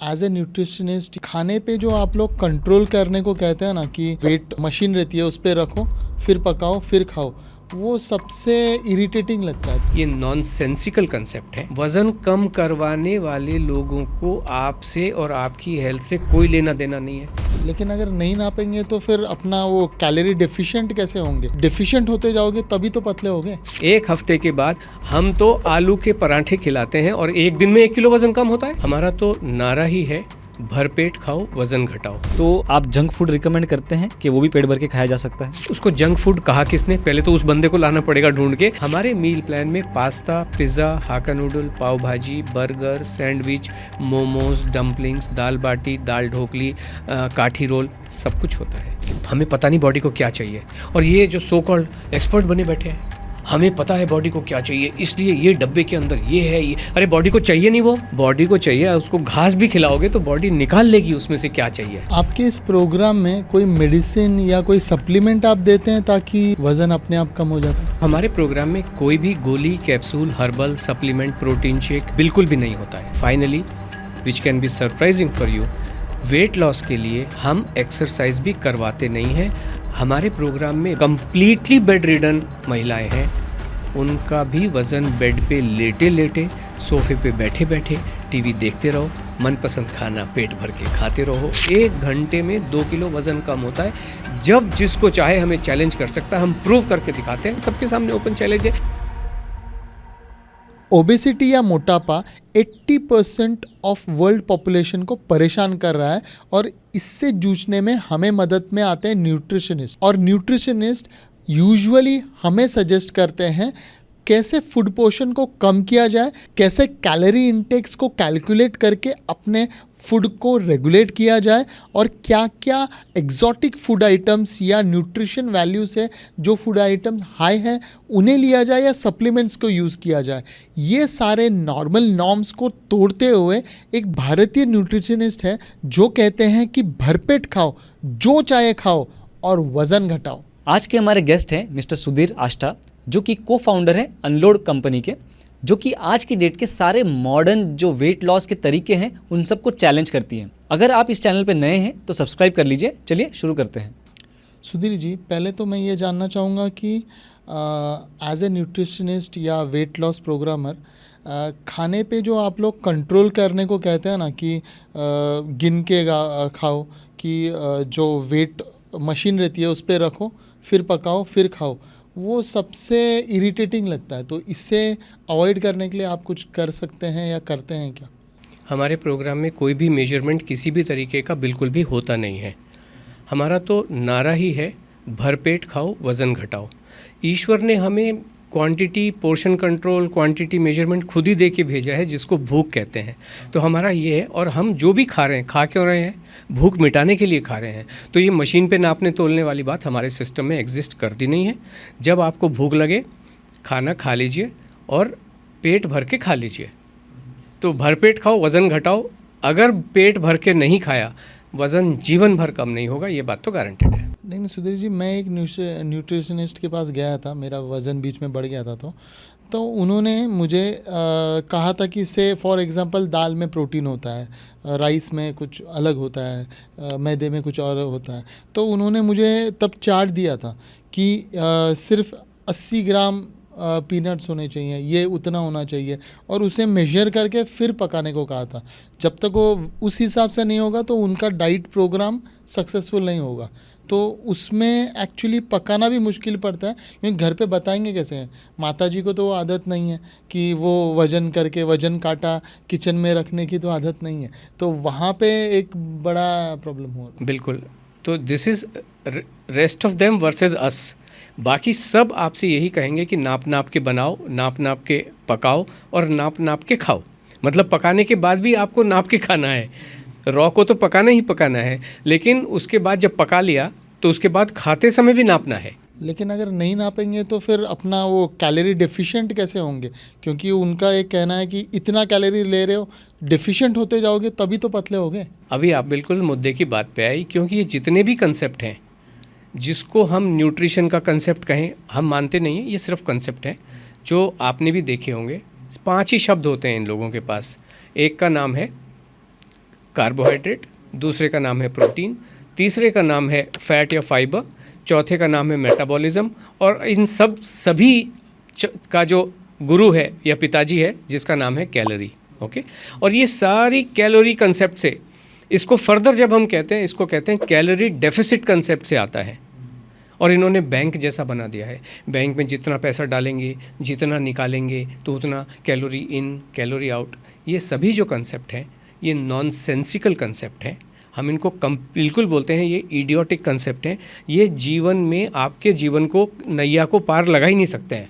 As a nutritionist खाने पे जो आप लोग कंट्रोल करने को कहते हैं ना कि वेट मशीन रहती है उस पर रखो फिर पकाओ फिर खाओ, वो सबसे इरिटेटिंग लगता है। ये नॉनसेंसिकल कंसेप्ट है। वजन कम करवाने वाले लोगों को आपसे और आपकी हेल्थ से कोई लेना देना नहीं है। लेकिन अगर नहीं नापेंगे तो फिर अपना वो कैलोरी डेफिशिएंट कैसे होंगे? डेफिशिएंट होते जाओगे तभी तो पतले होगे। एक हफ्ते के बाद हम तो आलू के पराठे खिलाते हैं और एक दिन में 1 किलो वजन कम होता है। हमारा तो नारा ही है भरपेट खाओ वजन घटाओ। तो आप जंक फूड रिकमेंड करते हैं कि वो भी पेट भर के खाया जा सकता है? उसको जंक फूड कहा किसने? पहले तो उस बंदे को लाना पड़ेगा ढूंढ के। हमारे मील प्लान में पास्ता, पिज्ज़ा, हाका नूडल, पाव भाजी, बर्गर, सैंडविच, मोमोज, डम्पलिंग्स, दाल बाटी, दाल ढोकली, काठी रोल, सब कुछ होता है। हमें पता नहीं बॉडी को क्या चाहिए, और ये जो सो कॉल्ड एक्सपर्ट बने बैठे हैं, हमें पता है बॉडी को क्या चाहिए, इसलिए ये डब्बे के अंदर ये है ये। अरे बॉडी को चाहिए नहीं, वो बॉडी को चाहिए, उसको घास भी खिलाओगे तो बॉडी निकाल लेगी उसमें से क्या चाहिए। आपके इस प्रोग्राम में कोई मेडिसिन या कोई सप्लीमेंट आप देते हैं ताकि वजन अपने आप कम हो जाता है? हमारे प्रोग्राम में कोई भी गोली, capsule, herbal, supplement, protein shake बिल्कुल भी नहीं होता है। Finally, which can be surprising for you, weight loss के लिए हम एक्सरसाइज भी करवाते नहीं हैं। हमारे प्रोग्राम में कम्प्लीटली बेड रिडन महिलाएं हैं, उनका भी वज़न बेड पे लेटे लेटे, सोफे पे बैठे बैठे टीवी देखते रहो, मनपसंद खाना पेट भर के खाते रहो। 1 घंटे में 2 किलो वज़न कम होता है। जब जिसको चाहे हमें चैलेंज कर सकता है, हम प्रूव करके दिखाते हैं। सबके सामने ओपन चैलेंज है। ओबेसिटी या मोटापा 80% ऑफ वर्ल्ड पॉपुलेशन को परेशान कर रहा है और इससे जूझने में हमें मदद में आते हैं न्यूट्रिशनिस्ट। और न्यूट्रिशनिस्ट यूजुअली हमें सजेस्ट करते हैं कैसे फूड पोर्शन को कम किया जाए, कैसे कैलोरी इंटेक्स को कैलकुलेट करके अपने फूड को रेगुलेट किया जाए, और क्या क्या एग्जॉटिक फूड आइटम्स या न्यूट्रिशन वैल्यू से जो फूड आइटम्स हाई हैं उन्हें लिया जाए या सप्लीमेंट्स को यूज़ किया जाए। ये सारे नॉर्मल नॉर्म्स को तोड़ते हुए एक भारतीय न्यूट्रिशनिस्ट है जो कहते हैं कि भरपेट खाओ, जो चाहे खाओ और वज़न घटाओ। आज के हमारे गेस्ट हैं मिस्टर सुधीर आष्टा, जो कि को फाउंडर हैं अनलोड कंपनी के, जो कि आज की डेट के सारे मॉडर्न जो वेट लॉस के तरीके हैं उन सबको चैलेंज करती हैं। अगर आप इस चैनल पे नए हैं तो सब्सक्राइब कर लीजिए। चलिए शुरू करते हैं। सुधीर जी, पहले तो मैं ये जानना चाहूँगा कि एज ए न्यूट्रिशनिस्ट या वेट लॉस प्रोग्रामर, खाने पे जो आप लोग कंट्रोल करने को कहते हैं ना कि गिन के खाओ, कि जो वेट मशीन रहती है उस पर रखो फिर पकाओ फिर खाओ, वो सबसे इरिटेटिंग लगता है। तो इससे अवॉइड करने के लिए आप कुछ कर सकते हैं या करते हैं क्या? हमारे प्रोग्राम में कोई भी मेजरमेंट किसी भी तरीके का बिल्कुल भी होता नहीं है। हमारा तो नारा ही है भरपेट खाओ वज़न घटाओ। ईश्वर ने हमें quantity, portion control, quantity measurement खुद ही दे के भेजा है, जिसको भूख कहते हैं। तो हमारा ये है, और हम जो भी खा रहे हैं, खा क्यों रहे हैं? भूख मिटाने के लिए खा रहे हैं। तो ये मशीन पे नापने तोलने वाली बात हमारे सिस्टम में एग्जिस्ट करती नहीं है। जब आपको भूख लगे, खाना खा लीजिए और पेट भर के खा लीजिए। तो भरपेट खाओ वज़न घटाओ। अगर पेट भर के नहीं खाया, वज़न जीवन भर कम नहीं होगा, ये बात तो गारंटेड है। नहीं सुधीर जी, मैं एक न्यूट्रिशनिस्ट के पास गया था, मेरा वज़न बीच में बढ़ गया था, तो उन्होंने मुझे कहा था कि इससे फॉर एग्जांपल दाल में प्रोटीन होता है, राइस में कुछ अलग होता है, मैदे में कुछ और होता है। तो उन्होंने मुझे तब चार्ट दिया था कि सिर्फ 80 ग्राम पीनट्स होने चाहिए, ये उतना होना चाहिए, और उसे मेजर करके फिर पकाने को कहा था। जब तक वो उस हिसाब से नहीं होगा तो उनका डाइट प्रोग्राम सक्सेसफुल नहीं होगा। तो उसमें एक्चुअली पकाना भी मुश्किल पड़ता है, क्योंकि घर पे बताएंगे कैसे? माता जी को तो वो आदत नहीं है कि वो वज़न करके वज़न काटा किचन में रखने की तो आदत नहीं है, तो वहाँ पे एक बड़ा प्रॉब्लम हो रहा है। बिल्कुल। तो this is rest of them versus us. बाकी सब आपसे यही कहेंगे कि नाप नाप के बनाओ, नाप नाप के पकाओ और नाप नाप के खाओ। मतलब पकाने के बाद भी आपको नाप के खाना है। रॉ को तो पकाना ही पकाना है, लेकिन उसके बाद जब पका लिया तो उसके बाद खाते समय भी नापना है। लेकिन अगर नहीं नापेंगे तो फिर अपना वो कैलोरी डेफिशिएंट कैसे होंगे? क्योंकि उनका एक कहना है कि इतना कैलोरी ले रहे हो, डेफिशिएंट होते जाओगे तभी तो पतले होगे। अभी आप बिल्कुल मुद्दे की बात पे आई, क्योंकि ये जितने भी कंसेप्ट हैं, जिसको हम न्यूट्रिशन का कंसेप्ट कहें, हम मानते नहीं हैं, ये सिर्फ कंसेप्ट है जो आपने भी देखे होंगे। 5 ही शब्द होते हैं इन लोगों के पास। एक का नाम है कार्बोहाइड्रेट, दूसरे का नाम है प्रोटीन, तीसरे का नाम है फैट या फाइबर, चौथे का नाम है मेटाबॉलिज्म, और इन सभी का जो गुरु है या पिताजी है जिसका नाम है कैलोरी। ओके, और ये सारी कैलोरी कंसेप्ट से, इसको फर्दर जब हम कहते हैं, इसको कहते हैं कैलोरी डेफिसिट कंसेप्ट से आता है। और इन्होंने बैंक जैसा बना दिया है, बैंक में जितना पैसा डालेंगे, जितना निकालेंगे, तो उतना कैलोरी इन कैलोरी आउट। ये सभी जो कंसेप्ट हैं ये नॉनसेंसिकल कंसेप्ट हैं, हम इनको बिल्कुल बोलते हैं ये इडियोटिक कंसेप्ट हैं। ये जीवन में आपके जीवन को, नैया को पार लगा ही नहीं सकते हैं।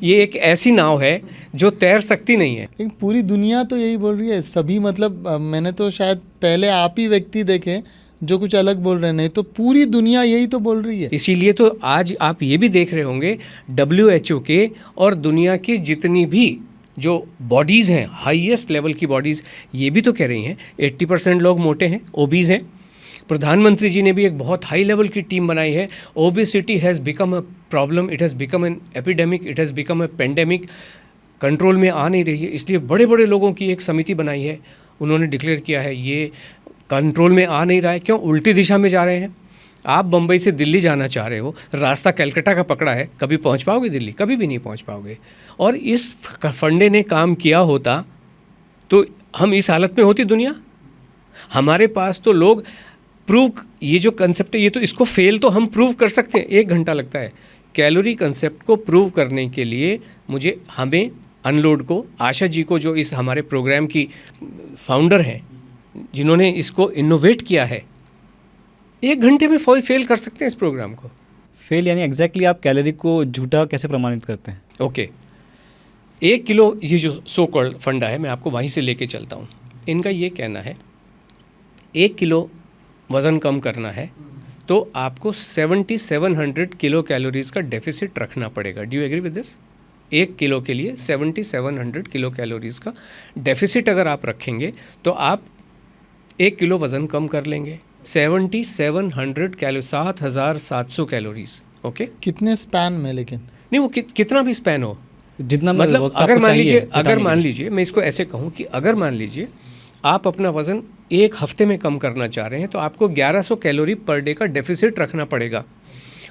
ये एक ऐसी नाव है जो तैर सकती नहीं है। लेकिन पूरी दुनिया तो यही बोल रही है, सभी मतलब मैंने तो शायद पहले आप ही व्यक्ति देखे जो कुछ अलग बोल रहे हैं, नहीं तो पूरी दुनिया यही तो बोल रही है। इसीलिए तो आज आप ये भी देख रहे होंगे WHO के और दुनिया की जितनी भी जो बॉडीज़ हैं, हाईएस्ट लेवल की बॉडीज़, ये भी तो कह रही हैं 80% लोग मोटे हैं, ओबीज़ हैं। प्रधानमंत्री जी ने भी एक बहुत हाई लेवल की टीम बनाई है। Obesity has become a problem, it has become an epidemic, it has become a pandemic, control में आ नहीं रही है। इसलिए बड़े बड़े लोगों की एक समिति बनाई है, उन्होंने डिक्लेयर किया है ये कंट्रोल में आ नहीं रहा है। क्यों? उल्टी दिशा में जा रहे हैं। आप बम्बई से दिल्ली जाना चाह रहे हो, रास्ता कलकत्ता का पकड़ा है, कभी पहुंच पाओगे दिल्ली? कभी भी नहीं पहुंच पाओगे। और इस फंडे ने काम किया होता तो हम इस हालत में होती दुनिया? हमारे पास तो लोग प्रूव, ये जो कंसेप्ट है ये तो, इसको फेल तो हम प्रूव कर सकते हैं, 1 घंटा लगता है। कैलोरी कंसेप्ट को प्रूव करने के लिए हमें अनलोड को, आशा जी को, जो इस हमारे प्रोग्राम की फाउंडर हैं, जिन्होंने इसको इनोवेट किया है, 1 घंटे में फेल कर सकते हैं इस प्रोग्राम को। फेल यानी एग्जैक्टली आप कैलोरी को झूठा कैसे प्रमाणित करते हैं? ओके, 1 किलो, ये जो सो कॉल्ड फंडा है, मैं आपको वहीं से लेके चलता हूँ। इनका ये कहना है 1 किलो वज़न कम करना है तो आपको 7700 किलो कैलोरीज़ का डेफिसिट रखना पड़ेगा। Do you agree with this? 1 kilo के लिए 7700 किलो कैलोरीज़ का डेफिसिट अगर आप रखेंगे तो आप 1 किलो वज़न कम कर लेंगे। 7700 कैलोरी, 7700 कैलोरीज। ओके, कितने स्पैन में? लेकिन नहीं, वो कितना भी स्पैन हो, जितना मतलब वक्त अगर आपको मान चाहिए लीजिए, बताने अगर के मान लिए। लीजिए, मैं इसको ऐसे कहूँ कि अगर मान लीजिए आप अपना वज़न 1 हफ्ते में कम करना चाह रहे हैं तो आपको 1100 कैलोरी पर डे का डेफिसिट रखना पड़ेगा।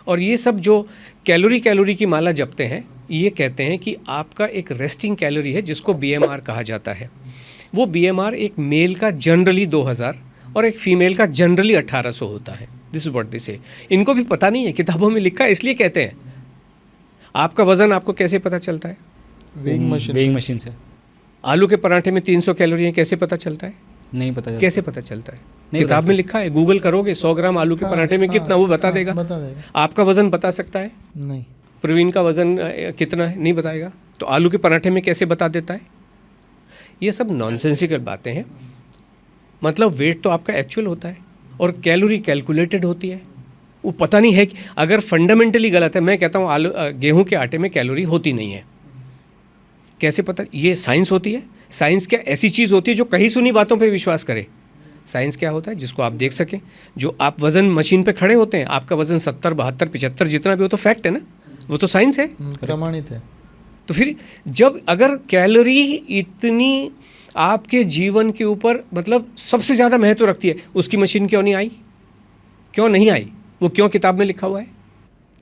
और ये सब जो कैलोरी की माला जपते हैं, ये कहते हैं कि आपका एक रेस्टिंग कैलोरी है जिसको BMR कहा जाता है। वो BMR एक मेल का जनरली 2000 और एक फीमेल का जनरली 1800 होता है। दिस इज व्हाट दे से। इनको भी पता नहीं है, किताबों में लिखा है, इसलिए कहते हैं। आपका वज़न आपको कैसे पता चलता है? वेइंग मशीन से। आलू के पराठे में 300 कैलोरी है, कैसे पता चलता है? नहीं पता चलता। कैसे पता चलता है? नहीं किताब पता में लिखा है, गूगल करोगे 100 ग्राम आलू के पराठे में कितना, वो बता देगा। बता देगा। आपका वज़न बता सकता है? नहीं। प्रवीण का वज़न कितना है? नहीं बताएगा। तो आलू के पराठे में कैसे बता देता है? ये सब नॉनसेंसिकल बातें हैं। मतलब वेट तो आपका एक्चुअल होता है और कैलोरी कैलकुलेटेड होती है। वो पता नहीं है कि अगर फंडामेंटली गलत है। मैं कहता हूँ गेहूं के आटे में कैलोरी होती नहीं है, कैसे पता? ये साइंस होती है। साइंस क्या ऐसी चीज़ होती है जो कहीं सुनी बातों पे विश्वास करे? साइंस क्या होता है? जिसको आप देख सकें। जो आप वज़न मशीन पे खड़े होते हैं, आपका वज़न 70, 72, 75 जितना भी हो, तो फैक्ट है ना, वो तो साइंस है, प्रमाणित है। तो फिर जब अगर कैलोरी इतनी आपके जीवन के ऊपर मतलब सबसे ज़्यादा महत्व रखती है, उसकी मशीन क्यों नहीं आई? क्यों नहीं आई? वो क्यों किताब में लिखा हुआ है?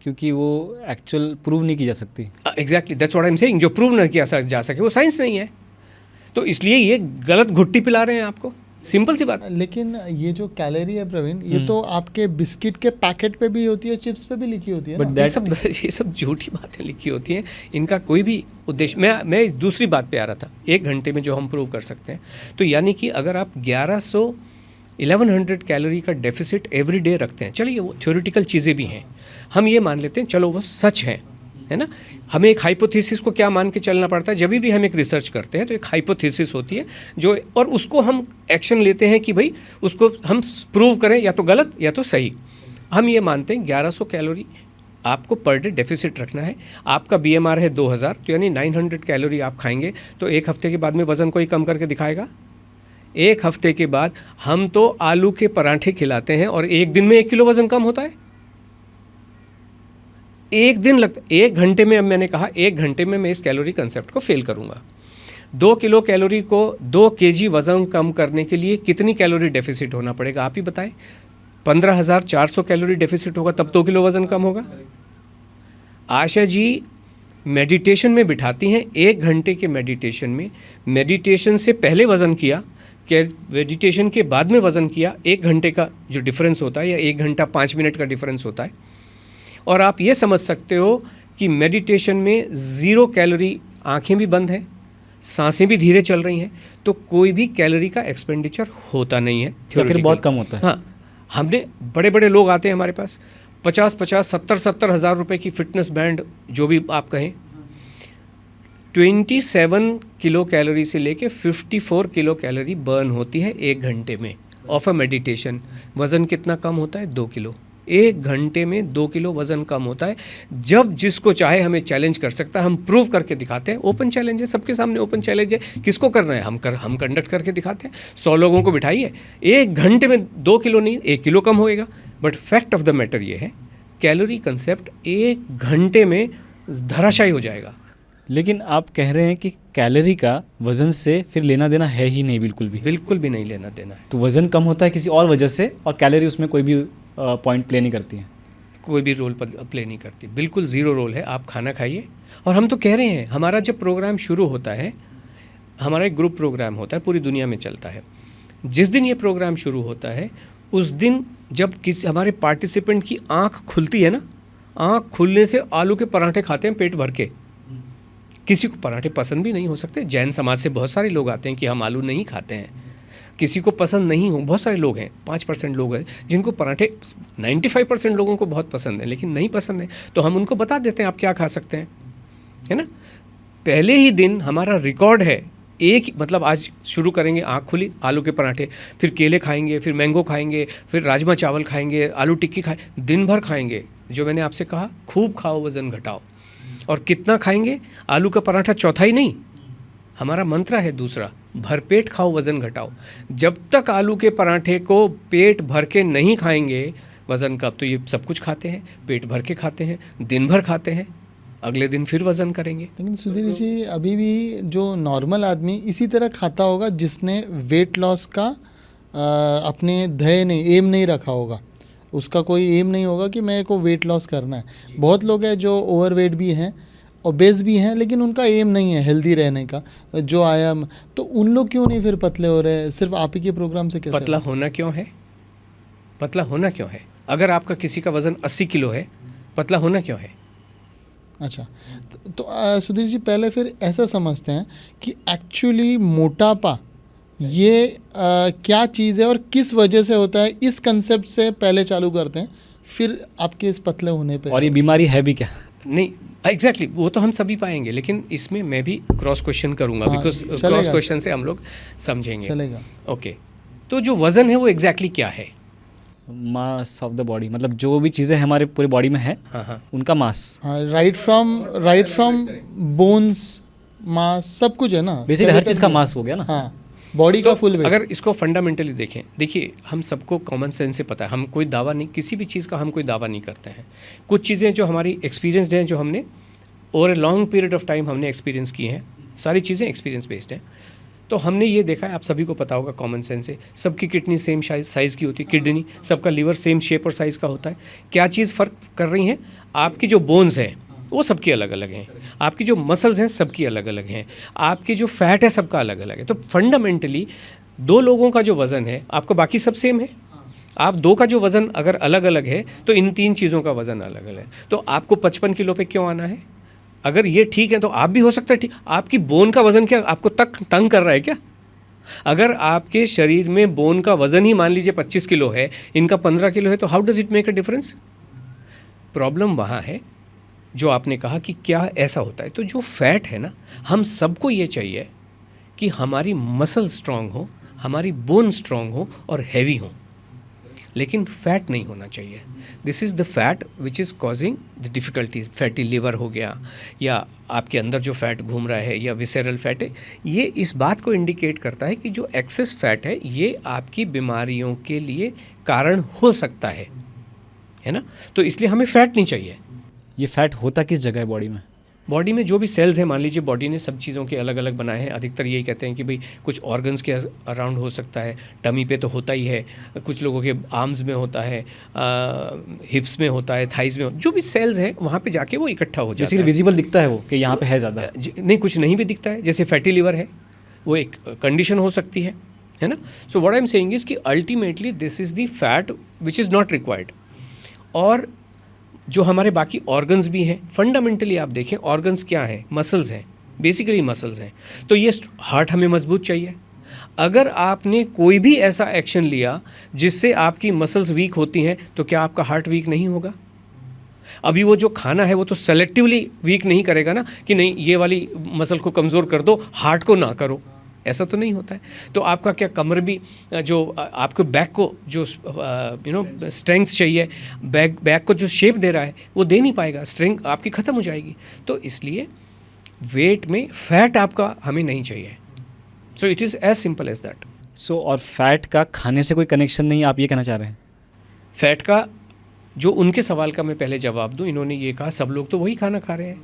क्योंकि वो एक्चुअल प्रूव नहीं की जा सकती। Exactly, that's what I am saying. जो प्रूव न किया जा सके वो साइंस नहीं है। तो इसलिए ये गलत घुट्टी पिला रहे हैं आपको, सिंपल सी बात। लेकिन ये जो कैलोरी है प्रवीण, ये तो आपके बिस्किट के पैकेट पे भी होती है, चिप्स पे भी लिखी होती है ना? ये सब झूठी बातें लिखी होती हैं, इनका कोई भी उद्देश्य। मैं इस दूसरी बात पे आ रहा था, 1 घंटे में जो हम प्रूव कर सकते हैं। तो यानी कि अगर आप 1100 कैलोरी का डेफिसिट एवरी डे रखते हैं, चलिए वो थ्योरेटिकल चीज़ें भी हैं, हम ये मान लेते हैं, चलो वो सच है ना। हमें एक हाइपोथेसिस को क्या मान के चलना पड़ता है? जब भी हम एक रिसर्च करते हैं तो एक हाइपोथेसिस होती है जो, और उसको हम एक्शन लेते हैं कि भाई उसको हम प्रूव करें, या तो गलत या तो सही। हम ये मानते हैं 1100 कैलोरी आपको पर डे डेफिसिट रखना है। आपका BMR है 2000, तो यानी 900 कैलोरी आप खाएंगे तो 1 हफ्ते के बाद में वज़न कोई कम करके दिखाएगा? 1 हफ्ते के बाद हम तो आलू के पराठे खिलाते हैं और 1 दिन में 1 किलो वज़न कम होता है। 1 दिन लगता, 1 घंटे में, अब मैंने कहा 1 घंटे में मैं इस कैलोरी कंसेप्ट को फेल करूंगा। 2 किलो कैलोरी को 2 केजी वज़न कम करने के लिए कितनी कैलोरी डेफिसिट होना पड़ेगा, आप ही बताएं। 15,400 कैलोरी डेफिसिट होगा तब 2 किलो वज़न कम होगा। आशा जी मेडिटेशन में बिठाती हैं, 1 घंटे के मेडिटेशन में, मेडिटेशन से पहले वज़न किया, मेडिटेशन के बाद में वज़न किया, 1 घंटे का जो डिफरेंस होता है या 1 घंटा 5 मिनट का डिफरेंस होता है। और आप ये समझ सकते हो कि मेडिटेशन में 0 कैलोरी, आंखें भी बंद हैं, सांसें भी धीरे चल रही हैं, तो कोई भी कैलोरी का एक्सपेंडिचर होता नहीं है। तो फिर बहुत कम होता है। हाँ, हमने बड़े बड़े लोग आते हैं हमारे पास, 50-50, 70-70 हज़ार रुपए की फिटनेस बैंड जो भी आप कहें, 27 किलो कैलोरी से लेके 54 किलो कैलोरी बर्न होती है 1 घंटे में ऑफ अ मेडिटेशन। वज़न कितना कम होता है? 2 किलो। 1 घंटे में 2 किलो वज़न कम होता है। जब जिसको चाहे हमें चैलेंज कर सकता है, हम प्रूव करके दिखाते हैं। ओपन चैलेंज है, सबके सामने ओपन चैलेंज है। किसको करना है? हम कंडक्ट करके दिखाते हैं। 100 लोगों को बिठाइए, 1 घंटे में 2 किलो नहीं 1 किलो कम होएगा। But fact of the matter ये है, कैलोरी कंसेप्ट 1 घंटे में धराशायी हो जाएगा। लेकिन आप कह रहे हैं कि कैलोरी का वज़न से फिर लेना देना है ही नहीं, बिल्कुल भी नहीं लेना देना है। तो वज़न कम होता है किसी और वजह से और कैलोरी उसमें कोई भी पॉइंट प्ले नहीं करती है, कोई भी रोल प्ले नहीं करती, बिल्कुल 0 रोल है। आप खाना खाइए। और हम तो कह रहे हैं, हमारा जब प्रोग्राम शुरू होता है, हमारा एक ग्रुप प्रोग्राम होता है, पूरी दुनिया में चलता है। जिस दिन ये प्रोग्राम शुरू होता है उस दिन जब किसी हमारे पार्टिसिपेंट की आँख खुलती है ना, आँख खुलने से आलू के पराठे खाते हैं पेट भर के। किसी को पराठे पसंद भी नहीं हो सकते। जैन समाज से बहुत सारे लोग आते हैं कि हम आलू नहीं खाते हैं। किसी को पसंद नहीं हो, बहुत सारे लोग हैं, 5% लोग हैं जिनको पराठे, 95% लोगों को बहुत पसंद है, लेकिन नहीं पसंद है तो हम उनको बता देते हैं आप क्या खा सकते हैं, है ना। पहले ही दिन हमारा रिकॉर्ड है, मतलब आज शुरू करेंगे, आँख खुली, आलू के पराठे, फिर केले खाएंगे, फिर मैंगो खाएंगे, फिर राजमा चावल खाएंगे, आलू टिक्की दिन भर खाएंगे। जो मैंने आपसे कहा, खूब खाओ, वज़न घटाओ। और कितना खाएंगे? आलू का पराठा चौथाई नहीं, हमारा मंत्र है दूसरा, भरपेट खाओ, वज़न घटाओ। जब तक आलू के पराठे को पेट भर के नहीं खाएंगे, वज़न का, तो ये सब कुछ खाते हैं, पेट भर के खाते हैं, दिन भर खाते हैं, अगले दिन फिर वज़न करेंगे। लेकिन सुधीर जी, अभी भी जो नॉर्मल आदमी इसी तरह खाता होगा जिसने वेट लॉस का अपने एम नहीं रखा होगा। उसका कोई एम नहीं होगा कि मेरे को वेट लॉस करना है। बहुत लोग हैं जो ओवरवेट भी हैं, ओबेस भी हैं, लेकिन उनका एम नहीं है हेल्दी रहने का, जो आयाम, तो उन लोग क्यों नहीं फिर पतले हो रहे हैं? सिर्फ आप ही के प्रोग्राम से कैसे? पतला होना क्यों है? पतला होना क्यों है? अगर आपका किसी का वज़न 80 किलो है, पतला होना क्यों है? अच्छा, तो सुधीर जी, पहले फिर ऐसा समझते हैं कि एक्चुअली मोटापा ये क्या चीज़ है और किस वजह से होता है, इस कंसेप्ट से पहले चालू करते हैं, फिर आपके इस पतले होने पे। और ये बीमारी है भी क्या? नहीं, एग्जैक्टली वो तो हम सभी पाएंगे, लेकिन इसमें मैं भी क्रॉस क्वेश्चन करूंगा, बिकॉज क्रॉस क्वेश्चन से हम लोग समझेंगे। चलेगा। ओके, तो जो वज़न है वो एग्जैक्टली क्या है? मास ऑफ द बॉडी, मतलब जो भी चीज़ें हमारे पूरे बॉडी में है, हाँ, उनका मास। हाँ, राइट फ्रॉम बोन्स, मास, सब कुछ है ना, बेसिकली हर चीज़ का मास हो गया ना। हाँ, बॉडी का फुल वेट। अगर इसको फंडामेंटली देखें, देखिए हम सबको कॉमन सेंस से पता है, हम कोई दावा नहीं, किसी भी चीज़ का हम कोई दावा नहीं करते हैं। कुछ चीज़ें जो हमारी एक्सपीरियंसड हैं, जो हमने over a long period of time हमने एक्सपीरियंस की हैं, सारी चीज़ें एक्सपीरियंस बेस्ड हैं। तो हमने ये देखा है, आप सभी को पता होगा कॉमन सेंस से, सबकी किडनी सेम साइज़ की होती है, किडनी, सबका लीवर सेम शेप और साइज़ का होता है। क्या चीज़ फ़र्क कर रही हैं? आपकी जो बोन्स हैं वो सबकी अलग अलग हैं, आपकी जो मसल्स हैं सबकी अलग अलग हैं, आपकी जो फैट है सबका अलग अलग है। तो फंडामेंटली 2 लोगों का जो वज़न है, आपका बाकी सब सेम है। आप 2 का जो वज़न अगर अलग अलग है तो इन 3 चीज़ों का वज़न अलग अलग है। तो आपको 55 किलो पे क्यों आना है? अगर ये ठीक है तो आप भी हो सकता है ठीक। आपकी बोन का वज़न क्या आपको तंग कर रहा है क्या? अगर आपके शरीर में बोन का वज़न ही मान लीजिए 25 किलो है, इनका 15 किलो है, तो how does it make a difference? Problem वहाँ है जो आपने कहा कि क्या ऐसा होता है। तो जो फैट है ना, हम सबको ये चाहिए कि हमारी मसल स्ट्रांग हो, हमारी बोन स्ट्रांग हो और हैवी हो, लेकिन फैट नहीं होना चाहिए। This is the fat which is causing the difficulties. Fatty liver हो गया, या आपके अंदर जो फैट घूम रहा है, या विसेरल फैट है, ये इस बात को इंडिकेट करता है कि जो एक्सेस फैट है ये आपकी बीमारियों के लिए कारण हो सकता है ना। तो इसलिए हमें फैट नहीं चाहिए। ये फैट होता किस जगह है बॉडी में? बॉडी में जो भी सेल्स हैं, मान लीजिए बॉडी ने सब चीज़ों के अलग अलग बनाए हैं, अधिकतर यही कहते हैं कि भाई कुछ ऑर्गन्स के अराउंड हो सकता है, टमी पे तो होता ही है, कुछ लोगों के आर्म्स में होता है, हिप्स में होता है, थाइज में जो भी सेल्स हैं वहाँ पे जाके वो इकट्ठा हो जाता बेसिकली है। विजिबल दिखता है वो कि यहाँ पे है ज़्यादा। नहीं, कुछ नहीं भी दिखता है, जैसे फैटी लिवर है, वो एक कंडीशन हो सकती है ना। So what I am saying is कि ultimately this is the fat which is not required. और जो हमारे बाकी ऑर्गन्स भी हैं, फंडामेंटली आप देखें ऑर्गन्स क्या हैं, मसल्स हैं, बेसिकली मसल्स हैं। तो ये हार्ट हमें मजबूत चाहिए। अगर आपने कोई भी ऐसा एक्शन लिया जिससे आपकी मसल्स वीक होती हैं, तो क्या आपका हार्ट वीक नहीं होगा? अभी वो जो खाना है वो तो सेलेक्टिवली वीक नहीं करेगा ना, कि नहीं ये वाली मसल को कमज़ोर कर दो, हार्ट को ना करो, ऐसा तो नहीं होता है। तो आपका क्या कमर भी, जो आपको बैक को जो स्ट्रेंथ चाहिए, बैक को जो शेप दे रहा है वो दे नहीं पाएगा, स्ट्रेंथ आपकी ख़त्म हो जाएगी। तो इसलिए वेट में फैट आपका हमें नहीं चाहिए। So it is as simple as that. So और फैट का खाने से कोई कनेक्शन नहीं, आप ये कहना चाह रहे हैं? फैट का जो उनके सवाल का मैं पहले जवाब दूं, इन्होंने ये कहा सब लोग तो वही खाना खा रहे हैं।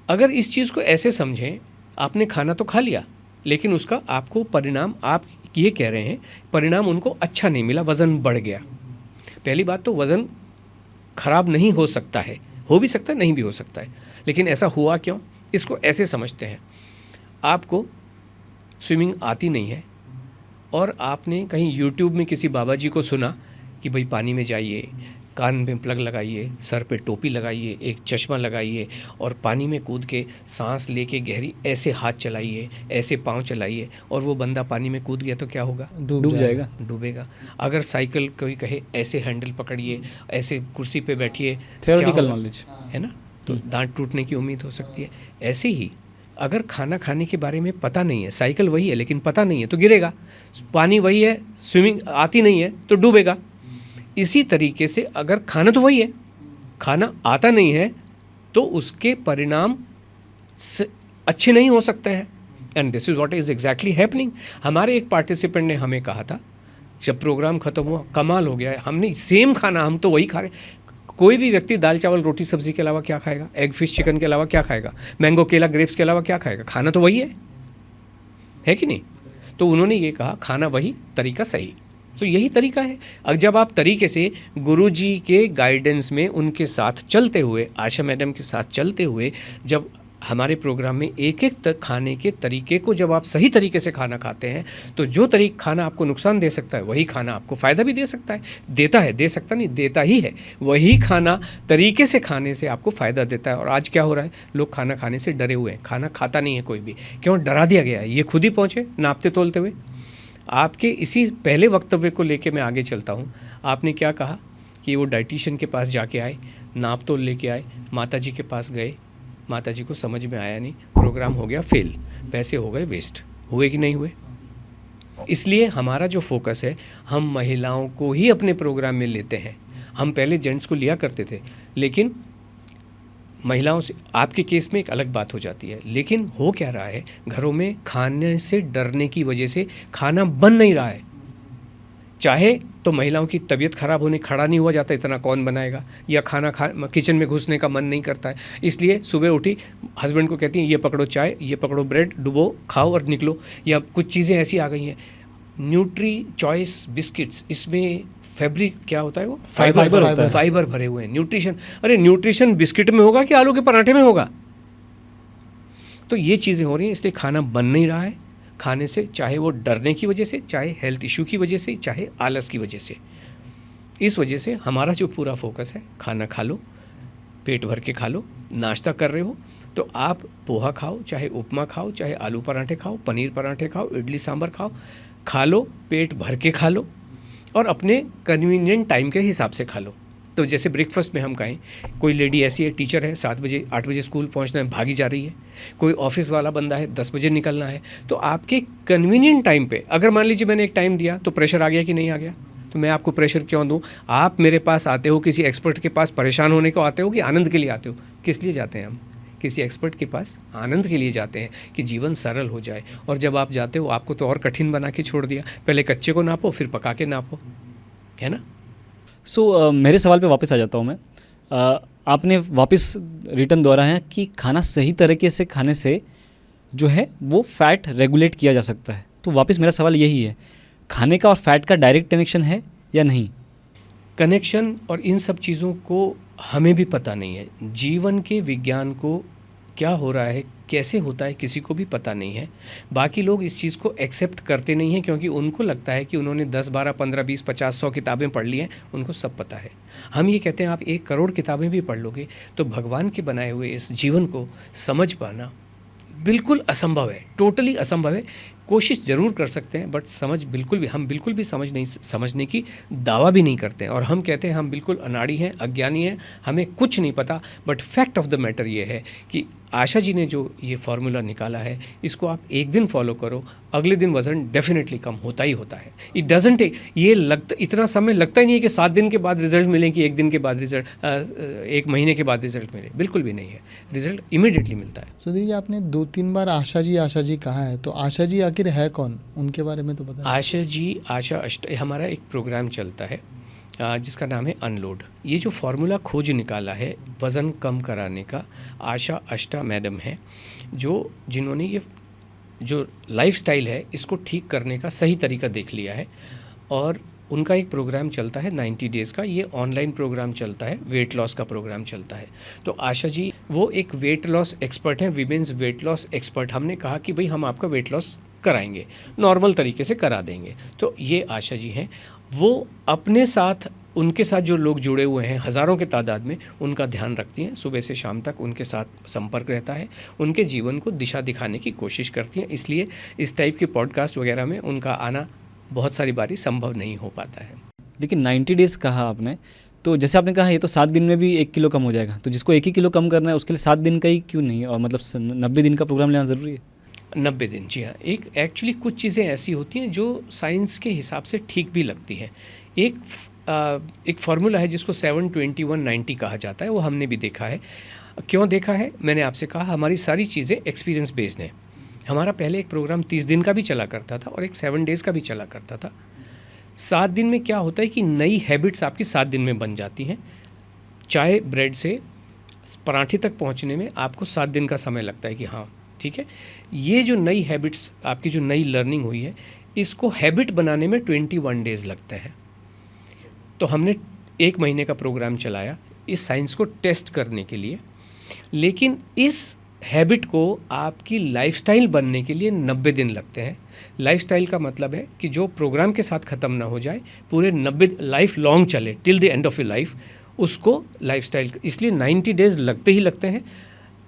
अगर इस चीज़ को ऐसे समझें, आपने खाना तो खा लिया लेकिन उसका आपको परिणाम, आप ये कह रहे हैं परिणाम उनको अच्छा नहीं मिला, वज़न बढ़ गया। पहली बात तो वज़न खराब नहीं हो सकता है, हो भी सकता है, नहीं भी हो सकता है, लेकिन ऐसा हुआ क्यों, इसको ऐसे समझते हैं। आपको स्विमिंग आती नहीं है और आपने कहीं यूट्यूब में किसी बाबा जी को सुना कि भाई पानी में जाइए, कान में प्लग लगाइए, सर पे टोपी लगाइए, एक चश्मा लगाइए और पानी में कूद के सांस लेके गहरी ऐसे हाथ चलाइए, ऐसे पाँव चलाइए, और वो बंदा पानी में कूद गया तो क्या होगा? डूब जाएगा। डूबेगा। अगर साइकिल कोई कहे ऐसे हैंडल पकड़िए, ऐसे कुर्सी पे बैठिए, थियोरेटिकल नॉलेज है ना, तो दांत टूटने की उम्मीद हो सकती है। ऐसे ही अगर खाना खाने के बारे में पता नहीं है, साइकिल वही है लेकिन पता नहीं है तो गिरेगा, पानी वही है, स्विमिंग आती नहीं है तो डूबेगा। इसी तरीके से अगर खाना तो वही है, खाना आता नहीं है तो उसके परिणाम अच्छे नहीं हो सकते हैं। And this is what is exactly happening. हमारे एक पार्टिसिपेंट ने हमें कहा था जब प्रोग्राम ख़त्म हुआ, कमाल हो गया है, हमने सेम खाना, हम तो वही खा रहे। कोई भी व्यक्ति दाल चावल रोटी सब्जी के अलावा क्या खाएगा? एग फिश चिकन के अलावा क्या खाएगा? मैंगो केला ग्रेप्स के अलावा क्या खाएगा? खाना तो वही है कि नहीं? तो उन्होंने ये कहा खाना वही, तरीका सही। तो यही तरीका है। अब जब आप तरीके से गुरुजी के गाइडेंस में उनके साथ चलते हुए, आशा मैडम के साथ चलते हुए, जब हमारे प्रोग्राम में एक एक खाने के तरीके को जब आप सही तरीके से खाना खाते हैं, तो जो खाना आपको नुकसान दे सकता है वही खाना आपको फ़ायदा भी दे सकता है, देता है, दे सकता नहीं, देता ही है। वही खाना तरीके से खाने से आपको फ़ायदा देता है। और आज क्या हो रहा है, लोग खाना खाने से डरे हुए हैं, खाना खाता नहीं है कोई भी। क्यों? डरा दिया गया है। ये खुद ही पहुँचे नापते तोलते हुए। आपके इसी पहले वक्तव्य को लेके मैं आगे चलता हूँ। आपने क्या कहा कि वो डाइटिशियन के पास जाके आए, नाप तोल लेके आए, माता जी के पास गए, माता जी को समझ में आया नहीं, प्रोग्राम हो गया फेल, पैसे हो गए वेस्ट। हुए कि नहीं हुए? इसलिए हमारा जो फोकस है, हम महिलाओं को ही अपने प्रोग्राम में लेते हैं। हम पहले जेंट्स को लिया करते थे, लेकिन महिलाओं से आपके केस में एक अलग बात हो जाती है। लेकिन हो क्या रहा है, घरों में खाने से डरने की वजह से खाना बन नहीं रहा है। चाहे तो महिलाओं की तबीयत ख़राब होने, खड़ा नहीं हुआ जाता, इतना कौन बनाएगा, या खाना किचन में घुसने का मन नहीं करता है। इसलिए सुबह उठी हस्बैंड को कहती हैं ये पकड़ो चाय, ये पकड़ो ब्रेड, डुबो खाओ और निकलो। या कुछ चीज़ें ऐसी आ गई हैं, न्यूट्री चॉइस बिस्किट्स, इसमें फैब्रिक क्या होता है, वो फाइबर होता है, फाइबर भरे हुए हैं, न्यूट्रिशन। अरे न्यूट्रिशन बिस्किट में होगा कि आलू के पराठे में होगा? तो ये चीज़ें हो रही हैं, इसलिए खाना बन नहीं रहा है खाने से, चाहे वो डरने की वजह से, चाहे हेल्थ इशू की वजह से, चाहे आलस की वजह से। इस वजह से हमारा जो पूरा फोकस है, खाना खा लो, पेट भर के खा लो। नाश्ता कर रहे हो तो आप पोहा खाओ, चाहे उपमा खाओ, चाहे आलू पराठे खाओ, पनीर पराठे खाओ, इडली सांभर खाओ, खा लो, पेट भर के खा लो और अपने कन्वीनियंट टाइम के हिसाब से खा लो। तो जैसे ब्रेकफास्ट में हम कहें, कोई लेडी ऐसी है, टीचर है, 7 बजे 8 बजे स्कूल पहुंचना है, भागी जा रही है। कोई ऑफिस वाला बंदा है, 10 बजे निकलना है। तो आपके कन्वीनियंट टाइम पे, अगर मान लीजिए मैंने एक टाइम दिया तो प्रेशर आ गया कि नहीं आ गया, तो मैं आपको प्रेशर क्यों दूँ? आप मेरे पास आते हो, किसी एक्सपर्ट के पास परेशान होने को आते हो कि आनंद के लिए आते हो? किस लिए जाते हैं हम? किसी एक्सपर्ट के पास आनंद के लिए जाते हैं कि जीवन सरल हो जाए। और जब आप जाते हो, आपको तो और कठिन बना के छोड़ दिया। पहले कच्चे को नापो, फिर पका के नापो, है ना। सो मेरे सवाल पे वापस आ जाता हूँ मैं। आपने वापस रिटर्न दोहराया है कि खाना सही तरीके से खाने से जो है वो फैट रेगुलेट किया जा सकता है। तो वापस मेरा सवाल यही है, खाने का और फैट का डायरेक्ट कनेक्शन है या नहीं? कनेक्शन और इन सब चीज़ों को हमें भी पता नहीं है। जीवन के विज्ञान को क्या हो रहा है, कैसे होता है, किसी को भी पता नहीं है। बाकी लोग इस चीज़ को एक्सेप्ट करते नहीं हैं क्योंकि उनको लगता है कि उन्होंने 10, 12, 15, 20, 50, 100 किताबें पढ़ ली हैं, उनको सब पता है। हम ये कहते हैं आप 1 करोड़ किताबें भी पढ़ लोगे तो भगवान के बनाए हुए इस जीवन को समझ पाना बिल्कुल असंभव है, टोटली असंभव है। कोशिश ज़रूर कर सकते हैं बट हम बिल्कुल भी समझने की दावा भी नहीं करते हैं। और हम कहते हैं हम बिल्कुल अनाड़ी हैं, अज्ञानी हैं, हमें कुछ नहीं पता। But fact of the matter ये है कि आशा जी ने जो ये फार्मूला निकाला है, इसको आप एक दिन फॉलो करो, अगले दिन वज़न डेफिनेटली कम होता ही होता है। इट डजंट टेक, ये लगता इतना समय लगता ही नहीं है कि 7 दिन के बाद रिजल्ट मिले, कि 1 दिन के बाद रिजल्ट, 1 महीने के बाद रिजल्ट मिले, बिल्कुल भी नहीं है। रिजल्ट इमीडिएटली मिलता है। सुधीर जी, आपने 2-3 बार आशा जी कहा है, तो आशा जी आखिर है कौन? उनके बारे में तो बताएं। आशा जी, आशा अष्ट, हमारा एक प्रोग्राम चलता है जिसका नाम है अनलोड। ये जो फार्मूला खोज निकाला है वज़न कम कराने का, आशा अष्टा मैडम है जिन्होंने ये जो लाइफस्टाइल है इसको ठीक करने का सही तरीका देख लिया है। और उनका एक प्रोग्राम चलता है 90 डेज़ का, ये ऑनलाइन प्रोग्राम चलता है, वेट लॉस का प्रोग्राम चलता है। तो आशा जी वो एक वेट लॉस एक्सपर्ट हैं, विमेंस वेट लॉस एक्सपर्ट। हमने कहा कि भाई हम आपका वेट लॉस कराएंगे, नॉर्मल तरीके से करा देंगे। तो ये आशा जी हैं, वो अपने साथ, उनके साथ जो लोग जुड़े हुए हैं हज़ारों के तादाद में, उनका ध्यान रखती हैं। सुबह से शाम तक उनके साथ संपर्क रहता है, उनके जीवन को दिशा दिखाने की कोशिश करती हैं। इसलिए इस टाइप के पॉडकास्ट वगैरह में उनका आना बहुत सारी बारी संभव नहीं हो पाता है। लेकिन 90 डेज़ कहा आपने, तो जैसे आपने कहा ये तो 7 दिन में भी 1 किलो कम हो जाएगा, तो जिसको 1 ही किलो कम करना है उसके लिए 7 दिन का ही क्यों नहीं, और मतलब 90 दिन का प्रोग्राम लेना ज़रूरी है? 90 दिन, जी हाँ। एक्चुअली कुछ चीज़ें ऐसी होती हैं जो साइंस के हिसाब से ठीक भी लगती हैं। एक फार्मूला है जिसको 7-21-90 कहा जाता है, वो हमने भी देखा है। क्यों देखा है? मैंने आपसे कहा हमारी सारी चीज़ें एक्सपीरियंस बेस्ड हैं। हमारा पहले एक प्रोग्राम 30 दिन का भी चला करता था और एक 7 डेज़ का भी चला करता था। 7 दिन में क्या होता है कि नई हैबिट्स आपकी 7 दिन में बन जाती हैं। चाय ब्रेड से पराठे तक पहुंचने में आपको 7 दिन का समय लगता है कि हाँ ठीक है। ये जो नई हैबिट्स, आपकी जो नई लर्निंग हुई है, इसको हैबिट बनाने में 21 डेज़ लगते हैं। तो हमने 1 महीने का प्रोग्राम चलाया इस साइंस को टेस्ट करने के लिए। लेकिन इस हैबिट को आपकी लाइफस्टाइल बनने के लिए 90 दिन लगते हैं। लाइफस्टाइल का मतलब है कि जो प्रोग्राम के साथ ख़त्म ना हो जाए, पूरे 90 लाइफ लॉन्ग चले, till the end of your life, उसको लाइफस्टाइल, इसलिए 90 डेज़ लगते ही लगते हैं।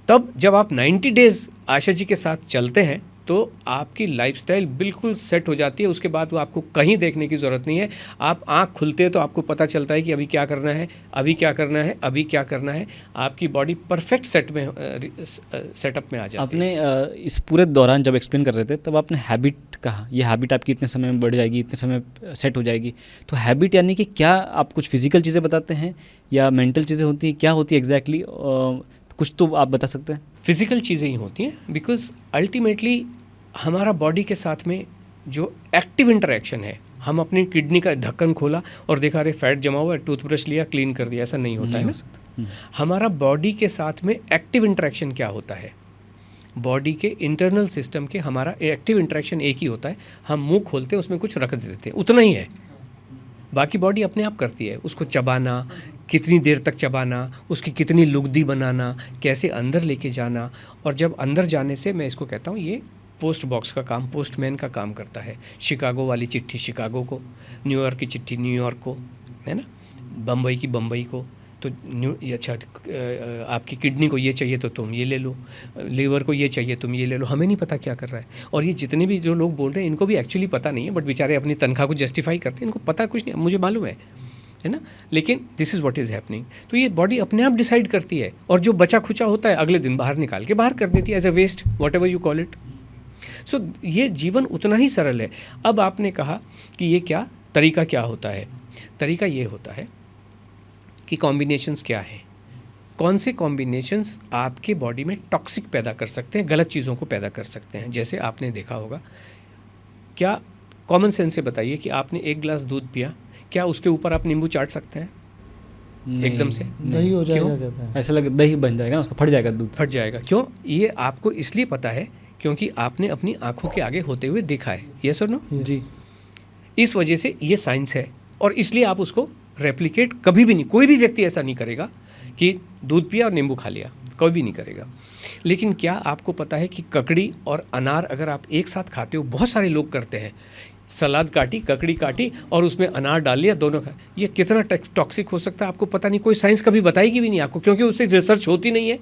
तब जब आप 90 डेज़ आशा जी के साथ चलते हैं तो आपकी लाइफस्टाइल बिल्कुल सेट हो जाती है। उसके बाद वो आपको कहीं देखने की ज़रूरत नहीं है। आप आँख खुलते हैं तो आपको पता चलता है कि अभी क्या करना है, अभी क्या करना है, अभी क्या करना है। आपकी बॉडी परफेक्ट सेटअप में आ जाती है। आपने इस पूरे दौरान जब एक्सप्लेन कर रहे थे तब आपने हैबिट कहा, ये हैबिट आपकी इतने समय में बढ़ जाएगी, इतने समय सेट हो जाएगी। तो हैबिट यानी कि क्या आप कुछ फिजिकल चीज़ें बताते हैं या मेंटल चीज़ें होती हैं, क्या होती है एग्जैक्टली? कुछ तो आप बता सकते हैं। फिज़िकल चीज़ें ही होती हैं, बिकॉज अल्टीमेटली हमारा बॉडी के साथ में जो एक्टिव इंटरेक्शन है, हम अपनी किडनी का ढक्कन खोला और देखा अरे फैट जमा हुआ है, टूथब्रश लिया, क्लीन कर दिया, ऐसा नहीं होता है ना। हमारा बॉडी के साथ में एक्टिव इंटरेक्शन क्या होता है, बॉडी के इंटरनल सिस्टम के हमारा एक्टिव इंटरेक्शन एक ही होता है, हम मुंह खोलते हैं उसमें कुछ रख देते हैं, उतना ही है। बाकी बॉडी अपने आप करती है, उसको चबाना, कितनी देर तक चबाना, उसकी कितनी लुगदी बनाना, कैसे अंदर लेके जाना। और जब अंदर जाने से, मैं इसको कहता हूँ ये पोस्ट बॉक्स का काम, पोस्टमैन का काम करता है। शिकागो वाली चिट्ठी शिकागो को, न्यूयॉर्क की चिट्ठी न्यूयॉर्क को, है ना, बम्बई की बम्बई को। तो अच्छा आपकी किडनी को ये चाहिए तो तुम ये ले लो, लीवर को ये चाहिए तुम ये ले लो। हमें नहीं पता क्या कर रहा है। और ये जितने भी जो लोग बोल रहे हैं इनको भी एक्चुअली पता नहीं है, बट बेचारे अपनी तनख्वाह को जस्टिफाई करते हैं, इनको पता कुछ नहीं, मुझे मालूम है ना। लेकिन this is what is happening. तो ये बॉडी अपने आप डिसाइड करती है, और जो बचा खुचा होता है अगले दिन बाहर निकाल के बाहर कर देती है, as a waste, whatever you call it. So ये जीवन उतना ही सरल है। अब आपने कहा कि ये क्या तरीका क्या होता है, तरीका ये होता है कि कॉम्बिनेशंस क्या हैं, कौन से कॉम्बिनेशंस आपके बॉडी में टॉक्सिक पैदा कर सकते हैं, गलत चीज़ों को पैदा कर सकते हैं। जैसे आपने देखा होगा, क्या कॉमन सेंस से बताइए कि आपने 1 गिलास दूध पिया, क्या उसके ऊपर आप नींबू चाट सकते हैं? एकदम से दही हो जाएगा कहते हैं। ऐसा लगे दही बन जाएगा ना, उसका फट जाएगा दूध। फट जाएगा। क्यों? ये आपको इसलिए पता है क्योंकि आपने अपनी आंखों के आगे होते हुए देखा है। यस और नो? जी। इस वजह से ये साइंस है और इसलिए आप उसको रेप्लिकेट कभी भी नहीं, कोई भी व्यक्ति ऐसा नहीं करेगा कि दूध पिया और नींबू खा लिया, कोई भी नहीं करेगा। लेकिन क्या आपको पता है कि ककड़ी और अनार अगर आप एक साथ खाते हो, बहुत सारे लोग करते हैं, सलाद काटी, ककड़ी काटी और उसमें अनार डाल लिया, दोनों खा, ये कितना टॉक्सिक हो सकता है आपको पता नहीं, कोई साइंस कभी बताएगी भी नहीं आपको, क्योंकि उससे रिसर्च होती नहीं है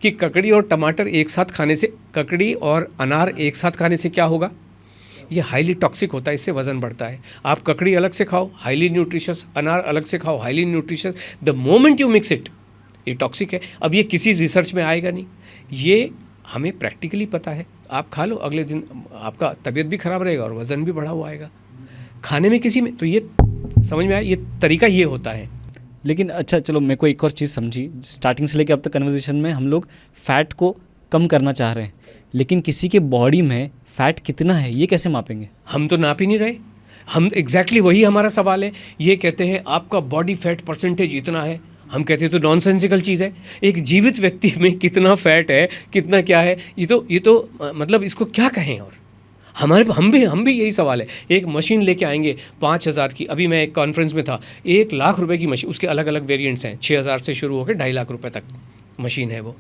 कि ककड़ी और टमाटर एक साथ खाने से, ककड़ी और अनार एक साथ खाने से क्या होगा। ये हाईली टॉक्सिक होता है, इससे वज़न बढ़ता है। आप ककड़ी अलग से खाओ, हाईली न्यूट्रिशियस, अनार अलग से खाओ, highly nutritious, the moment you mix it, ये टॉक्सिक है। अब ये किसी रिसर्च में आएगा नहीं, ये हमें प्रैक्टिकली पता है। आप खा लो, अगले दिन आपका तबीयत भी ख़राब रहेगा और वज़न भी बढ़ा हुआ आएगा खाने में किसी में। तो ये समझ में आया, ये तरीका ये होता है। लेकिन अच्छा चलो, मेरे को एक और चीज़ समझी, स्टार्टिंग से लेकर अब तक कन्वर्सेशन में हम लोग फ़ैट को कम करना चाह रहे हैं, लेकिन किसी के बॉडी में फ़ैट कितना है ये कैसे मापेंगे? हम तो नाप ही नहीं रहे। हम एग्जैक्टली वही हमारा सवाल है। ये कहते हैं आपका बॉडी फैट परसेंटेज इतना है, हम कहते हैं तो नॉनसेंसिकल चीज़ है। एक जीवित व्यक्ति में कितना फैट है, कितना क्या है, ये तो मतलब इसको क्या कहें। और हम भी यही सवाल है। एक मशीन लेके आएंगे 5,000 की, अभी मैं एक कॉन्फ्रेंस में था, 1 लाख रुपए की मशीन, उसके अलग अलग वेरिएंट्स हैं, 6,000 से शुरू होकर 2.5 लाख रुपए तक मशीन है वो।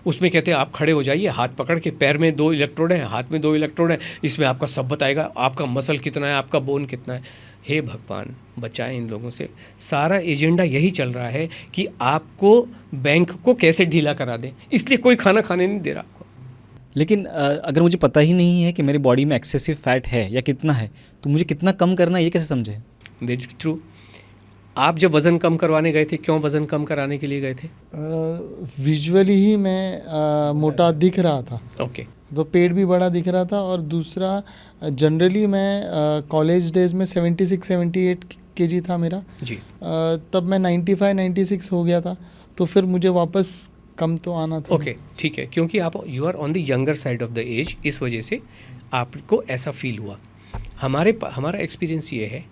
उसमें कहते हैं आप खड़े हो जाइए, हाथ पकड़ के, पैर में 2 इलेक्ट्रोड हैं, हाथ में 2 इलेक्ट्रोड हैं, इसमें आपका सब बताएगा, आपका मसल कितना है, आपका बोन कितना है। हे भगवान बचाएं इन लोगों से। सारा एजेंडा यही चल रहा है कि आपको बैंक को कैसे ढीला करा दें, इसलिए कोई खाना खाने नहीं दे रहा आपको। लेकिन अगर मुझे पता ही नहीं है कि मेरी बॉडी में एक्सेसिव फैट है या कितना है, तो मुझे कितना कम करना है ये कैसे समझे? Very true. आप जब वज़न कम करवाने गए थे, क्यों वज़न कम कराने के लिए गए थे? विजुअली ही मैं मोटा दिख रहा था। ओके। तो पेट भी बड़ा दिख रहा था, और दूसरा जनरली मैं कॉलेज डेज में 76-78 kg था मेरा जी। तब मैं 95-96 हो गया था, तो फिर मुझे वापस कम तो आना था। ओके, ठीक है, क्योंकि आप you are on the younger side of the age, इस वजह से आपको ऐसा फील हुआ। हमारा एक्सपीरियंस ये है,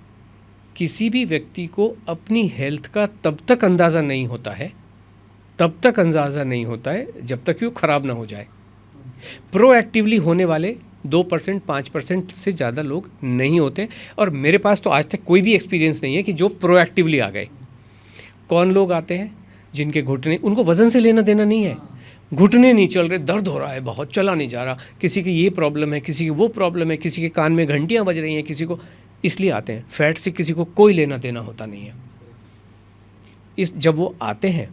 किसी भी व्यक्ति को अपनी हेल्थ का तब तक अंदाज़ा नहीं होता है जब तक कि वो ख़राब ना हो जाए। प्रोएक्टिवली होने वाले 2%, 5% से ज़्यादा लोग नहीं होते, और मेरे पास तो आज तक कोई भी एक्सपीरियंस नहीं है कि जो प्रोएक्टिवली आ गए। कौन लोग आते हैं जिनके घुटने, उनको वज़न से लेना देना नहीं है, घुटने नहीं चल रहे, दर्द हो रहा है बहुत, चला नहीं जा रहा, किसी की ये प्रॉब्लम है, किसी की वो प्रॉब्लम है, किसी के कान में घंटियाँ बज रही हैं, किसी को, इसलिए आते हैं। फैट से किसी को कोई लेना देना होता नहीं है। जब वो आते हैं,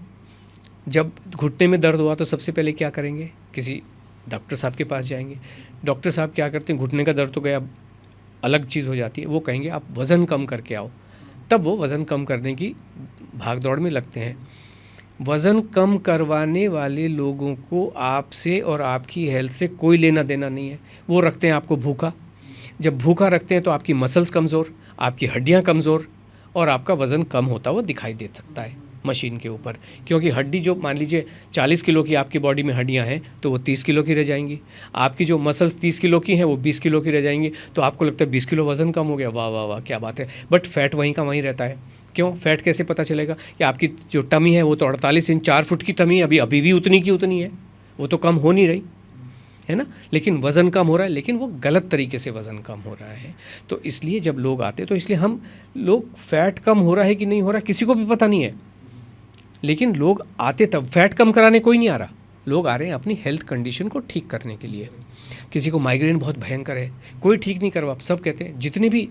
जब घुटने में दर्द हुआ तो सबसे पहले क्या करेंगे, किसी डॉक्टर साहब के पास जाएंगे। डॉक्टर साहब क्या करते हैं, घुटने का दर्द तो गया, अलग चीज़ हो जाती है, वो कहेंगे आप वज़न कम करके आओ। तब वो वज़न कम करने की भाग दौड़ में लगते हैं। वज़न कम करवाने वाले लोगों को आपसे और आपकी हेल्थ से कोई लेना देना नहीं है। वो रखते हैं आपको भूखा। जब भूखा रखते हैं तो आपकी मसल्स कमज़ोर, आपकी हड्डियां कमज़ोर, और आपका वज़न कम होता हुआ दिखाई दे सकता है मशीन के ऊपर। क्योंकि हड्डी जो, मान लीजिए 40 किलो की आपकी बॉडी में हड्डियां हैं, तो वो 30 किलो की रह जाएंगी। आपकी जो मसल्स 30 किलो की हैं, वो 20 किलो की रह जाएंगी। तो आपको लगता है 20 किलो वज़न कम हो गया, वाह वाह वाह क्या बात है। बट फैट वहीं का वहीं रहता है। क्यों? फैट कैसे पता चलेगा कि आपकी जो टमी है वो तो 48 इंच 4 फुट की टमी है, अभी भी उतनी की उतनी है, वो तो कम हो नहीं रही है ना, लेकिन वज़न कम हो रहा है, लेकिन वो गलत तरीके से वज़न कम हो रहा है। तो इसलिए जब लोग आते, तो इसलिए हम लोग, फैट कम हो रहा है कि नहीं हो रहा है किसी को भी पता नहीं है, लेकिन लोग आते तब, फैट कम कराने कोई नहीं आ रहा, लोग आ रहे हैं अपनी हेल्थ कंडीशन को ठीक करने के लिए। किसी को माइग्रेन बहुत भयंकर है, कोई ठीक नहीं करवा, सब कहते हैं, जितने भी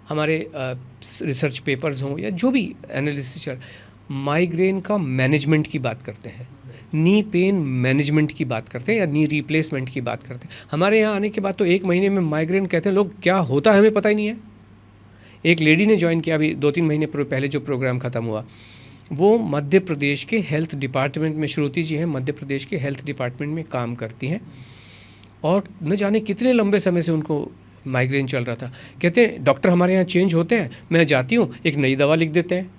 हमारे रिसर्च पेपर्स हों या जो भी एनालिसिस, माइग्रेन का मैनेजमेंट की बात करते हैं, नी पेन मैनेजमेंट की बात करते हैं, या नी रिप्लेसमेंट की बात करते हैं। हमारे यहाँ आने के बाद तो 1 महीने में माइग्रेन कहते हैं लोग, क्या होता है हमें पता ही नहीं है। एक लेडी ने ज्वाइन किया अभी 2-3 महीने पहले, जो प्रोग्राम ख़त्म हुआ, वो मध्य प्रदेश के हेल्थ डिपार्टमेंट में, श्रुति जी हैं, मध्य प्रदेश के हेल्थ डिपार्टमेंट में काम करती हैं, और न जाने कितने लंबे समय से उनको माइग्रेन चल रहा था। कहते हैं डॉक्टर हमारे यहाँ चेंज होते हैं, मैं जाती हूँ, एक नई दवा लिख देते हैं,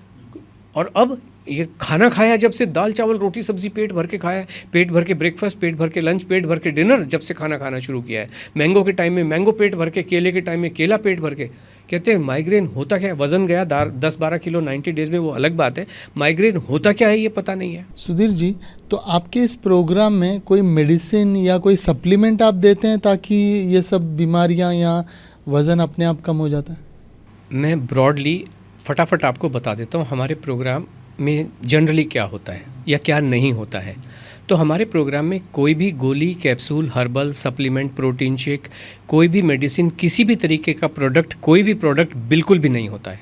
और अब ये खाना खाया जब से दाल चावल रोटी सब्जी पेट भर के खाया है, पेट भर के ब्रेकफास्ट, पेट भर के लंच, पेट भर के डिनर, जब से खाना खाना शुरू किया है। मैंगो के टाइम में मैंगो पेट भर के, केले के टाइम में केला पेट भर के। कहते हैं माइग्रेन होता क्या है, वज़न गया 10-12 किलो 90 डेज़ में, वो अलग बात है, माइग्रेन होता क्या है ये पता नहीं है। सुधीर जी, तो आपके इस प्रोग्राम में कोई मेडिसिन या कोई सप्लीमेंट आप देते हैं ताकि ये सब बीमारियां या वज़न अपने आप कम हो जाता है? मैं ब्रॉडली फटाफट आपको बता देता हूँ हमारे प्रोग्राम में जनरली क्या होता है या क्या नहीं होता है। तो हमारे प्रोग्राम में कोई भी गोली, capsule, herbal, supplement, protein shake, कोई भी मेडिसिन, किसी भी तरीके का प्रोडक्ट, कोई भी प्रोडक्ट बिल्कुल भी नहीं होता है।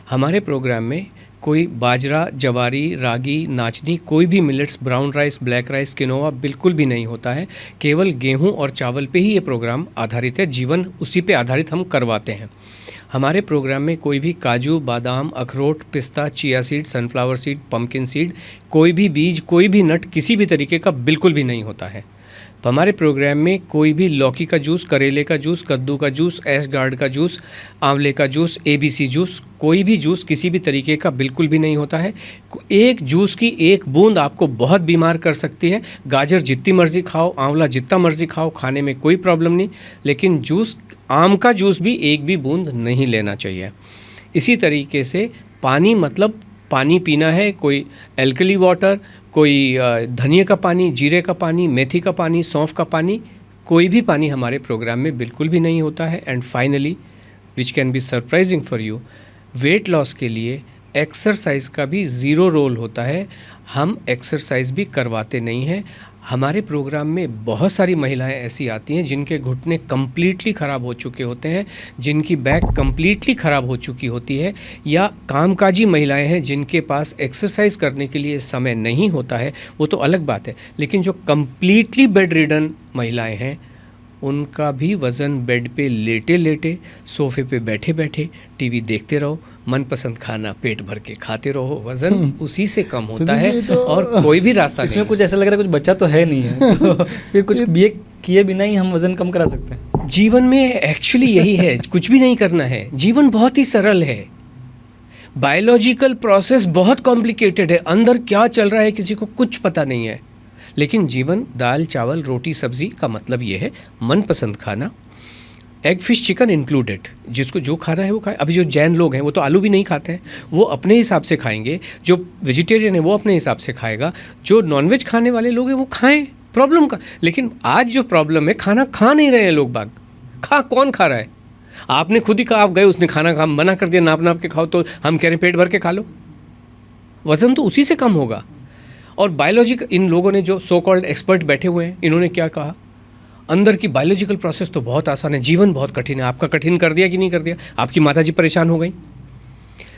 हमारे प्रोग्राम में कोई बाजरा, जवारी, रागी, नाचनी, कोई भी millets, brown rice, black rice, quinoa बिल्कुल भी नहीं होता है। केवल गेहूं और चावल पे ही ये प्रोग्राम आधारित है, जीवन उसी पे आधारित हम करवाते हैं। हमारे प्रोग्राम में कोई भी काजू, बादाम, अखरोट, पिस्ता, chia seed, sunflower seed, pumpkin seed, कोई भी बीज, कोई भी नट किसी भी तरीके का बिल्कुल भी नहीं होता है। हमारे प्रोग्राम में कोई भी लौकी का जूस, करेले का जूस, कद्दू का जूस, ऐश गार्ड का जूस, आंवले का जूस, ABC जूस, कोई भी जूस किसी भी तरीके का बिल्कुल भी नहीं होता है। एक जूस की एक बूंद आपको बहुत बीमार कर सकती है। गाजर जितनी मर्ज़ी खाओ, आंवला जितना मर्ज़ी खाओ, खाने में कोई प्रॉब्लम नहीं, लेकिन जूस, आम का जूस भी एक भी बूंद नहीं लेना चाहिए। इसी तरीके से पानी, मतलब पानी पीना है, कोई एल्कली वाटर, कोई धनिया का पानी, जीरे का पानी, मेथी का पानी, सौंफ का पानी, कोई भी पानी हमारे प्रोग्राम में बिल्कुल भी नहीं होता है। And finally, which can be surprising for you, weight loss के लिए एक्सरसाइज का भी ज़ीरो रोल होता है। हम एक्सरसाइज भी करवाते नहीं हैं। हमारे प्रोग्राम में बहुत सारी महिलाएं ऐसी आती हैं जिनके घुटने कम्प्लीटली ख़राब हो चुके होते हैं, जिनकी बैक कम्प्लीटली ख़राब हो चुकी होती है, या कामकाजी महिलाएं हैं जिनके पास एक्सरसाइज करने के लिए समय नहीं होता है, वो तो अलग बात है। लेकिन जो कम्प्लीटली बेड रिडन महिलाएं हैं, उनका भी वज़न बेड पे लेटे लेटे, सोफ़े पे बैठे बैठे, टीवी देखते रहो, मनपसंद खाना पेट भर के खाते रहो, वज़न उसी से कम होता है और कोई भी रास्ता नहीं। इसमें कुछ ऐसा लग रहा है कुछ बच्चा तो है नहीं है, तो फिर कुछ ये किए बिना ही हम वज़न कम करा सकते हैं। जीवन में एक्चुअली यही है, कुछ भी नहीं करना है। जीवन बहुत ही सरल है। बायोलॉजिकल प्रोसेस बहुत कॉम्प्लिकेटेड है, अंदर क्या चल रहा है किसी को कुछ पता नहीं है। लेकिन जीवन दाल चावल रोटी सब्ज़ी का मतलब ये है, मनपसंद खाना, एग फिश चिकन इंक्लूडेड, जिसको जो खाना है वो खाए। अभी जो जैन लोग हैं वो तो आलू भी नहीं खाते हैं, वो अपने हिसाब से खाएंगे। जो वेजिटेरियन है वो अपने हिसाब से खाएगा। जो नॉनवेज खाने वाले लोग हैं वो खाएं, प्रॉब्लम का। लेकिन आज जो प्रॉब्लम है, खाना खा नहीं रहे हैं लोग बाग। कौन खा रहा है? आपने खुद ही कहा, आप गए, उसने खाना खा मना कर दिया, नाप नाप के खाओ, तो हम कह रहे हैं पेट भर के खा लो। वज़न तो उसी से कम होगा। और बायोलॉजिक, इन लोगों ने जो सो कॉल्ड एक्सपर्ट बैठे हुए हैं, इन्होंने क्या कहा, अंदर की बायोलॉजिकल प्रोसेस तो बहुत आसान है, जीवन बहुत कठिन है। आपका कठिन कर दिया कि नहीं कर दिया? आपकी माताजी परेशान हो गई।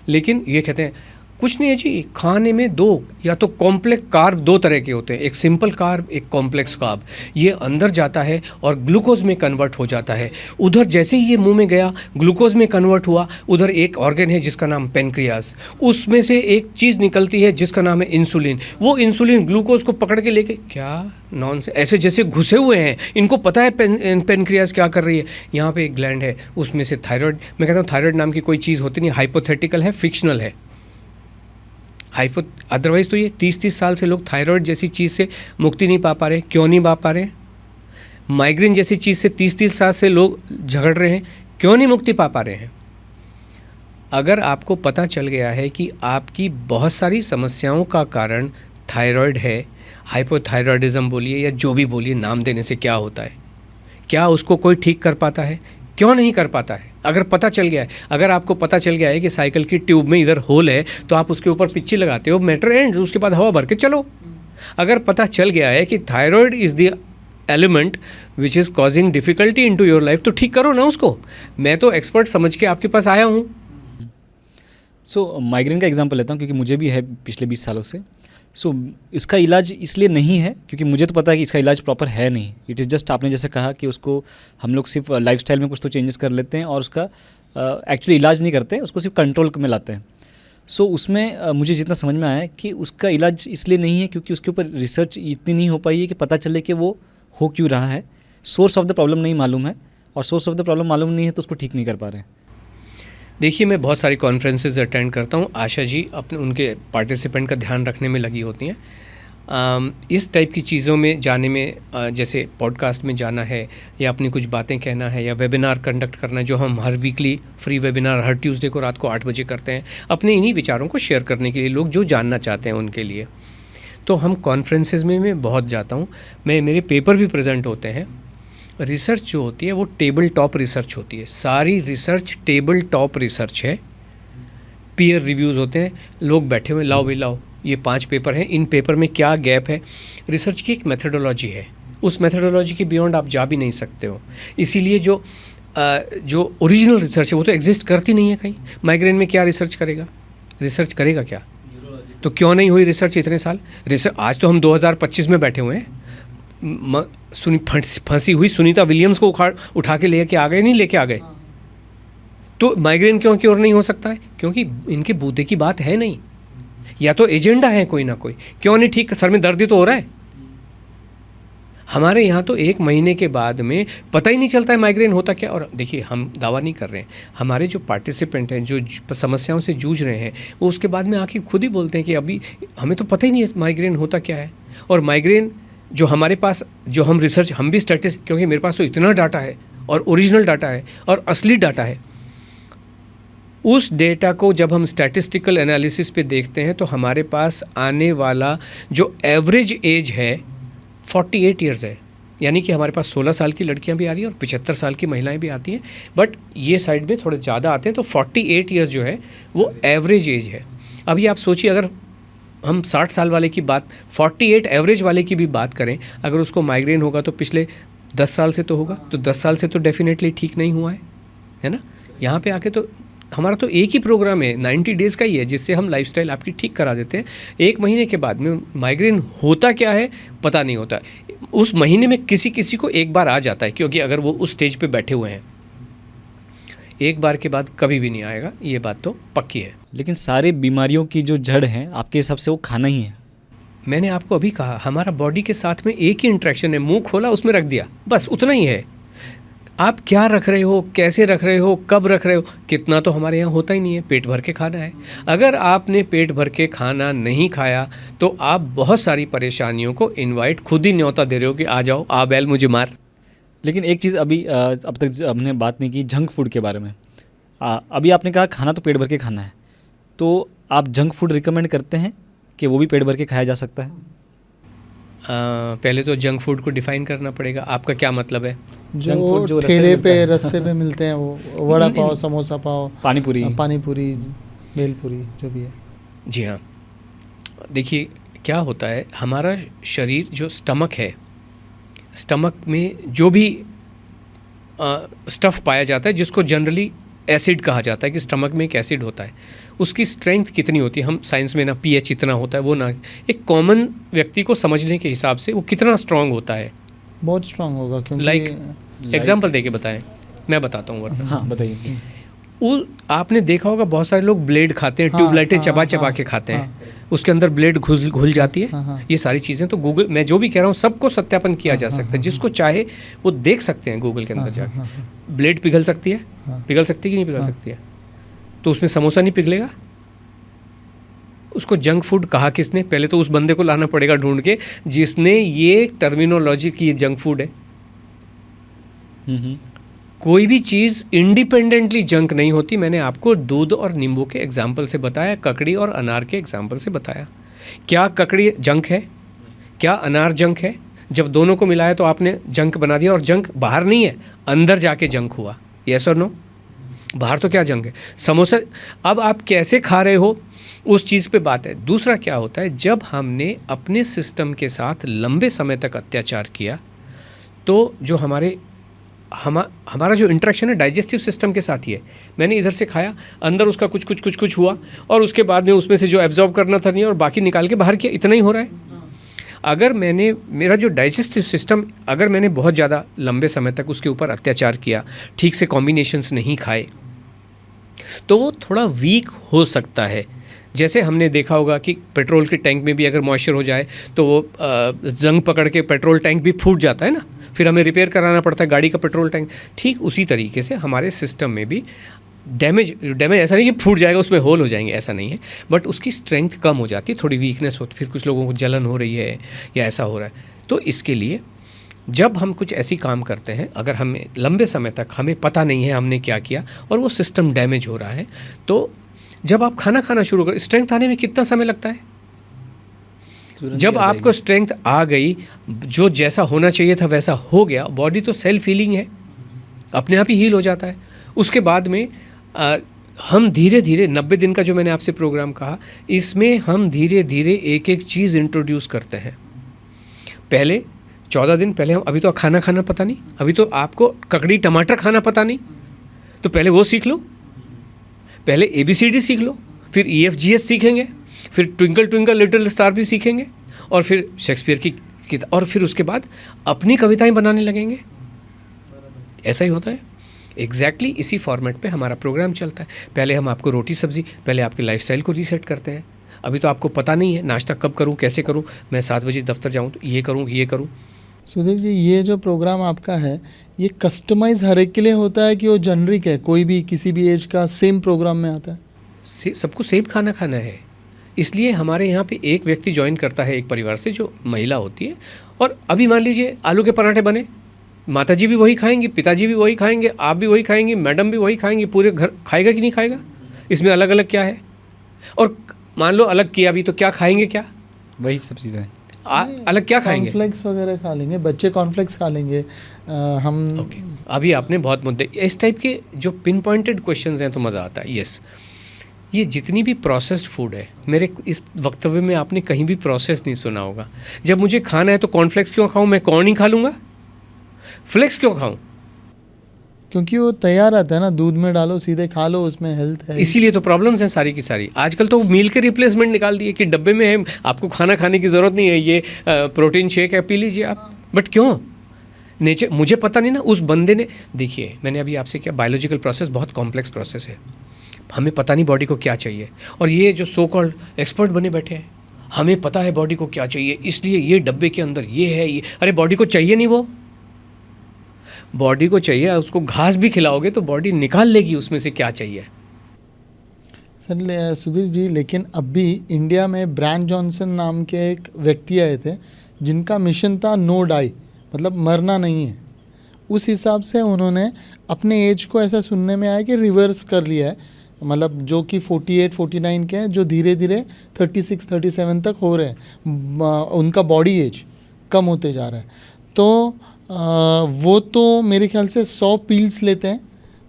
लेकिन ये कहते हैं कुछ नहीं है जी, खाने में दो या तो कॉम्प्लेक्स कार्ब, दो तरह के होते हैं, एक सिंपल कार्ब, एक कॉम्प्लेक्स कार्ब। ये अंदर जाता है और ग्लूकोज में कन्वर्ट हो जाता है। उधर जैसे ही ये मुंह में गया, ग्लूकोज में कन्वर्ट हुआ। उधर एक ऑर्गन है जिसका नाम पेनक्रियास, उसमें से एक चीज़ निकलती है जिसका नाम है इंसुलिन। वो इंसुलिन ग्लूकोज को पकड़ के लेके, क्या नॉनसेंस, ऐसे जैसे घुसे हुए हैं। इनको पता है पेनक्रियास क्या कर रही है। यहाँ पे एक ग्लैंड है, उसमें से थायराइड, मैं कहता हूँ थायराइड नाम की कोई चीज़ होती नहीं, हाइपोथेटिकल है, फिक्शनल है। अदरवाइज़ तो ये 30-30 साल से लोग थायराइड जैसी चीज़ से मुक्ति नहीं पा पा रहे। क्यों नहीं पा पा रहे? माइग्रेन जैसी चीज़ से 30-30 साल से लोग झगड़ रहे हैं, क्यों नहीं मुक्ति पा पा रहे हैं? अगर आपको पता चल गया है कि आपकी बहुत सारी समस्याओं का कारण थायराइड है, हाइपोथायरॉयडिज्म बोलिए या जो भी बोलिए, नाम देने से क्या होता है? क्या उसको कोई ठीक कर पाता है? क्यों नहीं कर पाता है? अगर पता चल गया है, अगर आपको पता चल गया है कि साइकिल की ट्यूब में इधर होल है, तो आप उसके ऊपर पिच्ची लगाते हो, मैटर एंड्स, उसके बाद हवा भर के चलो। अगर पता चल गया है कि thyroid is the element which is causing difficulty into your life, तो ठीक करो ना उसको। मैं तो एक्सपर्ट समझ के आपके पास आया हूँ। सो माइग्रेन का एग्जांपल लेता हूँ क्योंकि मुझे भी है पिछले 20 सालों से। सो इसका इलाज इसलिए नहीं है क्योंकि मुझे तो पता है कि इसका इलाज प्रॉपर है नहीं। इट इज़ जस्ट, आपने जैसे कहा कि उसको हम लोग सिर्फ लाइफस्टाइल में कुछ तो चेंजेस कर लेते हैं और उसका एक्चुअली इलाज नहीं करते, उसको सिर्फ कंट्रोल में लाते हैं। सो उसमें मुझे जितना समझ में आया है कि उसका इलाज इसलिए नहीं है क्योंकि उसके ऊपर रिसर्च इतनी नहीं हो पाई है कि पता चले कि वो हो क्यों रहा है। सोर्स ऑफ द प्रॉब्लम नहीं मालूम है, और सोर्स ऑफ द प्रॉब्लम मालूम नहीं है तो उसको ठीक नहीं कर पा रहे हैं। देखिए, मैं बहुत सारी कॉन्फ्रेंसेस अटेंड करता हूँ। आशा जी अपने उनके पार्टिसिपेंट का ध्यान रखने में लगी होती हैं। इस टाइप की चीज़ों में जाने में, जैसे पॉडकास्ट में जाना है या अपनी कुछ बातें कहना है या वेबिनार कंडक्ट करना है, जो हम हर वीकली फ्री वेबिनार हर ट्यूसडे को रात को 8 बजे करते हैं, अपने इन्हीं विचारों को शेयर करने के लिए, लोग जो जानना चाहते हैं उनके लिए। तो हम कॉन्फ्रेंसेस में मैं बहुत जाता हूँ। मेरे पेपर भी प्रेजेंट होते हैं। रिसर्च जो होती है वो टेबल टॉप रिसर्च होती है। सारी रिसर्च टेबल टॉप रिसर्च है। पीयर रिव्यूज़ होते हैं, लोग बैठे हुए, लाओ भाई लाओ, ये 5 पेपर हैं, इन पेपर में क्या गैप है। रिसर्च की एक मेथडोलॉजी है, उस मेथडोलॉजी के बियॉन्ड आप जा भी नहीं सकते हो। इसीलिए जो ओरिजिनल रिसर्च है वो तो एग्जिस्ट करती नहीं है कहीं। माइग्रेन में क्या रिसर्च करेगा क्या? तो क्यों नहीं हुई रिसर्च इतने साल? रिसर्च आज तो हम 2025 में बैठे हुए हैं। फंसी हुई सुनीता विलियम्स को उठा के लेके आ गए, नहीं लेके आ गए। तो माइग्रेन क्यों नहीं हो सकता है? क्योंकि इनके बूते की बात है नहीं, या तो एजेंडा है कोई ना कोई। क्यों नहीं ठीक? सर में दर्द ही तो हो रहा है। हमारे यहाँ तो 1 महीने के बाद में पता ही नहीं चलता है माइग्रेन होता क्या। और देखिए, हम दावा नहीं कर रहे हैं, हमारे जो पार्टिसिपेंट हैं, जो समस्याओं से जूझ रहे हैं, वो उसके बाद में आके खुद ही बोलते हैं कि अभी हमें तो पता ही नहीं है माइग्रेन होता क्या है। और माइग्रेन जो हमारे पास, जो हम रिसर्च, हम भी स्टैटिस्टिक्स, क्योंकि मेरे पास तो इतना डाटा है और ओरिजिनल डाटा है और असली डाटा है। उस डेटा को जब हम स्टैटिस्टिकल एनालिसिस पे देखते हैं तो हमारे पास आने वाला जो एवरेज एज है 48 ईयर्स है। यानी कि हमारे पास 16 साल की लड़कियां भी आ रही हैं और 75 साल की महिलाएं भी आती हैं, बट ये साइड में थोड़े ज़्यादा आते हैं। तो 48 ईयर्स जो है वो एवरेज एज है। अभी आप सोचिए, अगर हम 60 साल वाले की बात, 48 एवरेज वाले की भी बात करें, अगर उसको माइग्रेन होगा तो पिछले 10 साल से तो होगा, तो 10 साल से तो डेफिनेटली ठीक नहीं हुआ है ना। यहाँ पे आके तो हमारा तो एक ही प्रोग्राम है, 90 डेज़ का ही है, जिससे हम लाइफस्टाइल आपकी ठीक करा देते हैं। 1 महीने के बाद में माइग्रेन होता क्या है पता नहीं होता। उस महीने में किसी को एक बार आ जाता है, क्योंकि अगर वो उस स्टेज पे बैठे हुए हैं। एक बार के बाद कभी भी नहीं आएगा, ये बात तो पक्की है। लेकिन सारी बीमारियों की जो जड़ है आपके हिसाब से वो खाना ही है। मैंने आपको अभी कहा, हमारा बॉडी के साथ में एक ही इंट्रैक्शन है, मुंह खोला उसमें रख दिया, बस उतना ही है। आप क्या रख रहे हो, कैसे रख रहे हो, कब रख रहे हो, कितना तो हमारे यहाँ होता ही नहीं है। पेट भर के खाना है। अगर आपने पेट भर के खाना नहीं खाया तो आप बहुत सारी परेशानियों को इनवाइट, खुद ही न्योता दे रहे हो कि आ जाओ, आ बैल मुझे मार। लेकिन एक चीज़ अभी अब तक हमने बात नहीं की जंक फूड के बारे में। अभी आपने कहा खाना तो पेट भर के खाना है, तो आप जंक फूड रिकमेंड करते हैं कि वो भी पेट भर के खाया जा सकता है? पहले तो जंक फूड को डिफाइन करना पड़ेगा। आपका क्या मतलब है? जंक फूड जो जो ठेले पे मिलता है। रास्ते पे मिलते हैं, वो वड़ा पाव, समोसा पाव, पानी पूरी, भेलपूरी, जो भी है। जी हाँ, देखिए क्या होता है, हमारा शरीर जो स्टमक है, स्टमक में जो भी स्टफ़ पाया जाता है, जिसको जनरली एसिड कहा जाता है कि स्टमक में एक एसिड होता है, उसकी स्ट्रेंथ कितनी होती है, हम साइंस में ना पीएच इतना होता है, वो ना, एक कॉमन व्यक्ति को समझने के हिसाब से वो कितना स्ट्रांग होता है। बहुत स्ट्रांग होगा, क्योंकि लाइक एग्जांपल देके बताएं, मैं बताता हूँ वरना। हाँ बताइए। वो आपने देखा होगा, बहुत सारे लोग ब्लेड खाते हैं, ट्यूबलाइटें चबा के खाते हैं, उसके अंदर ब्लेड घुल जाती है। ये सारी चीज़ें तो गूगल, मैं जो भी कह रहा हूँ सबको सत्यापन किया जा सकता है, जिसको चाहे वो देख सकते हैं गूगल के अंदर जाके। ब्लेड पिघल सकती है, पिघल सकती है कि नहीं पिघल सकती है? तो उसमें समोसा नहीं पिघलेगा। उसको जंक फूड कहा किसने? पहले तो उस बंदे को लाना पड़ेगा ढूंढ के जिसने ये टर्मिनोलॉजी की, जंक फूड है। कोई भी चीज़ इंडिपेंडेंटली जंक नहीं होती। मैंने आपको दूध और नींबू के एग्जाम्पल से बताया, ककड़ी और अनार के एग्जाम्पल से बताया। क्या ककड़ी जंक है? क्या अनार जंक है? जब दोनों को मिलाया तो आपने जंक बना दिया, और जंक बाहर नहीं है, अंदर जाके जंक हुआ। यस और नो? बाहर तो क्या जंक है? समोसा। अब आप कैसे खा रहे हो उस चीज़ पे बात है। दूसरा क्या होता है, जब हमने अपने सिस्टम के साथ लंबे समय तक अत्याचार किया तो जो हमारा जो इंटरेक्शन है डाइजेस्टिव सिस्टम के साथ ही है। मैंने इधर से खाया, अंदर उसका कुछ हुआ, और उसके बाद में उसमें से जो एब्जॉर्ब करना था नहीं, और बाकी निकाल के बाहर किया, इतना ही हो रहा है। अगर मेरा जो डाइजेस्टिव सिस्टम, अगर मैंने बहुत ज़्यादा लंबे समय तक उसके ऊपर अत्याचार किया, ठीक से कॉम्बिनेशंस नहीं खाए, तो वो थोड़ा वीक हो सकता है। जैसे हमने देखा होगा कि पेट्रोल के टैंक में भी अगर मॉइस्चर हो जाए तो वो जंग पकड़ के पेट्रोल टैंक भी फूट जाता है ना, फिर हमें रिपेयर कराना पड़ता है गाड़ी का पेट्रोल टैंक। ठीक उसी तरीके से हमारे सिस्टम में भी डैमेज ऐसा नहीं कि फूट जाएगा, उसमें होल हो जाएंगे, ऐसा नहीं है, बट उसकी स्ट्रेंथ कम हो जाती है, थोड़ी वीकनेस होती, फिर कुछ लोगों को जलन हो रही है या ऐसा हो रहा है। तो इसके लिए जब हम कुछ ऐसी काम करते हैं, अगर हमें लंबे समय तक हमें पता नहीं है हमने क्या किया और वो सिस्टम डैमेज हो रहा है, तो जब आप खाना खाना शुरू करें, स्ट्रेंथ आने में कितना समय लगता है? जब आपको स्ट्रेंथ आ गई, जो जैसा होना चाहिए था वैसा हो गया, बॉडी तो सेल्फ हीलिंग है, अपने आप ही हील हो जाता है। उसके बाद में हम धीरे धीरे 90 दिन का जो मैंने आपसे प्रोग्राम कहा, इसमें हम धीरे धीरे एक एक चीज़ इंट्रोड्यूस करते हैं। पहले 14 दिन पहले हम, अभी तो खाना खाना पता नहीं, अभी तो आपको ककड़ी टमाटर खाना पता नहीं, तो पहले वो सीख लो, पहले ABCD सीख लो, फिर EFGH सीखेंगे, फिर ट्विंकल ट्विंकल लिटिल स्टार भी सीखेंगे, और फिर शेक्सपियर की किताब, और फिर उसके बाद अपनी कविताएं बनाने लगेंगे। ऐसा ही होता है, एग्जैक्टली इसी फॉर्मेट पे हमारा प्रोग्राम चलता है। पहले हम आपको रोटी सब्जी, पहले आपके लाइफस्टाइल को रीसेट करते हैं। अभी तो आपको पता नहीं है नाश्ता कब करूं, कैसे करूं, मैं 7 बजे दफ्तर जाऊं तो ये करूं। सुधीर जी, ये जो प्रोग्राम आपका है, ये कस्टमाइज हर एक के लिए होता है कि वो जनरिक है, कोई भी किसी भी एज का सेम प्रोग्राम में आता है? सबको सेम खाना खाना है, इसलिए हमारे यहाँ पे एक व्यक्ति ज्वाइन करता है एक परिवार से जो महिला होती है, और अभी मान लीजिए आलू के पराठे बने, माताजी भी वही खाएंगी, पिताजी भी वही खाएंगे, आप भी वही खाएंगी, मैडम भी वही खाएंगी, पूरे घर खाएगा कि नहीं खाएगा? इसमें अलग अलग क्या है? और मान लो अलग किया भी तो क्या खाएंगे, क्या वही सब चीज़ें हैं। अलग क्या खाएंगे? कॉर्नफ्लेक्स वगैरह खा लेंगे, बच्चे कॉर्नफ्लेक्स खा लेंगे, हम ओके, अभी आपने बहुत मुद्दे, इस टाइप के जो पिन पॉइंटेड क्वेश्चंस हैं तो मज़ा आता है। यस, ये जितनी भी प्रोसेस्ड फूड है, मेरे इस वक्तव्य में आपने कहीं भी प्रोसेस नहीं सुना होगा। जब मुझे खाना है तो कॉर्नफ्लेक्स क्यों खाऊं? मैं कॉर्न ही खा लूँगा, फ्लेक्स क्यों खाऊं? क्योंकि वो तैयार आता है ना, दूध में डालो सीधे खा लो, उसमें हेल्थ है। इसीलिए तो प्रॉब्लम्स हैं सारी की सारी। आजकल तो मील के रिप्लेसमेंट निकाल दिए कि डब्बे में है, आपको खाना खाने की ज़रूरत नहीं है, ये प्रोटीन शेक है, पी लीजिए आप। बट क्यों? नेचर, मुझे पता नहीं ना, उस बंदे ने, देखिए मैंने अभी आपसे क्या, बायोलॉजिकल प्रोसेस बहुत कॉम्प्लेक्स प्रोसेस है, हमें पता नहीं बॉडी को क्या चाहिए, और ये जो सो कॉल्ड एक्सपर्ट बने बैठे हैं, हमें पता है बॉडी को क्या चाहिए, इसलिए ये डब्बे के अंदर ये है, ये, अरे बॉडी को चाहिए नहीं, वो बॉडी को चाहिए, उसको घास भी खिलाओगे तो बॉडी निकाल लेगी उसमें से क्या चाहिए। सर सुधीर जी, लेकिन अभी इंडिया में ब्रायन जॉनसन नाम के एक व्यक्ति आए थे जिनका मिशन था नो डाई, मतलब मरना नहीं है। उस हिसाब से उन्होंने अपने एज को ऐसा सुनने में आया कि रिवर्स कर लिया है, मतलब जो कि 48-49 के हैं, जो धीरे धीरे 36-37 तक हो रहे हैं, उनका बॉडी एज कम होते जा रहा है। तो वो तो मेरे ख्याल से 100 पील्स लेते हैं,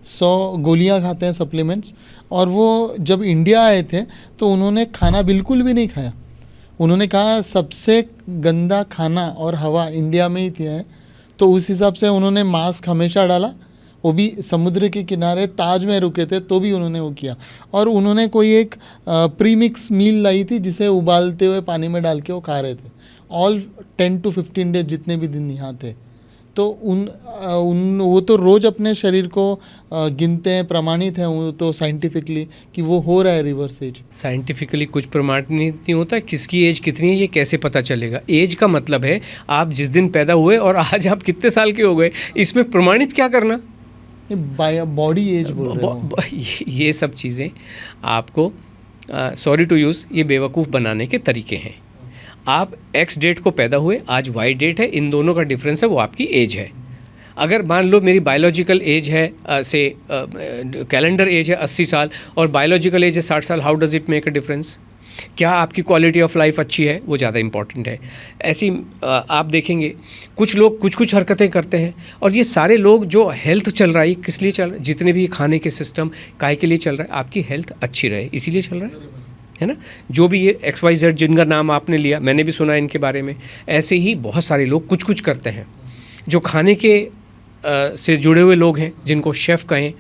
100 गोलियां खाते हैं, सप्लीमेंट्स। और वो जब इंडिया आए थे तो उन्होंने खाना बिल्कुल भी नहीं खाया। उन्होंने कहा सबसे गंदा खाना और हवा इंडिया में ही है, तो उस हिसाब से उन्होंने मास्क हमेशा डाला, वो भी समुद्र के किनारे ताज में रुके थे तो भी उन्होंने वो किया। और उन्होंने कोई एक प्रीमिक्स मील लाई थी जिसे उबालते हुए पानी में डाल के वो खा रहे थे, ऑल 10 to 15 डेज जितने भी दिन यहाँ थे। तो वो तो रोज़ अपने शरीर को गिनते हैं, प्रमाणित हैं वो तो साइंटिफिकली कि वो हो रहा है रिवर्स एज। साइंटिफिकली कुछ प्रमाणित नहीं होता, किसकी एज कितनी है ये कैसे पता चलेगा? एज का मतलब है आप जिस दिन पैदा हुए और आज आप कितने साल के हो गए, इसमें प्रमाणित क्या करना? बॉडी एज बोल रहे हो। ये सब चीज़ें आपको सॉरी टू यूज़, ये बेवकूफ़ बनाने के तरीके हैं। आप एक्स डेट को पैदा हुए, आज वाई डेट है, इन दोनों का डिफरेंस है, वो आपकी एज है। अगर मान लो मेरी बायोलॉजिकल एज है कैलेंडर एज है 80 साल और बायोलॉजिकल एज है 60 साल, how does it make a difference? क्या आपकी क्वालिटी ऑफ लाइफ अच्छी है, वो ज़्यादा इंपॉर्टेंट है। ऐसी आप देखेंगे कुछ लोग कुछ हरकतें करते हैं, और ये सारे लोग जो हेल्थ चल रहा है किस लिए चल रहा है, जितने भी खाने के सिस्टम काय के लिए चल रहा है, आपकी हेल्थ अच्छी रहे इसीलिए चल रहा है ना। जो भी ये XYZ जिनका नाम आपने लिया, मैंने भी सुना इनके बारे में, ऐसे ही बहुत सारे लोग कुछ करते हैं जो खाने के से जुड़े हुए लोग हैं, जिनको शेफ़ कहें,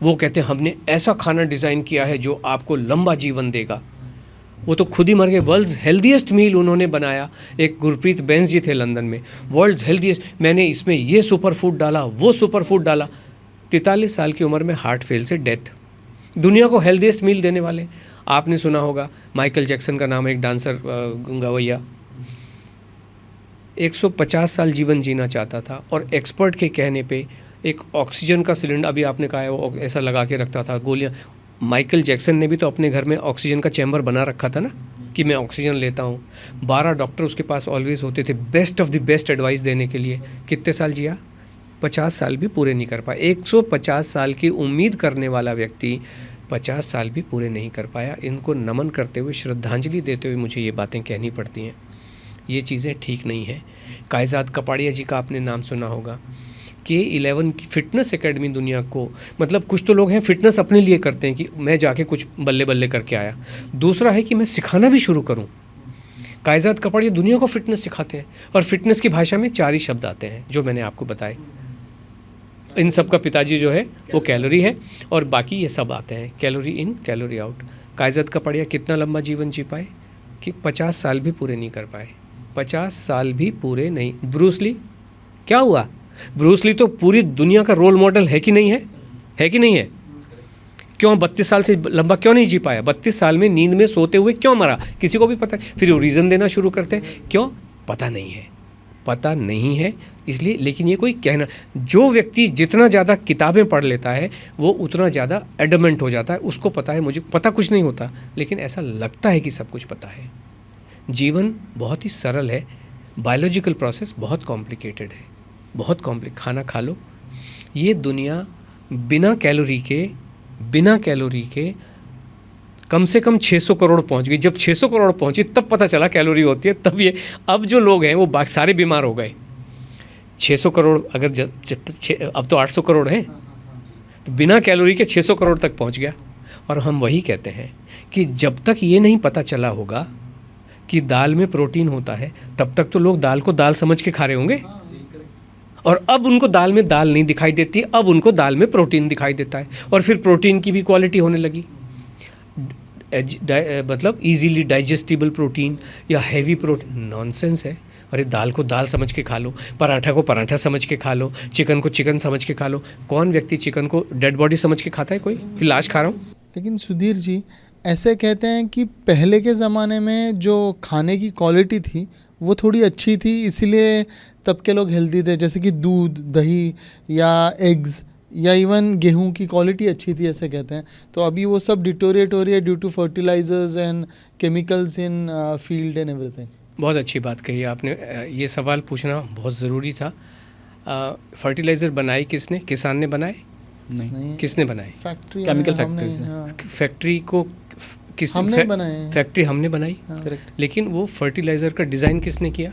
वो कहते हैं हमने ऐसा खाना डिज़ाइन किया है जो आपको लंबा जीवन देगा। वो तो खुद ही मर गए। वर्ल्ड्स हेल्दीएस्ट मील उन्होंने बनाया, एक गुरप्रीत बेंस जी थे लंदन में, वर्ल्ड्स हेल्दीएस्ट, मैंने इसमें ये सुपर फूड डाला, वो सुपर फूड डाला, 43 साल की उम्र में हार्ट फेल से डेथ। दुनिया को हेल्दीएस्ट मील देने वाले, आपने सुना होगा माइकल जैक्सन का नाम, एक डांसर गवैया, 150 साल जीवन जीना चाहता था और एक्सपर्ट के कहने पे एक ऑक्सीजन का सिलेंडर, अभी आपने कहा है वो ऐसा लगा के रखता था, गोलियां। माइकल जैक्सन ने भी तो अपने घर में ऑक्सीजन का चैम्बर बना रखा था ना, कि मैं ऑक्सीजन लेता हूँ। 12 डॉक्टर उसके पास ऑलवेज होते थे, best of the best advice देने के लिए। कितने साल जिया? 50 साल भी पूरे नहीं कर पाया। 150 साल की उम्मीद करने वाला व्यक्ति 50 साल भी पूरे नहीं कर पाया। इनको नमन करते हुए, श्रद्धांजलि देते हुए मुझे ये बातें कहनी पड़ती हैं। ये चीज़ें ठीक नहीं हैं। कायजाद कपाड़िया जी का आपने नाम सुना होगा। K11 की फ़िटनेस एकेडमी दुनिया को, मतलब कुछ तो लोग हैं फ़िटनेस अपने लिए करते हैं कि मैं जाके कुछ बल्ले बल्ले करके आया, दूसरा है कि मैं सिखाना भी शुरू करूं। कायजाद कपाड़िया दुनिया को फ़िटनेस सिखाते हैं, और फ़िटनेस की भाषा में 4 ही शब्द आते हैं जो मैंने आपको बताए। इन सब का पिताजी जो है वो कैलोरी है, और बाकी ये सब आते हैं, calorie in calorie out. Kayzad Kapadia कितना लंबा जीवन जी पाए कि 50 साल भी पूरे नहीं कर पाए। 50 साल भी पूरे नहीं। ब्रूस ली क्या हुआ? ब्रूस ली तो पूरी दुनिया का रोल मॉडल है कि नहीं है? है कि नहीं है? क्यों 32 साल से लंबा क्यों नहीं जी पाया? 32 साल में नींद में सोते हुए क्यों मरा? किसी को भी पता है। फिर वो रीज़न देना शुरू करते हैं, क्यों? पता नहीं है, पता नहीं है इसलिए। लेकिन ये कोई कहना, जो व्यक्ति जितना ज़्यादा किताबें पढ़ लेता है वो उतना ज़्यादा एडमेंट हो जाता है। उसको पता है, मुझे पता कुछ नहीं होता, लेकिन ऐसा लगता है कि सब कुछ पता है। जीवन बहुत ही सरल है, बायोलॉजिकल प्रोसेस बहुत कॉम्प्लिकेटेड है, बहुत कॉम्प्लिकेट। खाना खा लो, ये दुनिया बिना कैलोरी के कम से कम 600 करोड़ पहुंच गई। जब 600 करोड़ पहुंची तब पता चला कैलोरी होती है, तब ये अब जो लोग हैं वो सारे बीमार हो गए। 600 करोड़ अगर अब तो 800 करोड़ हैं, तो बिना कैलोरी के 600 करोड़ तक पहुंच गया। और हम वही कहते हैं कि जब तक ये नहीं पता चला होगा कि दाल में प्रोटीन होता है, तब तक तो लोग दाल को दाल समझ के खा रहे होंगे। और अब उनको दाल में दाल नहीं दिखाई देती, अब उनको दाल में प्रोटीन दिखाई देता है। और फिर प्रोटीन की भी क्वालिटी होने लगी, मतलब इजीली डाइजेस्टिबल प्रोटीन या हैवी प्रोटीन। नॉनसेंस है। अरे दाल को दाल समझ के खा लो, पराठा को पराठा समझ के खा लो, चिकन को चिकन समझ के खा लो। कौन व्यक्ति चिकन को डेड बॉडी समझ के खाता है? कोई कि लाश खा रहा हूँ? लेकिन सुधीर जी, ऐसे कहते हैं कि पहले के ज़माने में जो खाने की क्वालिटी थी वो थोड़ी अच्छी थी, इसलिए तब के लोग हेल्दी थे। जैसे कि दूध, दही या एग्स या इवन गेहूं की क्वालिटी अच्छी थी, ऐसे कहते हैं। तो अभी वो सब डिटोरिएट हो रही है due to fertilisers and chemicals in field and everything. बहुत अच्छी बात कही आपने। ये सवाल पूछना बहुत ज़रूरी था। फर्टिलाइज़र बनाए किसने? किसान ने बनाए? नहीं, किसने बनाए? फैक्ट्री, Chemical हमने- factories हैं। हाँ, फैक्ट्री को हमने बनाए हैं। फैक्ट्री हमने बनाई, करेक्ट। लेकिन वो फर्टिलाइज़र का डिज़ाइन किसने किया?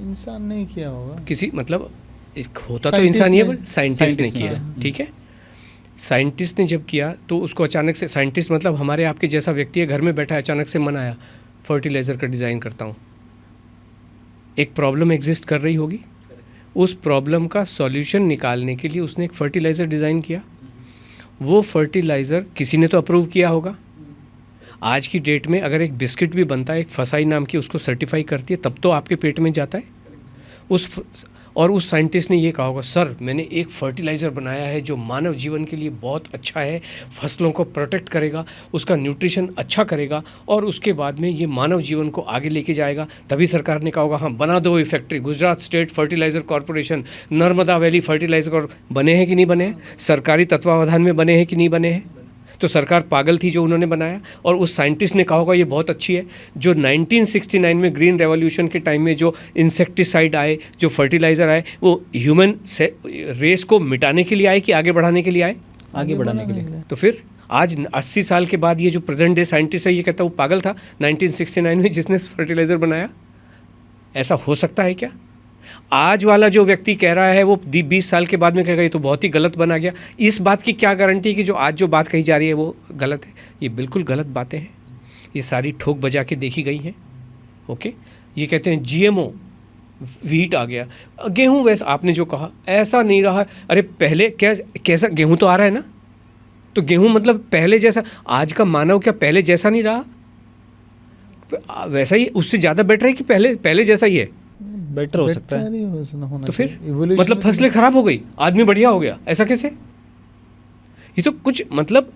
इंसान नहीं किया होगा। किसी, मतलब एक होता तो Scientist इंसान ही है, ने। पर साइंटिस्ट ने Scientist ने किया, किया। ठीक है। साइंटिस्ट ने जब किया तो उसको अचानक से, साइंटिस्ट मतलब हमारे आपके जैसा व्यक्ति है, घर में बैठा है, अचानक से मन आया फर्टिलाइज़र का डिज़ाइन करता हूँ। एक प्रॉब्लम एग्जिस्ट कर रही होगी, उस प्रॉब्लम का सॉल्यूशन निकालने के लिए उसने एक फर्टिलाइज़र डिज़ाइन किया। वो फर्टिलाइज़र किसी ने तो अप्रूव किया होगा। आज की डेट में अगर एक बिस्किट भी बनता है, एक फसाई नाम की, उसको सर्टिफाई करती है, तब तो आपके पेट में जाता है। और उस साइंटिस्ट ने ये कहा होगा, सर मैंने एक फर्टिलाइज़र बनाया है जो मानव जीवन के लिए बहुत अच्छा है, फसलों को प्रोटेक्ट करेगा, उसका न्यूट्रिशन अच्छा करेगा, और उसके बाद में ये मानव जीवन को आगे लेके जाएगा। तभी सरकार ने कहा होगा, हाँ बना दो ये factory. Gujarat state fertiliser corporation, Narmada valley fertiliser बने हैं कि नहीं बने हैं? सरकारी तत्वावधान में बने हैं कि नहीं बने हैं? तो सरकार पागल थी जो उन्होंने बनाया। और उस साइंटिस्ट ने कहा होगा ये बहुत अच्छी है। जो 1969 में ग्रीन रेवोल्यूशन के टाइम में जो इंसेक्टिसाइड आए, जो फर्टिलाइज़र आए, वो ह्यूमन रेस को मिटाने के लिए आए कि आगे बढ़ाने के लिए आए? आगे बढ़ाने के लिए। तो फिर आज 80 साल के बाद ये जो प्रेजेंट डे साइंटिस्ट है, ये कहता है वो पागल था 1969 में जिसने फर्टिलाइज़र बनाया। ऐसा हो सकता है क्या? आज वाला जो व्यक्ति कह रहा है वो 20 साल के बाद में कहेगा ये तो बहुत ही गलत बना गया। इस बात की क्या गारंटी है कि जो आज जो बात कही जा रही है वो गलत है? ये बिल्कुल गलत बातें हैं, ये सारी ठोक बजा के देखी गई हैं। ओके, ये कहते हैं जीएमओ वीट आ गया, गेहूं वैसा आपने जो कहा ऐसा नहीं रहा। अरे पहले कैसा गेहूं तो आ रहा है ना, तो गेहूं मतलब पहले जैसा, आज का मानव क्या पहले जैसा नहीं रहा? वैसा ही, उससे ज़्यादा बेटर है कि पहले जैसा ही है? बेटर हो सकता है। तो फिर मतलब फसलें खराब हो गई, आदमी बढ़िया हो गया, ऐसा कैसे? ये तो कुछ मतलब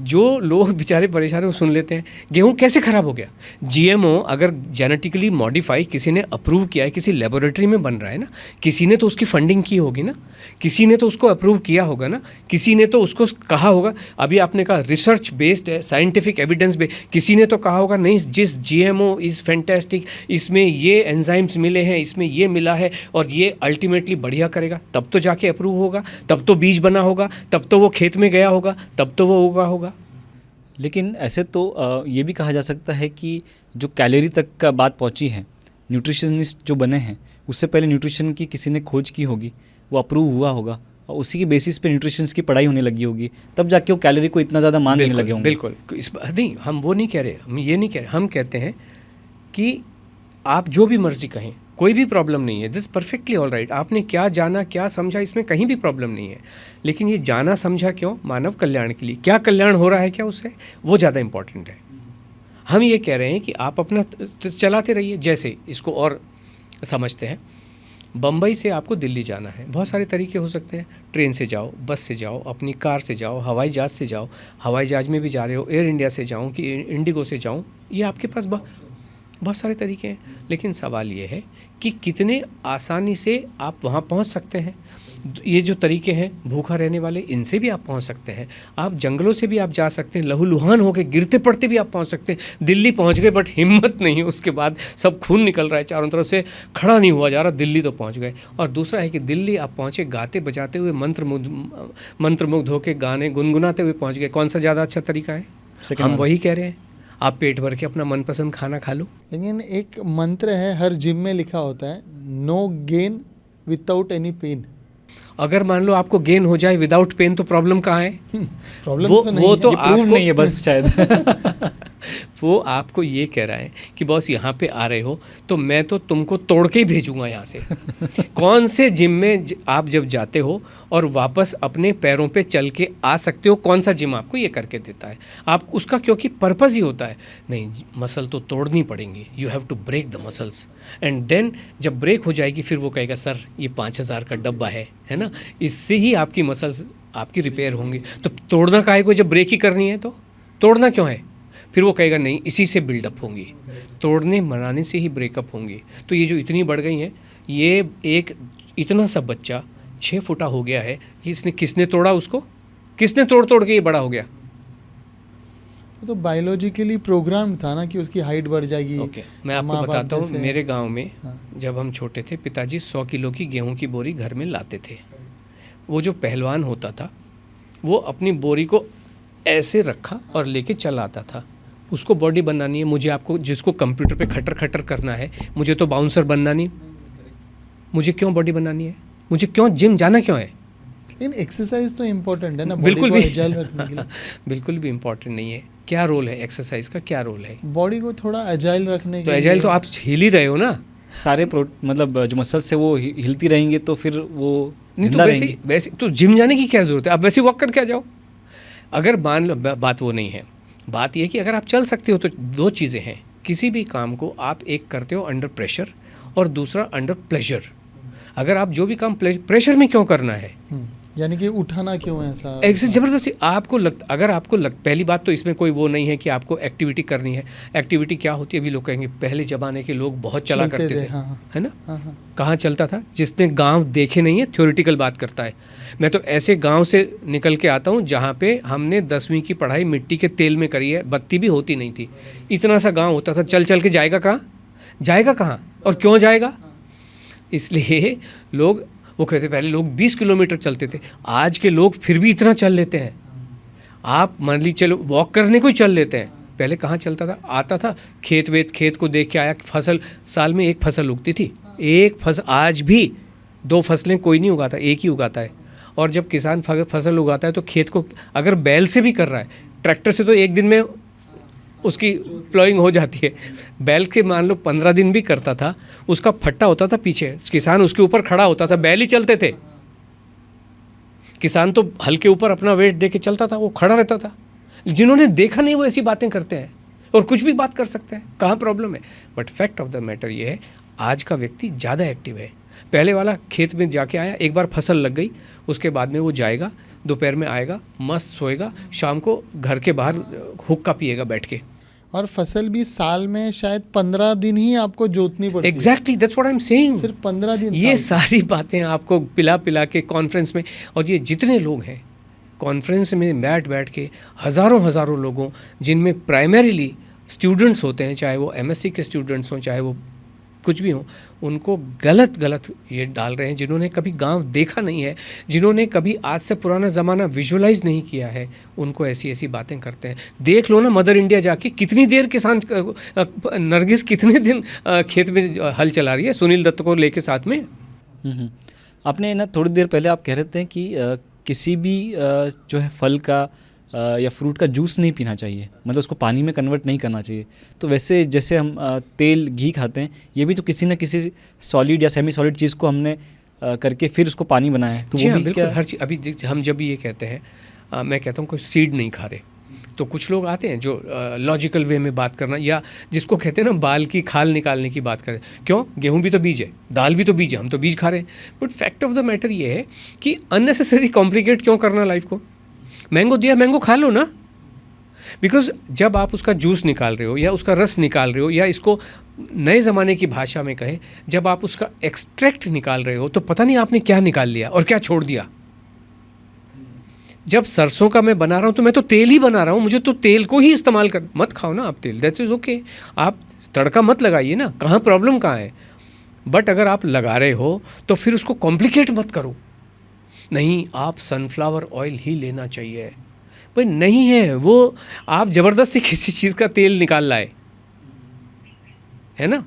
जो लोग बेचारे परेशान हैं वो सुन लेते हैं गेहूं कैसे ख़राब हो गया। जीएमओ अगर जेनेटिकली मॉडिफाई किसी ने अप्रूव किया है, किसी लेबोरेटरी में बन रहा है ना, किसी ने तो उसकी फंडिंग की होगी ना, किसी ने तो उसको अप्रूव किया होगा ना, किसी ने तो उसको कहा होगा। अभी आपने कहा रिसर्च बेस्ड है, साइंटिफिक एविडेंस बेस्ड, किसी ने तो कहा होगा नहीं जिस जीएमओ इज़ फैंटेस्टिक, इसमें ये एंजाइम्स मिले हैं, इसमें ये मिला है और ये अल्टीमेटली बढ़िया करेगा, तब तो जाके अप्रूव होगा, तब तो बीज बना होगा, तब तो वो खेत में गया होगा, तब तो वो उगा होगा। लेकिन ऐसे तो ये भी कहा जा सकता है कि जो कैलोरी तक का बात पहुंची है, न्यूट्रिशनिस्ट जो बने हैं उससे पहले न्यूट्रिशन की किसी ने खोज की होगी, वो अप्रूव हुआ होगा और उसी के बेसिस पे न्यूट्रिशंस की पढ़ाई होने लगी होगी, तब जाके वो कैलोरी को इतना ज़्यादा मान देने लगे होंगे। बिल्कुल नहीं, हम वो नहीं कह रहे, हम ये नहीं कह रहे, हम कहते हैं कि आप जो भी मर्जी कहें, कोई भी प्रॉब्लम नहीं है, दिस परफेक्टली ऑल राइट। आपने क्या जाना क्या समझा इसमें कहीं भी प्रॉब्लम नहीं है, लेकिन ये जाना समझा क्यों, मानव कल्याण के लिए, क्या कल्याण हो रहा है क्या उससे, वो ज़्यादा इंपॉर्टेंट है। हम ये कह रहे हैं कि आप अपना चलाते रहिए। जैसे इसको और समझते हैं, बम्बई से आपको दिल्ली जाना है, बहुत सारे तरीके हो सकते हैं, ट्रेन से जाओ, बस से जाओ, अपनी कार से जाओ, हवाई जहाज़ से जाओ, हवाई जहाज़ में भी जा रहे हो, एयर इंडिया से जाऊँ कि इंडिगो से जाऊँ, ये आपके पास बहुत सारे तरीके हैं। लेकिन सवाल ये है कि कितने आसानी से आप वहाँ पहुँच सकते हैं। ये जो तरीके हैं भूखा रहने वाले, इनसे भी आप पहुँच सकते हैं, आप जंगलों से भी आप जा सकते हैं, लहूलुहान होकर गिरते पड़ते भी आप पहुँच सकते हैं। दिल्ली पहुँच गए बट हिम्मत नहीं, उसके बाद सब खून निकल रहा है चारों तरफ से, खड़ा नहीं हुआ जा रहा, दिल्ली तो पहुँच गए। और दूसरा है कि दिल्ली आप पहुँचे गाते बजाते हुए, मंत्रमुग्ध होकर गाने गुनगुनाते हुए पहुँच गए, कौन सा ज़्यादा अच्छा तरीका है? हम वही कह रहे हैं, आप पेट भर के अपना मनपसंद खाना खा लो। लेकिन एक मंत्र है हर जिम में लिखा होता है, no gain without any pain. अगर मान लो आपको गेन हो जाए विदाउट पेन तो प्रॉब्लम कहाँ है? प्रॉब्लम वो तो नहीं वो है। तो ये प्रूव आपको नहीं है बस शायद। वो आपको ये कह रहा है कि बॉस यहाँ पे आ रहे हो तो मैं तो तुमको तोड़ के ही भेजूंगा यहाँ से। कौन से जिम में आप जब जाते हो और वापस अपने पैरों पे चल के आ सकते हो, कौन सा जिम आपको ये करके देता है? आप उसका क्योंकि पर्पज़ ही होता है, नहीं मसल तो तोड़नी पड़ेंगी, you have to break the muscles and then जब ब्रेक हो जाएगी फिर वो कहेगा सर ये 5,000 का डब्बा है ना, इससे ही आपकी मसल्स आपकी रिपेयर होंगी। तो तोड़ना काहे को, जब ब्रेक ही करनी है तो तोड़ना क्यों है? फिर वो कहेगा नहीं इसी से बिल्डअप होंगी, तोड़ने मनाने से ही ब्रेकअप होंगी। तो ये जो इतनी बढ़ गई हैं, ये एक इतना सा बच्चा 6 फुटा हो गया है, इसने किसने तोड़ा उसको? किसने तोड़ तोड़ के ये बड़ा हो गया? वो तो बायोलॉजिकली प्रोग्राम था ना कि उसकी हाइट बढ़ जाएगी। ओके, मैं आपको माँ बाप बताता हूँ, जैसे- मेरे गांव में हाँ। जब हम छोटे थे, पिताजी 100 किलो की गेहूं की बोरी घर में लाते थे। वो जो पहलवान होता था वो अपनी बोरी को ऐसे रखा और लेके चला आता था। उसको बॉडी बनानी है, मुझे आपको जिसको कंप्यूटर पे खटर खटर करना है, मुझे तो बाउंसर बनना नहीं। मुझे क्यों बॉडी बनानी है? मुझे क्यों जिम जाना क्यों है? लेकिन एक्सरसाइज तो इम्पोर्टेंट है ना, बिल्कुल बॉडी को भी एजाइल रखने के लिए। बिल्कुल भी इम्पोर्टेंट नहीं है। क्या रोल है एक्सरसाइज का, क्या रोल है? बॉडी को थोड़ा एजाइल रखने तो के एजाइल लिए। तो आप हिल ही रहे हो ना। सारे मतलब जो मसल्स है वो हिलती रहेंगी तो फिर वो नहीं तो जिंदा वैसे रहेंगी। वैसे तो जिम जाने की क्या ज़रूरत है? आप वैसे वॉक करके आ जाओ। अगर मान लो बात वो नहीं है, बात ये है कि अगर आप चल सकते हो तो दो चीज़ें हैं, किसी भी काम को आप एक करते हो अंडर प्रेशर और दूसरा अंडर प्लेजर। अगर आप जो भी काम प्रेशर में क्यों करना है, यानी कि उठाना क्यों है ऐसा? ऐसे ज़बरदस्ती आपको अगर आपको पहली बात तो इसमें कोई वो नहीं है कि आपको एक्टिविटी करनी है। एक्टिविटी क्या होती है? अभी लोग कहेंगे पहले ज़माने के लोग बहुत चला चलते करते थे, थे, हाँ, है ना? हाँ। कहाँ चलता था? जिसने गांव देखे नहीं है थ्योरेटिकल बात करता है। मैं तो ऐसे गांव से निकल के आता हूँ जहाँ पे हमने 10वीं की पढ़ाई मिट्टी के तेल में करी है, बत्ती भी होती नहीं थी। इतना सा गांव होता था, चल चल के जाएगा कहाँ? जाएगा कहाँ और क्यों जाएगा? इसलिए लोग वो कहते पहले लोग 20 किलोमीटर चलते थे, आज के लोग फिर भी इतना चल लेते हैं। आप मान ली चलो वॉक करने को ही चल लेते हैं, पहले कहाँ चलता था? आता था खेत को देख के आया, फसल साल में एक फसल उगती थी, एक फसल। आज भी 2 फसलें कोई नहीं उगाता, एक ही उगाता है। और जब किसान फसल उगाता है तो खेत को अगर बैल से भी कर रहा है, ट्रैक्टर से तो एक दिन में उसकी प्लॉइंग हो जाती है। बैल के मान लो 15 दिन भी करता था, उसका फट्टा होता था पीछे, किसान उसके ऊपर खड़ा होता था, बैल ही चलते थे। किसान तो हल के ऊपर अपना वेट दे के चलता था, वो खड़ा रहता था। जिन्होंने देखा नहीं वो ऐसी बातें करते हैं और कुछ भी बात कर सकते हैं, कहाँ प्रॉब्लम है? But fact of the matter ये है, आज का व्यक्ति ज़्यादा एक्टिव है। पहले वाला खेत में जाके आया, एक बार फसल लग गई, उसके बाद में वो जाएगा, दोपहर में आएगा, मस्त सोएगा, शाम को घर के बाहर हुक्का पिएगा बैठ के। और फसल भी साल में शायद 15 दिन ही आपको जोतनी पड़ती है। Exactly, that's what I am saying. सिर्फ 15 दिन ये साल सारी बातें आपको पिला पिला के कॉन्फ्रेंस में, और ये जितने लोग हैं कॉन्फ्रेंस में बैठ के, हज़ारों लोगों, जिनमें प्राइमरीली स्टूडेंट्स होते हैं, चाहे वो एमएससी के स्टूडेंट्स हों, चाहे वो कुछ भी हों, उनको गलत ये डाल रहे हैं, जिन्होंने कभी गांव देखा नहीं है, जिन्होंने कभी आज से पुराना ज़माना विजुलाइज नहीं किया है, उनको ऐसी बातें करते हैं। देख लो ना मदर इंडिया जाके, कितनी देर किसान नरगिस कितने दिन खेत में हल चला रही है सुनील दत्त को लेके साथ में। आपने ना थोड़ी देर पहले आप कह रहे थे कि किसी भी जो है फल का या फ्रूट का जूस नहीं पीना चाहिए, मतलब उसको पानी में कन्वर्ट नहीं करना चाहिए। तो वैसे जैसे हम तेल घी खाते हैं, ये भी तो किसी न किसी सॉलिड या सेमी सॉलिड चीज़ को हमने करके फिर उसको पानी बनाया है। तो जी वो हाँ, भी बिल्कुल। क्या हर चीज़, अभी हम जब ये कहते हैं, मैं कहता हूँ कोई सीड नहीं खा रहे, तो कुछ लोग आते हैं जो लॉजिकल वे में बात करना, या जिसको कहते हैं ना बाल की खाल निकालने की बात करें। क्यों? गेहूं भी तो बीज है, दाल भी तो बीज है, हम तो बीज खा रहे हैं। But fact of the matter ये है कि अननेसेसरी कॉम्प्लिकेट क्यों करना लाइफ को। मैंगो दिया, मैंगो खा लो ना। बिकॉज जब आप उसका जूस निकाल रहे हो या उसका रस निकाल रहे हो, या इसको नए ज़माने की भाषा में कहें, जब आप उसका एक्सट्रैक्ट निकाल रहे हो, तो पता नहीं आपने क्या निकाल लिया और क्या छोड़ दिया। जब सरसों का मैं बना रहा हूँ तो मैं तो तेल ही बना रहा हूँ, मुझे तो तेल को ही इस्तेमाल कर, मत खाओ ना आप तेल, दैट्स इज़ ओके। आप तड़का मत लगाइए ना, कहाँ प्रॉब्लम कहाँ है। बट अगर आप लगा रहे हो तो फिर उसको कॉम्प्लिकेट मत करो। नहीं, आप सनफ्लावर ऑयल ही लेना चाहिए भाई, नहीं है वो, आप ज़बरदस्ती किसी चीज़ का तेल निकाल लाए, है ना।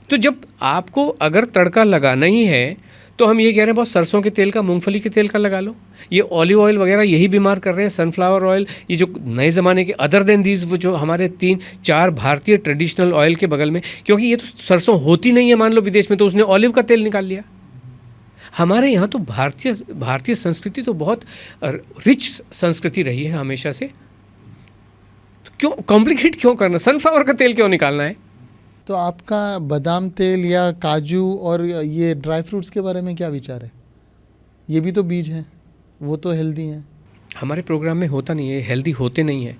तो जब आपको अगर तड़का लगाना ही है, तो हम ये कह रहे हैं बहुत सरसों के तेल का, मूंगफली के तेल का लगा लो। ये ऑलिव ऑयल वगैरह यही बीमार कर रहे हैं, सनफ्लावर ऑयल, ये जो नए ज़माने के अदर देन दीज, वो जो हमारे 3-4 भारतीय ट्रेडिशनल ऑयल के बगल में, क्योंकि ये तो सरसों होती नहीं है मान लो विदेश में, तो उसने ऑलिव का तेल निकाल लिया। हमारे यहाँ तो भारतीय संस्कृति तो बहुत रिच संस्कृति रही है हमेशा से, तो क्यों कॉम्प्लिकेट क्यों करना, सनफ्लावर का तेल क्यों निकालना है। तो आपका बादाम तेल या काजू और ये ड्राई फ्रूट्स के बारे में क्या विचार है? ये भी तो बीज हैं, वो तो हेल्दी हैं। हमारे प्रोग्राम में होता नहीं है, हेल्दी होते नहीं है।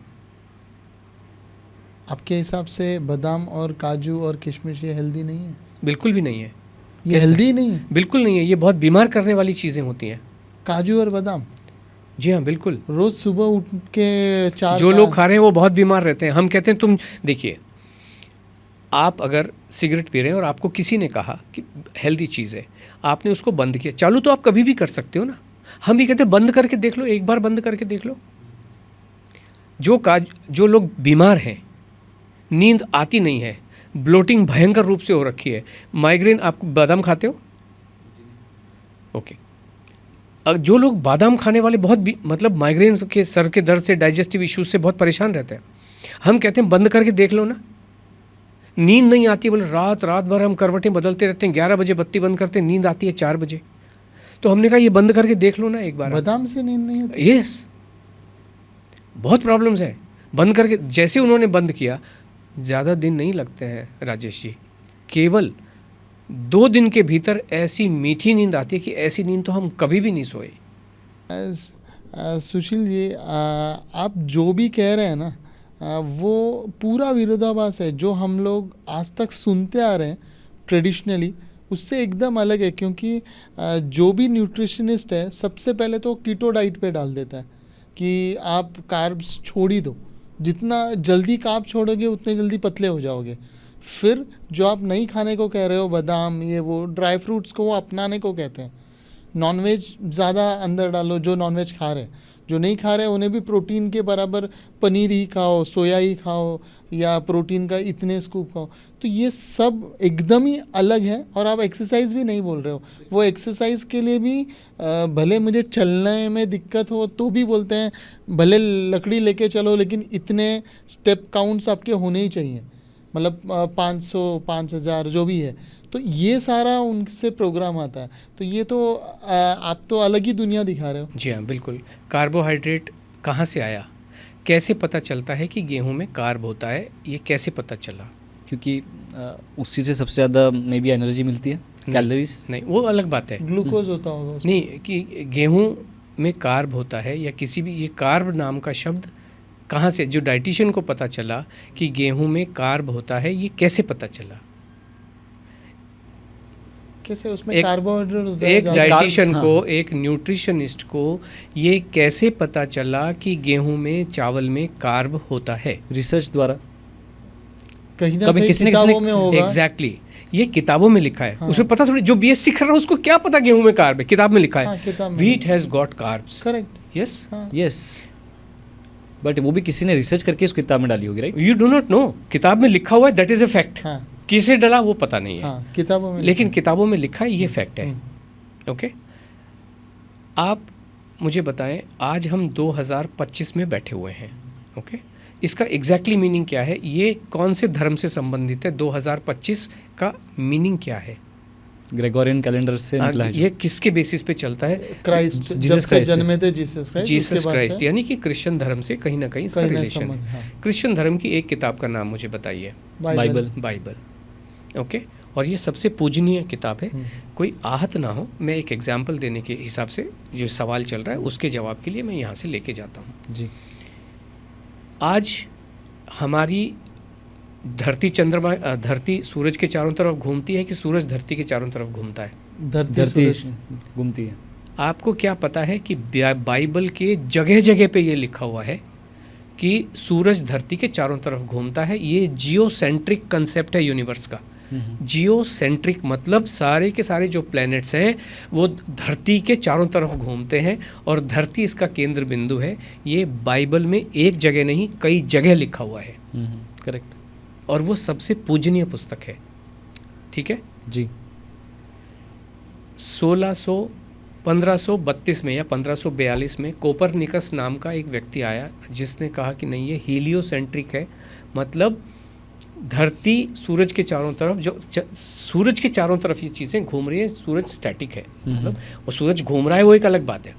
आपके हिसाब से बादाम और काजू और किशमिश ये हेल्दी नहीं है? बिल्कुल भी नहीं है। ये हेल्दी नहीं है? बिल्कुल नहीं है, ये बहुत बीमार करने वाली चीज़ें होती हैं। काजू और बादाम जी हाँ, बिल्कुल। रोज़ सुबह उठ के 4 जो लोग खा रहे हैं वो बहुत बीमार रहते हैं। हम कहते हैं, तुम देखिए, आप अगर सिगरेट पी रहे हैं और आपको किसी ने कहा कि हेल्दी चीज़ है, आपने उसको बंद किया, चालू तो आप कभी भी कर सकते हो ना। हम भी कहते हैं बंद करके देख लो, एक बार बंद करके देख लो। जो लोग बीमार हैं, नींद आती नहीं है, ब्लोटिंग भयंकर रूप से हो रखी है, माइग्रेन, आप बादाम खाते हो? ओके। जो लोग बादाम खाने वाले बहुत मतलब माइग्रेन के, सर के दर्द से, डाइजेस्टिव इश्यूज से बहुत परेशान रहते हैं, हम कहते हैं बंद करके देख लो ना। नींद नहीं आती, बोले रात भर हम करवटें बदलते रहते हैं, 11 बजे बत्ती बंद करते हैं, नींद आती है 4 बजे। तो हमने कहा ये बंद करके देख लो ना एक बार। बादाम से नींद नहीं होती? यस, बहुत प्रॉब्लम्स हैं। बंद करके, जैसे उन्होंने बंद किया, ज़्यादा दिन नहीं लगते हैं राजेश जी, केवल 2 दिन के भीतर ऐसी मीठी नींद आती है कि ऐसी नींद तो हम कभी भी नहीं सोए। सुशील जी, आप जो भी कह रहे हैं ना, वो पूरा विरोधाभास है। जो हम लोग आज तक सुनते आ रहे हैं ट्रेडिशनली, उससे एकदम अलग है। क्योंकि जो भी न्यूट्रिशनिस्ट है, सबसे पहले तो कीटो डाइट पे डाल देता है कि आप कार्ब्स छोड़ ही दो, जितना जल्दी कार्ब छोड़ोगे उतने जल्दी पतले हो जाओगे। फिर जो आप नहीं खाने को कह रहे हो, बादाम, ये वो ड्राई फ्रूट्स को, वो अपनाने को कहते हैं। नॉनवेज ज़्यादा अंदर डालो, जो नॉनवेज खा रहे हैं। जो नहीं खा रहे उन्हें भी प्रोटीन के बराबर पनीर ही खाओ, सोया ही खाओ, या प्रोटीन का इतने स्कूप खाओ। तो ये सब एकदम ही अलग है। और आप एक्सरसाइज भी नहीं बोल रहे हो। वो एक्सरसाइज के लिए भी भले मुझे चलने में दिक्कत हो तो भी बोलते हैं भले लकड़ी लेके चलो, लेकिन इतने स्टेप काउंट्स आपके होने ही चाहिए, मतलब 500, 5000 जो भी है। तो ये सारा उनसे प्रोग्राम आता है। तो ये तो आप तो अलग ही दुनिया दिखा रहे हो। जी हाँ, बिल्कुल। कार्बोहाइड्रेट कहाँ से आया, कैसे पता चलता है कि गेहूं में कार्ब होता है, ये कैसे पता चला? क्योंकि उसी से सबसे ज़्यादा मे बी एनर्जी मिलती है। कैलोरीज? नहीं, वो अलग बात है। ग्लूकोज होता होगा उसमें। नहीं कि गेहूं में कार्ब होता है या किसी भी, ये कार्ब नाम का शब्द कहाँ से, जो डाइटिशियन को पता चला कि गेहूं में कार्ब होता है, ये कैसे पता चला? कैसे उसमें एक- कार्बोहाइड्रेट होता है एक ज़्यादा? डाइटिशियन हाँ। को, एक न्यूट्रिशनिस्ट को ये कैसे पता चला कि गेहूं में, चावल में कार्ब होता है? रिसर्च द्वारा। कहीं ना कभी कहीं किसी न किताबों किसी में होगा। एग्जैक्टली ये किताबों में लिखा है। हाँ। उसे पता थोड़ी, जो बीएससी कर रहा है उसको क्या पता गेहूं में कार्ब है? किताब में लिखा हाँ, है, किताब में wheat has got carbs. Correct. Yes, हाँ यस, बट वो भी किसी ने रिसर्च करके उस किताब में डाली होगी, right? You do not know, किताब में लिखा हुआ है, दैट इज अ फैक्ट। हाँ किसे डाला वो पता नहीं है, हाँ किताबों में लेकिन लिखा किताबों में लिखा है, ये फैक्ट है। हम्म। ओके, आप मुझे बताएं, आज हम 2025 में बैठे हुए हैं। ओके, इसका एग्जैक्टली मीनिंग क्या है? ये कौन से धर्म से संबंधित है? 2025 का मीनिंग क्या है? ग्रेगोरियन कैलेंडर से निकला है ये किसके बेसिस पे चलता है? क्राइस्ट जब जीसस से क्राइस्ट से। जन्मे थे, जीसस क्राइस्ट, जीसस उसके बाद क्राइस्ट, से यानी कि क्रिश्चियन धर्म से कहीं ना कहीं इसका कहीं ना रिलेशन संबंध, है। हाँ। क्रिश्चियन धर्म की एक किताब का नाम मुझे बताइए। बाइबल। बाइबल। ओके, और ये सबसे पूजनीय किताब है। कोई आहत ना हो, मैं एक एग्जाम्पल देने के हिसाब से जो सवाल चल रहा है उसके जवाब के लिए मैं यहाँ से लेके जाता हूँ। जी। आज हमारी धरती चंद्रमा, धरती सूरज के चारों तरफ घूमती है कि सूरज धरती के चारों तरफ घूमता है? धरती सूरज। घूमती है। आपको क्या पता है कि बाइबल के जगह जगह पे ये लिखा हुआ है कि सूरज धरती के चारों तरफ घूमता है? ये जियोसेंट्रिक कंसेप्ट है यूनिवर्स का। जियोसेंट्रिक मतलब सारे के सारे जो प्लैनेट्स हैं वो धरती के चारों तरफ घूमते हैं और धरती इसका केंद्र बिंदु है। ये बाइबल में एक जगह नहीं, कई जगह लिखा हुआ है, करेक्ट। और वो सबसे पूजनीय पुस्तक है। ठीक है, जी। 1532 में या 1542 में कोपरनिकस नाम का एक व्यक्ति आया जिसने कहा कि नहीं, ये हीलियोसेंट्रिक है, मतलब धरती सूरज के चारों तरफ, जो सूरज के चारों तरफ ये चीज़ें घूम रही हैं, सूरज स्टैटिक है, मतलब वो सूरज घूम रहा है, वो एक अलग बात है।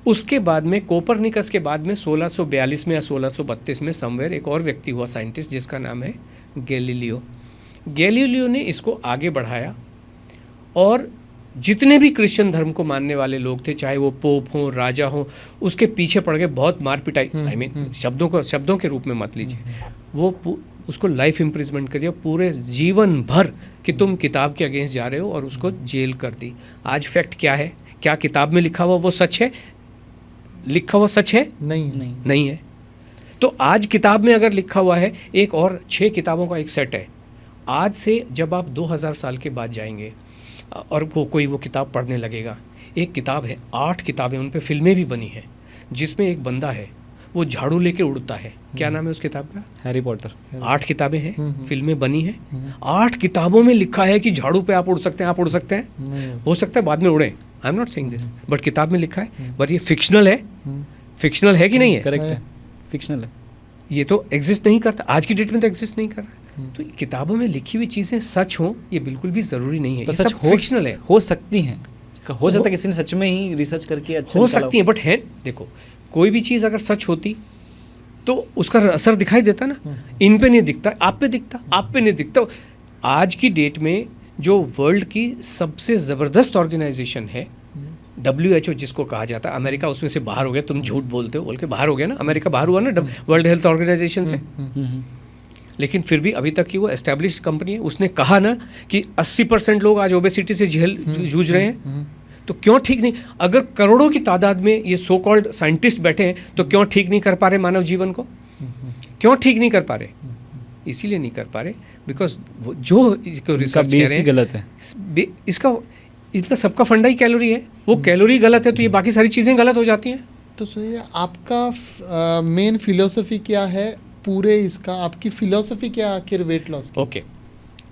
उसके बाद में, कोपरनिकस के बाद में 1642 में या 1632 में समवेयर एक और व्यक्ति हुआ, साइंटिस्ट, जिसका नाम है गैलीलियो। गैलीलियो ने इसको आगे बढ़ाया और जितने भी क्रिश्चियन धर्म को मानने वाले लोग थे, चाहे वो पोप हों, राजा हों, उसके पीछे पड़ गए, बहुत मार पिटाई, आई मीन शब्दों के रूप में मत लीजिए, वो उसको लाइफ इम्प्रिजमेंट कर दिया, पूरे जीवन भर कि तुम किताब के अगेंस्ट जा रहे हो, और उसको जेल कर दी। आज फैक्ट क्या है? क्या किताब में लिखा हुआ वो सच है? लिखा हुआ सच है? नहीं। नहीं है। तो आज किताब में अगर लिखा हुआ है, एक और 6 किताबों का एक सेट है, आज से जब आप 2000 साल के बाद जाएंगे और कोई वो किताब पढ़ने लगेगा, एक किताब है, 8 किताबें, उन पे फिल्में भी बनी हैं, जिसमें एक बंदा है वो झाड़ू लेके उड़ता है। क्या नाम है उस किताब का? Harry Potter. 8 किताबें हैं, फिल्में बनी हैं, 8 किताबों में लिखा है कि झाड़ू पे आप उड़ सकते हैं, आप उड़ सकते हैं। नहीं। हो सकता है बाद में उड़े, I am not saying this, but किताब में लिखा है। पर ये फिक्शनल है, फिक्शनल है कि नहीं है? करेक्ट है, फिक्शनल है। ये तो एग्जिस्ट नहीं करता, आज की डेट में तो एग्जिस्ट नहीं कर रहा है। तो ये किताबों में लिखी हुई चीज़ें सच हों, ये बिल्कुल भी ज़रूरी नहीं है। पर ये सच सब फिक्शनल है, हो सकती हैं। हो सकता है किसी ने सच में ही रिसर्च करके अच्छा हो निकाला सकती है, बट है, देखो, कोई भी चीज़ अगर सच होती तो उसका असर दिखाई देता ना। इन पे नहीं दिखता, आप पे दिखता, आप पे नहीं दिखता। आज की डेट में जो वर्ल्ड की सबसे ज़बरदस्त ऑर्गेनाइजेशन है, WHO जिसको कहा जाता है, अमेरिका उसमें से बाहर हो गया, तुम झूठ बोलते हो बोल के बाहर हो गया ना, अमेरिका बाहर हुआ ना वर्ल्ड हेल्थ ऑर्गेनाइजेशन से, लेकिन फिर भी अभी तक की वो एस्टेब्लिश्ड कंपनी है। उसने कहा ना कि 80% लोग आज ओबेसिटी से जूझ रहे हैं, तो क्यों ठीक नहीं? अगर करोड़ों की तादाद में ये सो कॉल्ड साइंटिस्ट बैठे हैं, तो क्यों ठीक नहीं कर पा रहे मानव जीवन को? क्यों ठीक नहीं कर पा रहे? इसीलिए नहीं कर पा रहे बिकॉज जो इसको रिसर्च कह रहे हैं गलत है। इसका सबका फंडा ही कैलोरी है। वो कैलोरी गलत है तो ये बाकी सारी चीज़ें गलत हो जाती हैं। तो सुनिए, आपका मेन फिलोसफी क्या है पूरे इसका? आपकी फिलोसफी क्या आखिर वेट लॉस की? ओके,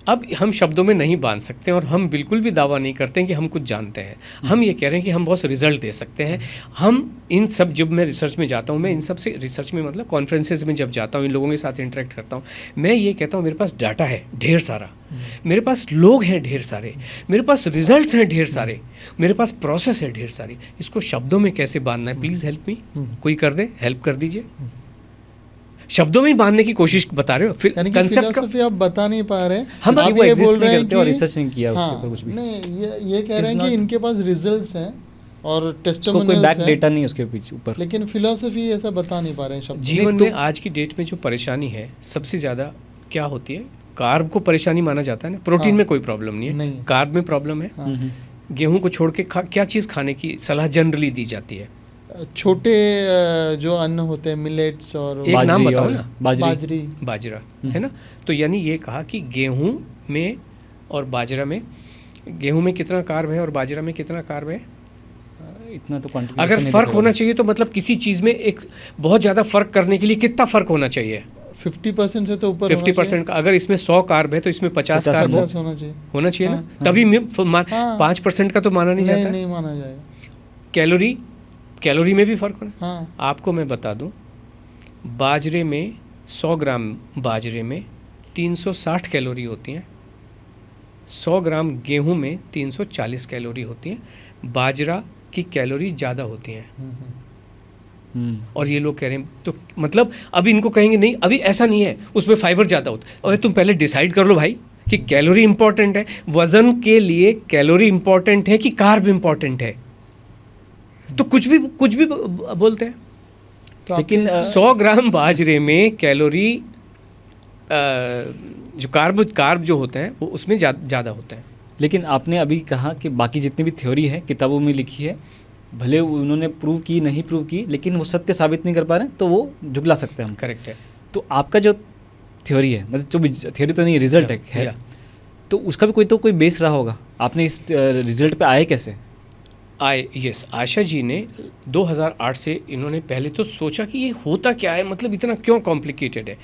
अब हम शब्दों में नहीं बांध सकते और हम बिल्कुल भी दावा नहीं करते हैं कि हम कुछ जानते हैं। हम ये कह रहे हैं कि हम बहुत रिजल्ट दे सकते हैं। हम इन सब, जब मैं रिसर्च में जाता हूँ, मैं इन सब से रिसर्च में मतलब कॉन्फ्रेंसेज में जब जाता हूँ, इन लोगों के साथ इंटरेक्ट करता हूँ, मैं ये कहता हूँ मेरे पास डाटा है ढेर सारा, मेरे पास लोग हैं ढेर सारे, मेरे पास रिजल्ट्स हैं ढेर सारे, मेरे पास प्रोसेस है ढेर सारी। इसको शब्दों में कैसे बांधना है? Please help me. कोई कर दे, हेल्प कर दीजिए। शब्दों में ही बांधने की कोशिश बता रहे हो, फिर यानी कि कंसेप्ट का फिलोसफी आप बता नहीं पा रहे, हम आप वो ये exist बोल नहीं रहे हैं करते और कि research नहीं किया उसके हाँ, ऊपर कुछ भी। नहीं ये कह रहे हैं It's कि not- इनके पास रिजल्ट्स हैं और उसको कोई टेस्टिमोनियल्स बैक हैं, डेटा नहीं है उसके पीछे ऊपर। लेकिन फिलोसफी ऐसा बता नहीं पा रहे हैं शब्द। जीवन तो- में आज की डेट में जो परेशानी है सबसे ज़्यादा क्या होती है, कार्ब को परेशानी माना जाता है ना, प्रोटीन हाँ। में कोई प्रॉब्लम नहीं है, नहीं। कार्ब में प्रॉब्लम है। हम्म। गेहूं को छोड़ के क्या चीज़ खाने की सलाह जनरली दी जाती है? छोटे जो अन्न होते हैं मिलेट्स और एक नाम बाजरी बताओ और ना। बाजरी। बाजरा है ना। तो यानी ये कहा कि गेहूं में और बाजरा में, गेहूं में कितना कार्ब है और बाजरा में कितना कार्ब है, इतना तो quantification अगर नहीं फ़र्क देखा होना मैंने। चाहिए तो मतलब किसी चीज़ में एक बहुत ज़्यादा फ़र्क करने के लिए कितना फ़र्क होना चाहिए? 50% से तो ऊपर 50% का। अगर इसमें 100 कार्ब है तो इसमें 50 कार्ब 50 होना चाहिए। होना चाहिए हाँ, ना, तभी हाँ। 5% का तो माना नहीं जाता है। नहीं माना जाएगा। कैलोरी में भी फ़र्क होना। हाँ आपको मैं बता दूं, बाजरे में 100 ग्राम बाजरे में 360 कैलोरी होती हैं, 100 ग्राम गेहूं में 340 कैलोरी होती हैं। बाजरा की कैलोरी ज़्यादा होती हैं और ये लोग कह रहे हैं, तो मतलब अभी इनको कहेंगे नहीं, अभी ऐसा नहीं है, उसमें फाइबर ज़्यादा होता है। अरे तुम पहले डिसाइड कर लो भाई कि कैलोरी इंपॉर्टेंट है, वज़न के लिए कैलोरी इंपॉर्टेंट है कि कार्ब इंपॉर्टेंट है। तो कुछ भी बोलते हैं। तो लेकिन, आपके- 100 ग्राम बाजरे में कैलोरी जो कार्ब जो होते हैं वो उसमें ज़्यादा होते हैं। लेकिन आपने अभी कहा कि बाकी जितनी भी थ्योरी है किताबों में लिखी है, भले उन्होंने प्रूव की नहीं प्रूव की, लेकिन वो सत्य साबित नहीं कर पा रहे हैं, तो वो झुगला सकते हैं हम। करेक्ट है। तो आपका जो थ्योरी है, मतलब जो भी थ्योरी तो नहीं, रिजल्ट है, या। तो उसका भी कोई बेस रहा होगा। आपने इस रिजल्ट पे आए कैसे? यस, आशा जी ने 2008 से इन्होंने पहले तो सोचा कि ये होता क्या है, मतलब इतना क्यों कॉम्प्लिकेटेड है।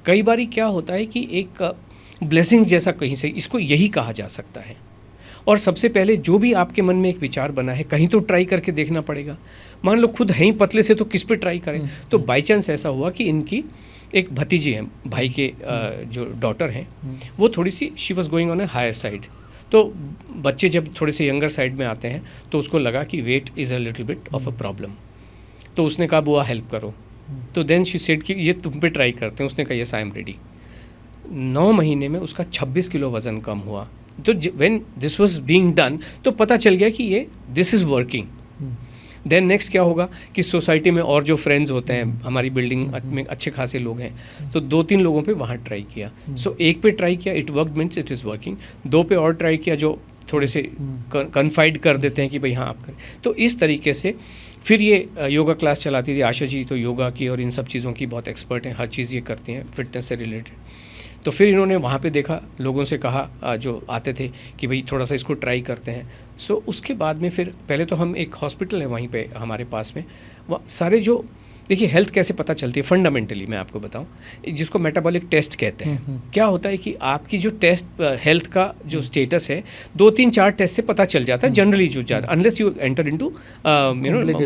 कई बारी क्या होता है कि एक ब्लेसिंग्स जैसा कहीं से इसको यही कहा जा सकता है। और सबसे पहले जो भी आपके मन में एक विचार बना है, कहीं तो ट्राई करके देखना पड़ेगा। मान लो खुद हैं ही पतले से, तो किस पे ट्राई करें। तो बाई चांस ऐसा हुआ कि इनकी एक भतीजी है, भाई के जो डॉटर हैं, वो थोड़ी सी she was going on a higher side. तो बच्चे जब थोड़े से यंगर साइड में आते हैं तो उसको लगा कि weight is a little bit of a problem. तो उसने कहा बुआ हेल्प करो। तो देन शी सेड कि ये तुम पे ट्राई करते हैं। उसने कहा यस आई एम रेडी। 9 महीने में उसका 26 किलो वज़न कम हुआ। तो when this was being done तो पता चल गया कि ये this is working. Then next क्या होगा कि सोसाइटी में और जो फ्रेंड्स होते हैं, हमारी बिल्डिंग में अच्छे खासे लोग हैं, तो 2-3 लोगों पे वहाँ ट्राई किया। सो एक पे ट्राई किया, it work means it is working. 2 पे और ट्राई किया जो थोड़े से कन्फाइड कर देते हैं कि भाई हाँ आप करें। तो इस तरीके से फिर ये योगा क्लास चलाती थी आशा जी, तो योगा की और इन सब चीज़ों की बहुत एक्सपर्ट हैं, हर चीज़ ये करती हैं फिटनेस से रिलेटेड। तो फिर इन्होंने वहाँ पे देखा, लोगों से कहा जो आते थे कि भाई थोड़ा सा इसको ट्राई करते हैं। सो उसके बाद में फिर पहले तो हम एक हॉस्पिटल है वहीं पे हमारे पास में, वह सारे जो देखिए हेल्थ कैसे पता चलती है फंडामेंटली मैं आपको बताऊं, जिसको मेटाबॉलिक टेस्ट कहते हैं। क्या होता है कि आपकी जो टेस्ट हेल्थ का जो स्टेटस है 2-3-4 टेस्ट से पता चल जाता है जनरली, जो ज़्यादा unless you enter into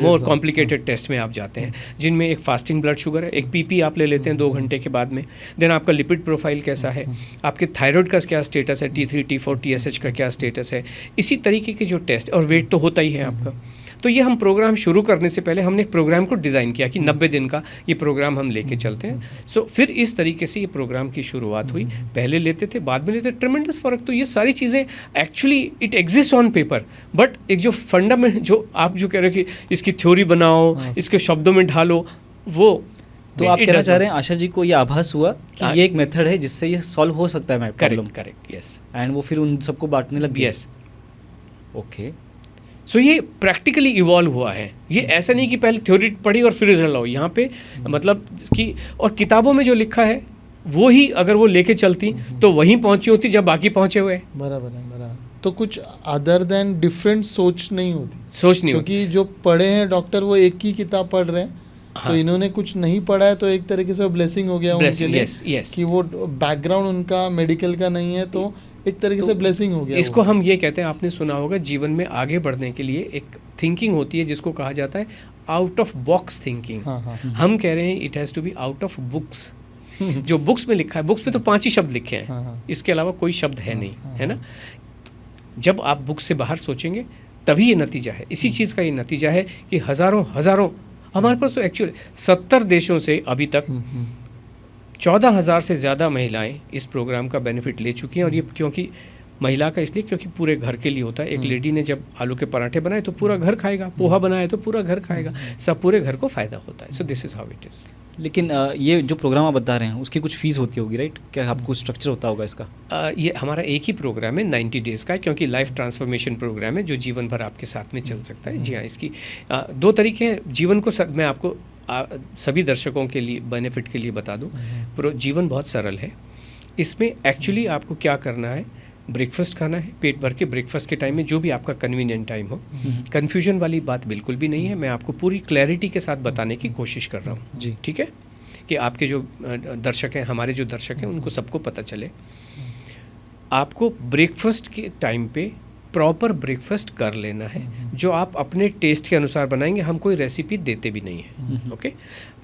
more complicated test में आप जाते हैं, जिनमें एक फास्टिंग ब्लड शुगर है, एक पीपी आप ले लेते हैं 2 घंटे के बाद में, देन आपका लिपिड प्रोफाइल कैसा है, आपके थायराइड का क्या स्टेटस है, T3 T4 TSH का क्या स्टेटस है, इसी तरीके के जो टेस्ट, और वेट तो होता ही है आपका। तो ये हम प्रोग्राम शुरू करने से पहले हमने एक प्रोग्राम को डिज़ाइन किया कि 90 दिन का ये प्रोग्राम हम लेके चलते हैं। सो फिर इस तरीके से ये प्रोग्राम की शुरुआत हुई। पहले लेते थे, बाद में लेते, ट्रेमेंडस फ़र्क। तो ये सारी चीज़ें actually it exist on paper, but एक जो फंडामेंट जो आप जो कह रहे हो कि इसकी थ्योरी बनाओ, इसके शब्दों में ढालो, वो तो आप कहना चाह रहे हैं आशा जी को ये आभास हुआ कि ये एक मेथड है जिससे ये सॉल्व हो सकता है प्रॉब्लम। Correct yes. एंड वो फिर उन सबको बांटने लग गए। यस। ओके। सो ये प्रैक्टिकली इवॉल्व हुआ है। ये ऐसा नहीं कि पहले थ्योरी पढ़ी और फिर रिजल्ट लाओ। यहाँ पे मतलब कि और किताबों में जो लिखा है वो ही अगर वो लेके चलती तो वहीं पहुंची होती जब बाकी पहुंचे हुए। बराबर है, बराबर। तो कुछ अदर देन डिफरेंट सोच नहीं होती, सोच नहीं होती। क्योंकि जो पढ़े हैं डॉक्टर वो एक ही किताब पढ़ रहे हैं। हाँ। तो इन्होंने कुछ नहीं पढ़ा है, तो एक तरीके से ब्लेसिंग हो गया उनके लिए। yes. कि वो बैकग्राउंड उनका मेडिकल का नहीं है, तो एक तरीके से ब्लेसिंग हो गया। इसको वो हम ये कहते हैं, आपने सुना होगा, जीवन में आगे बढ़ने के लिए एक थिंकिंग होती है जिसको कहा जाता है आउट ऑफ बॉक्स थिंकिंग। हाँ हाँ हम कह रहे हैं it has to be out of books. जो बुक्स में लिखा है, बुक्स में तो 5 ही शब्द लिखे हैं, हाँ, हाँ। इसके अलावा कोई शब्द है नहीं, है ना। जब आप बुक से बाहर सोचेंगे तभी ये नतीजा है। इसी चीज़ का ये नतीजा है कि हज़ारों हमारे पास तो एक्चुअली 70 देशों से अभी तक 14,000 से ज़्यादा महिलाएं इस प्रोग्राम का बेनिफिट ले चुकी हैं। और ये क्योंकि महिला का इसलिए क्योंकि पूरे घर के लिए होता है। एक लेडी ने जब आलू के पराठे बनाए तो पूरा घर खाएगा, पोहा बनाए तो पूरा घर खाएगा, सब पूरे घर को फ़ायदा होता है। So this is how it is. लेकिन ये जो प्रोग्राम आप बता रहे हैं उसकी कुछ फीस होती होगी, राइट? क्या आपको स्ट्रक्चर होता होगा इसका? ये हमारा एक ही प्रोग्राम है, 90 डेज़ का है, क्योंकि लाइफ ट्रांसफॉर्मेशन प्रोग्राम है जो जीवन भर आपके साथ में चल सकता है। जी हाँ, इसकी 2 तरीके हैं। जीवन को मैं आपको सभी दर्शकों के लिए बेनिफिट के लिए बता दूं, जीवन बहुत सरल है। इसमें एक्चुअली आपको क्या करना है, ब्रेकफास्ट खाना है, पेट भर के ब्रेकफास्ट के टाइम में जो भी आपका कन्वीनियंट टाइम हो। कन्फ्यूजन वाली बात बिल्कुल भी नहीं है, मैं आपको पूरी क्लैरिटी के साथ बताने की कोशिश कर रहा हूँ जी, ठीक है, कि आपके जो दर्शक हैं, हमारे जो दर्शक हैं, उनको सबको पता चले। आपको ब्रेकफास्ट के टाइम पे प्रॉपर ब्रेकफास्ट कर लेना है, जो आप अपने टेस्ट के अनुसार बनाएंगे। हम कोई रेसिपी देते भी नहीं है। ओके,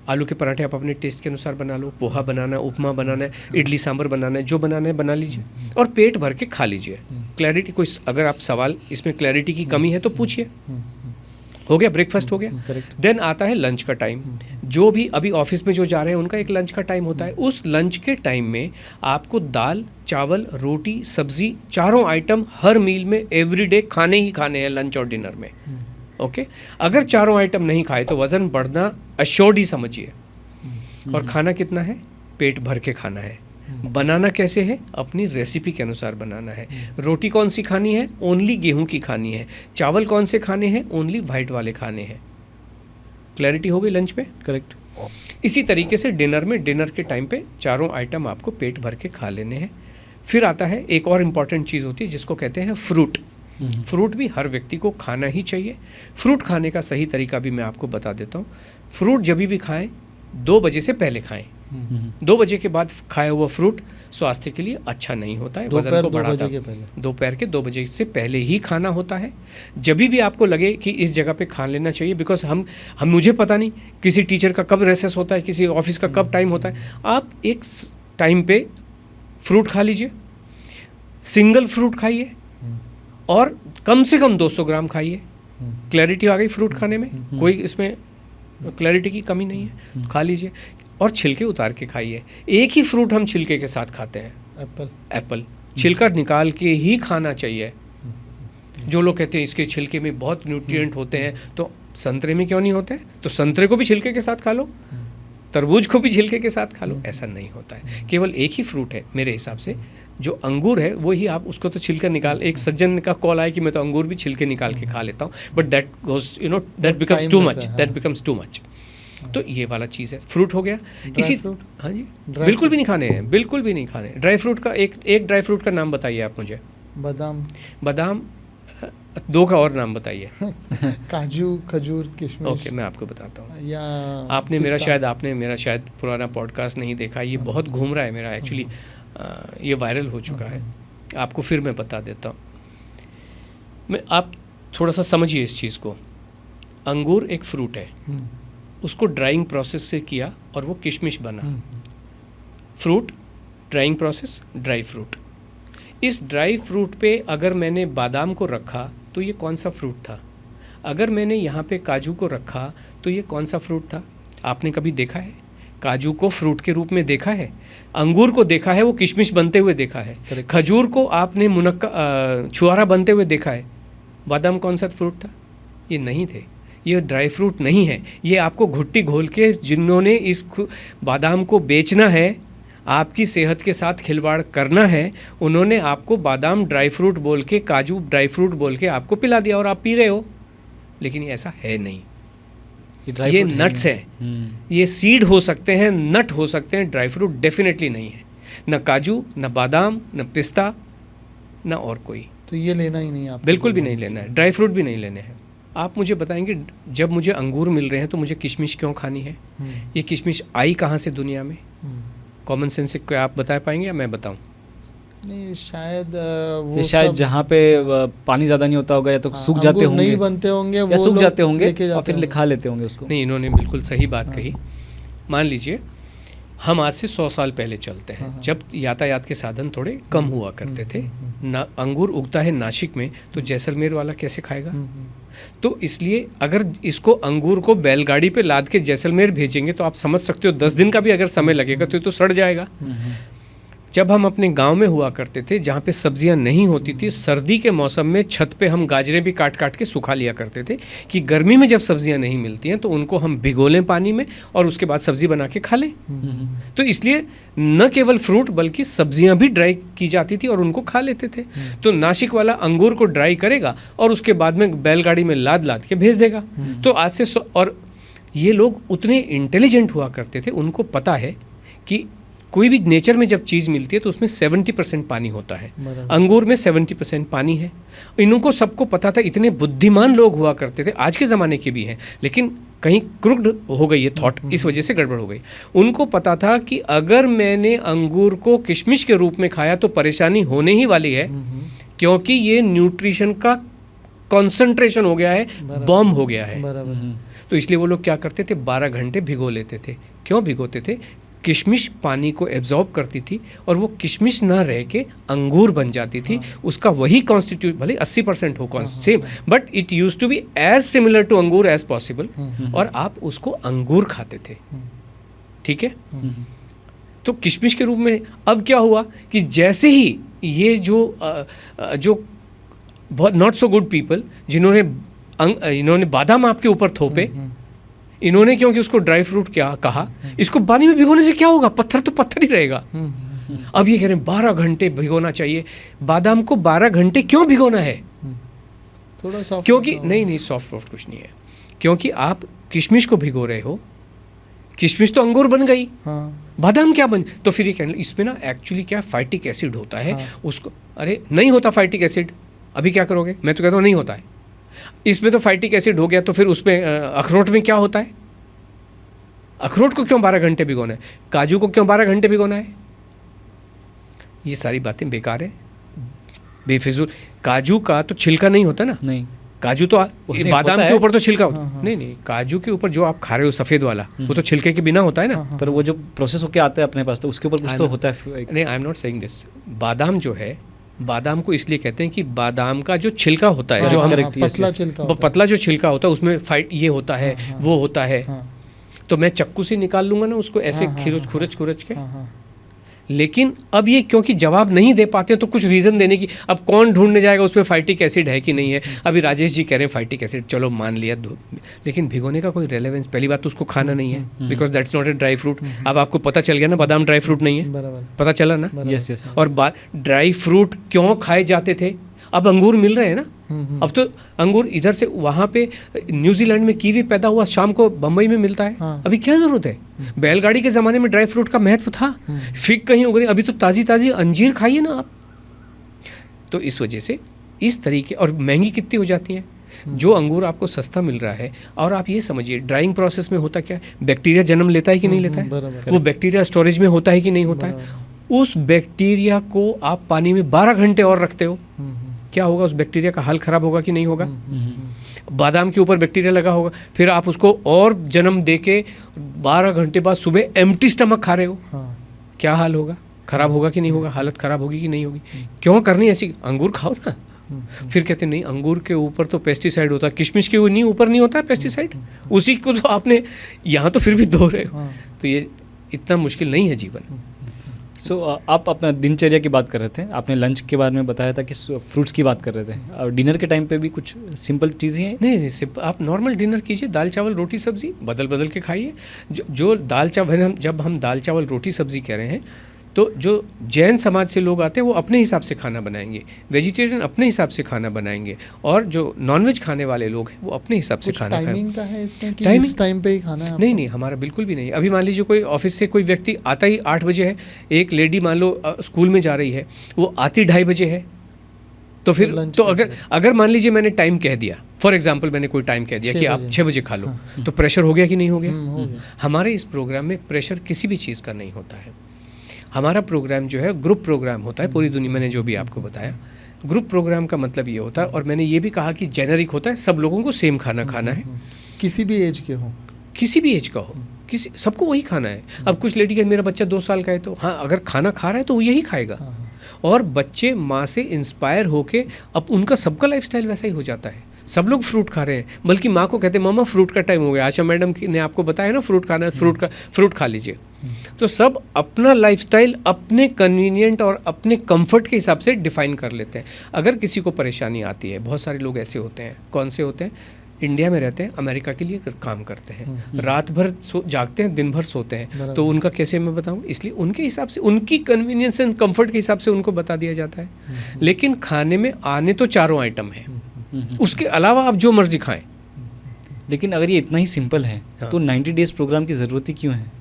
आलू के पराठे आप अपने टेस्ट के अनुसार बना लो, पोहा बनाना है, उपमा बनाना है, इडली सांभर बनाना है, जो बनाना है बना लीजिए और पेट भर के खा लीजिए। क्लैरिटी, कोई अगर आप सवाल इसमें क्लैरिटी की कमी है तो पूछिए। हो गया, ब्रेकफास्ट हो गया। देन आता है लंच का टाइम। जो भी अभी ऑफिस में जो जा रहे हैं उनका एक लंच का टाइम होता है। उस लंच के टाइम में आपको दाल, चावल, रोटी, सब्जी, चारों आइटम हर मील में एवरीडे खाने ही खाने हैं, लंच और डिनर में। ओके, अगर चारों आइटम नहीं खाए तो वज़न बढ़ना अश्योर्ड ही समझिए। और खाना कितना है? पेट भर के खाना है। बनाना कैसे है? अपनी रेसिपी के अनुसार बनाना है। रोटी कौन सी खानी है? ओनली गेहूं की खानी है। चावल कौन से खाने हैं? ओनली वाइट वाले खाने हैं। क्लैरिटी हो गई लंच पे? करेक्ट। इसी तरीके से डिनर में, डिनर के टाइम पे चारों आइटम आपको पेट भर के खा लेने हैं। फिर आता है एक और इम्पॉर्टेंट चीज़ होती है जिसको कहते हैं फ्रूट। फ्रूट भी हर व्यक्ति को खाना ही चाहिए। फ्रूट खाने का सही तरीका भी मैं आपको बता देता हूँ। फ्रूट जब भी खाएं 2 बजे से पहले खाएं। 2 बजे के बाद खाया हुआ फ्रूट स्वास्थ्य के लिए अच्छा नहीं होता है, वजन को बढ़ाता है। दोपहर के 2 बजे से पहले ही खाना होता है। जब भी आपको लगे कि इस जगह पे खा लेना चाहिए, बिकॉज हम मुझे पता नहीं किसी टीचर का कब रेसेस होता है, किसी ऑफिस का कब टाइम होता है। आप एक टाइम पे फ्रूट खा लीजिए, सिंगल फ्रूट खाइए और कम से कम 200 ग्राम खाइए। क्लैरिटी आ गई फ्रूट खाने में? कोई इसमें क्लैरिटी की कमी नहीं है। खा लीजिए और छिलके उतार के खाइए। एक ही फ्रूट हम छिलके के साथ खाते हैं, एप्पल। छिलका निकाल के ही खाना चाहिए। जो लोग कहते हैं इसके छिलके में बहुत न्यूट्रिएंट होते हैं, तो संतरे में क्यों नहीं होते हैं? तो संतरे को भी छिलके के साथ खा लो, तरबूज को भी छिलके के साथ खा लो। ऐसा नहीं होता है। केवल एक ही फ्रूट है मेरे हिसाब से, जो अंगूर है वो ही आप उसको तो छिलके निकाल। एक सज्जन का कॉल आया कि मैं तो अंगूर भी छिलके निकाल के खा लेता हूँ, but that goes that becomes too much. तो ये वाला चीज़ है। फ्रूट हो गया। इसी हाँ जी, बिल्कुल भी नहीं खाने हैं, बिल्कुल भी नहीं खाने। ड्राई फ्रूट का एक ड्राई फ्रूट का नाम बताइए आप मुझे। बादाम 2 का और नाम बताइए। काजू, खजूर, किशमिश। ओके, मैं आपको बताता हूँ। या आपने मेरा शायद पुराना पॉडकास्ट नहीं देखा। ये बहुत घूम रहा है मेरा, एक्चुअली ये वायरल हो चुका है। आपको फिर मैं बता देता हूँ। आप थोड़ा सा समझिए इस चीज़ को। अंगूर एक फ्रूट है, उसको ड्राइंग प्रोसेस से किया और वो किशमिश बना। Fruit, drawing process, dry fruit. इस ड्राई फ्रूट पे अगर मैंने बादाम को रखा तो ये कौन सा फ्रूट था? अगर मैंने यहाँ पे काजू को रखा तो ये कौन सा फ्रूट था? आपने कभी देखा है? काजू को फ्रूट के रूप में देखा है? अंगूर को देखा है, वो किशमिश बनते हुए देखा है। खजूर को आपने छुआरा बनते हुए देखा है। बादाम कौन सा फ्रूट था? ये नहीं थे। ये ड्राई फ्रूट नहीं है। ये आपको घुट्टी घोल के जिन्होंने इस बादाम को बेचना है, आपकी सेहत के साथ खिलवाड़ करना है, उन्होंने आपको बादाम ड्राई फ्रूट बोल के, काजू ड्राई फ्रूट बोल के आपको पिला दिया और आप पी रहे हो। लेकिन ये ऐसा है नहीं। ये नट्स हैं। ये सीड हो सकते हैं, नट हो सकते हैं, ड्राई फ्रूट डेफिनेटली नहीं है। न काजू, न बादाम, न पिस्ता, न और कोई। तो ये लेना ही नहीं आप? बिल्कुल भी नहीं लेना है। ड्राई फ्रूट भी नहीं लेने हैं। आप मुझे बताएंगे, जब मुझे अंगूर मिल रहे हैं तो मुझे किशमिश क्यों खानी है? ये किशमिश आई कहाँ से दुनिया में? कॉमन सेंस से क्या आप बता पाएंगे या मैं बताऊं? नहीं, शायद वो शायद जहाँ पे पानी ज़्यादा नहीं होता होगा, या तो सूख जाते होंगे, नहीं बनते होंगे, या सूख जाते होंगे और फिर लिखा लेते होंगे उसको। नहीं, इन्होंने बिल्कुल सही बात कही। मान लीजिए हम आज से 100 साल पहले चलते हैं, जब यातायात के साधन थोड़े कम हुआ करते थे। अंगूर उगता है नासिक में, तो जैसलमेर वाला कैसे खाएगा? तो इसलिए अगर इसको अंगूर को बैलगाड़ी पे लाद के जैसलमेर भेजेंगे तो आप समझ सकते हो 10 दिन का भी अगर समय लगेगा तो ये तो सड़ जाएगा। जब हम अपने गांव में हुआ करते थे, जहाँ पे सब्जियां नहीं होती थी, सर्दी के मौसम में छत पे हम गाजरें भी काट काट के सुखा लिया करते थे कि गर्मी में जब सब्जियां नहीं मिलती हैं तो उनको हम भिगो लें पानी में और उसके बाद सब्जी बना के खा लें। तो इसलिए न केवल फ्रूट बल्कि सब्जियां भी ड्राई की जाती थी और उनको खा लेते थे। तो नासिक वाला अंगूर को ड्राई करेगा और उसके बाद में बैलगाड़ी में लाद लाद के भेज देगा। तो आज से और ये लोग उतने इंटेलिजेंट हुआ करते थे, उनको पता है कि कोई भी नेचर में जब चीज़ मिलती है तो उसमें 70% पानी होता है, अंगूर में 70% पानी है। इनको सबको पता था, इतने बुद्धिमान लोग हुआ करते थे, आज के ज़माने के भी हैं, लेकिन कहीं क्रुक्ड हो गई ये थॉट, इस वजह से गड़बड़ हो गई। उनको पता था कि अगर मैंने अंगूर को किशमिश के रूप में खाया तो परेशानी होने ही वाली है, क्योंकि ये न्यूट्रिशन का कॉन्सेंट्रेशन हो गया है, बॉम्ब हो गया है। तो इसलिए वो लोग क्या करते थे, 12 घंटे भिगो लेते थे। क्यों भिगोते थे? किशमिश पानी को एब्जॉर्ब करती थी और वो किशमिश ना रह के अंगूर बन जाती थी। उसका वही कॉन्स्टिट्यूट, भले 80% हो same, but it use to be as similar to अंगूर एज पॉसिबल, और आप उसको अंगूर खाते थे। ठीक है? तो किशमिश के रूप में अब क्या हुआ कि जैसे ही ये जो बहुत नॉट सो गुड पीपल इन्होंने बादाम आपके ऊपर थोपे, इन्होंने क्योंकि उसको ड्राई फ्रूट क्या कहा, इसको पानी में भिगोने से क्या होगा, पत्थर तो पत्थर ही रहेगा। अब ये कह रहे हैं 12 घंटे भिगोना चाहिए। बादाम को 12 घंटे क्यों भिगोना है? थोड़ा सॉफ्ट, क्योंकि नहीं सॉफ्ट कुछ नहीं है, क्योंकि आप किशमिश को भिगो रहे हो, किशमिश तो अंगूर बन गई, बादाम क्या बन, तो फिर ये कहने इसमें ना एक्चुअली क्या फाइटिक एसिड होता है। उसको अरे नहीं होता फाइटिक एसिड, अभी क्या करोगे? मैं तो कहता हूँ नहीं होता है। इसमें तो फाइटिक एसिड हो गया, तो फिर उसमें अखरोट में क्या होता है? अखरोट को क्यों 12 घंटे भिगोना है? काजू को क्यों 12 घंटे भिगोना है? ये सारी बातें बेकार है, बेफिजूल। काजू का तो छिलका नहीं होता ना, नहीं काजू तो बादाम के ऊपर तो छिलका होता। नहीं, काजू के ऊपर जो आप खा रहे हो सफ़ेद वाला, वो तो छिलके के बिना होता है ना। पर वो जो प्रोसेस होके आता है अपने पास, तो उसके ऊपर कुछ तो होता है। नहीं, I am not saying this. बादाम जो है, बादाम को इसलिए कहते हैं कि बादाम का जो छिलका होता है, जो हम पतला जो छिलका होता है, उसमें फाइट ये होता है, वो होता है। तो मैं चक्कू से निकाल लूँगा ना उसको ऐसे खुरच के। लेकिन अब ये क्योंकि जवाब नहीं दे पाते तो कुछ रीज़न देने की, अब कौन ढूंढने जाएगा उसमें फाइटिक एसिड है कि नहीं है। अभी राजेश जी कह रहे हैं फाइटिक एसिड, चलो मान लिया, लेकिन भिगोने का कोई रेलेवेंस, पहली बात तो उसको खाना नहीं है, because that's not a dry fruit. अब आपको पता चल गया ना, बादाम ड्राई फ्रूट नहीं है, पता चला ना? यस। और ड्राई फ्रूट क्यों खाए जाते थे? अब अंगूर मिल रहे हैं ना, अब तो अंगूर इधर से वहाँ पे न्यूजीलैंड में कीवी पैदा हुआ, शाम को बम्बई में मिलता है। अभी क्या ज़रूरत है? बैलगाड़ी के ज़माने में ड्राई फ्रूट का महत्व था, फिग कहीं उग रही, अभी तो ताज़ी अंजीर खाइए ना आप। तो इस वजह से इस तरीके, और महंगी कितनी हो जाती हैं। जो अंगूर आपको सस्ता मिल रहा है, और आप ये समझिए ड्राइंग प्रोसेस में होता क्या है, बैक्टीरिया जन्म लेता है कि नहीं लेता है, वो बैक्टीरिया स्टोरेज में होता है कि नहीं होता है। उस बैक्टीरिया को आप पानी में 12 घंटे और रखते हो, क्या होगा? उस बैक्टीरिया का हाल खराब होगा कि नहीं होगा? बादाम के ऊपर बैक्टीरिया लगा होगा, फिर आप उसको और जन्म दे के 12 घंटे बाद सुबह एम्प्टी स्टमक खा रहे हो, क्या हाल होगा? खराब होगा कि नहीं होगा? हालत खराब होगी कि नहीं होगी? क्यों करनी ऐसी? अंगूर खाओ ना। फिर कहते नहीं, अंगूर के ऊपर तो पेस्टिसाइड होता है, किशमिश के ऊपर नहीं होता है पेस्टिसाइड, उसी को तो आपने यहाँ तो फिर भी धो रहे हो। तो ये इतना मुश्किल नहीं है जीवन। सो आप अपना दिनचर्या की बात कर रहे थे, आपने लंच के बारे में बताया था कि फ्रूट्स की बात कर रहे थे, और डिनर के टाइम पे भी कुछ सिंपल चीज़ें हैं? नहीं, आप नॉर्मल डिनर कीजिए, दाल चावल रोटी सब्ज़ी बदल के खाइए। जो दाल चावल, जब हम दाल चावल रोटी सब्ज़ी कह रहे हैं, तो जो जैन समाज से लोग आते हैं वो अपने हिसाब से खाना बनाएंगे, वेजिटेरियन अपने हिसाब से खाना बनाएंगे, और जो नॉनवेज खाने वाले लोग हैं वो अपने हिसाब से खाना खाएंगे। टाइमिंग का है इसमें कि इस टाइम पे ही खाना है? नहीं, हमारा बिल्कुल भी नहीं। अभी मान लीजिए कोई ऑफिस से कोई व्यक्ति आता ही 8 बजे है, एक लेडी मान लो स्कूल में जा रही है, वो आती 2:30 बजे है, तो फिर तो अगर मान लीजिए मैंने टाइम कह दिया, फॉर एग्जांपल मैंने कोई टाइम कह दिया कि आप 6 बजे खा लो, तो प्रेशर हो गया कि नहीं हो गया? हमारे इस प्रोग्राम में प्रेशर किसी भी चीज़ का नहीं होता है। हमारा प्रोग्राम जो है ग्रुप प्रोग्राम होता है, पूरी दुनिया, मैंने जो भी आपको बताया, ग्रुप प्रोग्राम का मतलब ये होता है, और मैंने ये भी कहा कि जेनरिक होता है, सब लोगों को सेम खाना खाना है, किसी भी एज के हो, किसी भी एज का हो, सबको वही खाना है। अब कुछ लेडी का मेरा बच्चा 2 साल का है, तो हाँ, अगर खाना खा रहा है तो वो यही खाएगा। और बच्चे माँ से इंस्पायर होके अब उनका सबका लाइफस्टाइल वैसा ही हो जाता है। सब लोग फ्रूट खा रहे हैं, बल्कि माँ को कहते हैं मामा फ्रूट का टाइम हो गया, आशा मैडम ने आपको बताया ना फ्रूट खाना है, फ्रूट खा लीजिए। तो सब अपना लाइफस्टाइल अपने कन्वीनियंट और अपने कंफर्ट के हिसाब से डिफाइन कर लेते हैं। अगर किसी को परेशानी आती है, बहुत सारे लोग ऐसे होते हैं, कौन से होते हैं, इंडिया में रहते हैं, अमेरिका के लिए काम करते हैं, रात भर जागते हैं, दिन भर सोते हैं, तो उनका कैसे मैं बताऊं? इसलिए उनके हिसाब से, उनकी कन्वीनियंस एंड कंफर्ट के हिसाब से उनको बता दिया जाता है। लेकिन खाने में आने तो 4 आइटम है, उसके अलावा आप जो मर्जी खाएं। लेकिन अगर ये इतना ही सिंपल है तो 90 डेज प्रोग्राम की ज़रूरत ही क्यों है?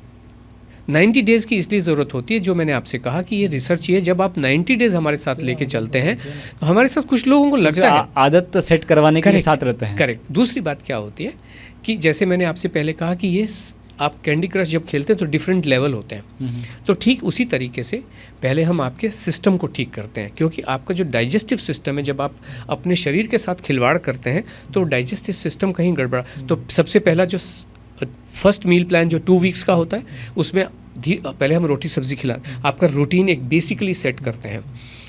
90 डेज़ की इसलिए ज़रूरत होती है, जो मैंने आपसे कहा कि ये रिसर्च ये, जब आप 90 डेज़ हमारे साथ लेके चलते हैं तो हमारे साथ कुछ लोगों को लगता है आदत सेट करवाने के लिए साथ रहते हैं। करेक्ट। दूसरी बात क्या होती है कि जैसे मैंने आपसे पहले कहा कि ये आप कैंडी क्रश जब खेलते हैं तो डिफरेंट लेवल होते हैं, तो ठीक उसी तरीके से पहले हम आपके सिस्टम को ठीक करते हैं, क्योंकि आपका जो डाइजेस्टिव सिस्टम है, जब आप अपने शरीर के साथ खिलवाड़ करते हैं तो डाइजेस्टिव सिस्टम कहीं गड़बड़ा। तो सबसे पहला जो फर्स्ट मील प्लान जो 2 वीक्स का होता है, उसमें पहले हम रोटी सब्जी आपका रूटीन एक बेसिकली सेट करते हैं।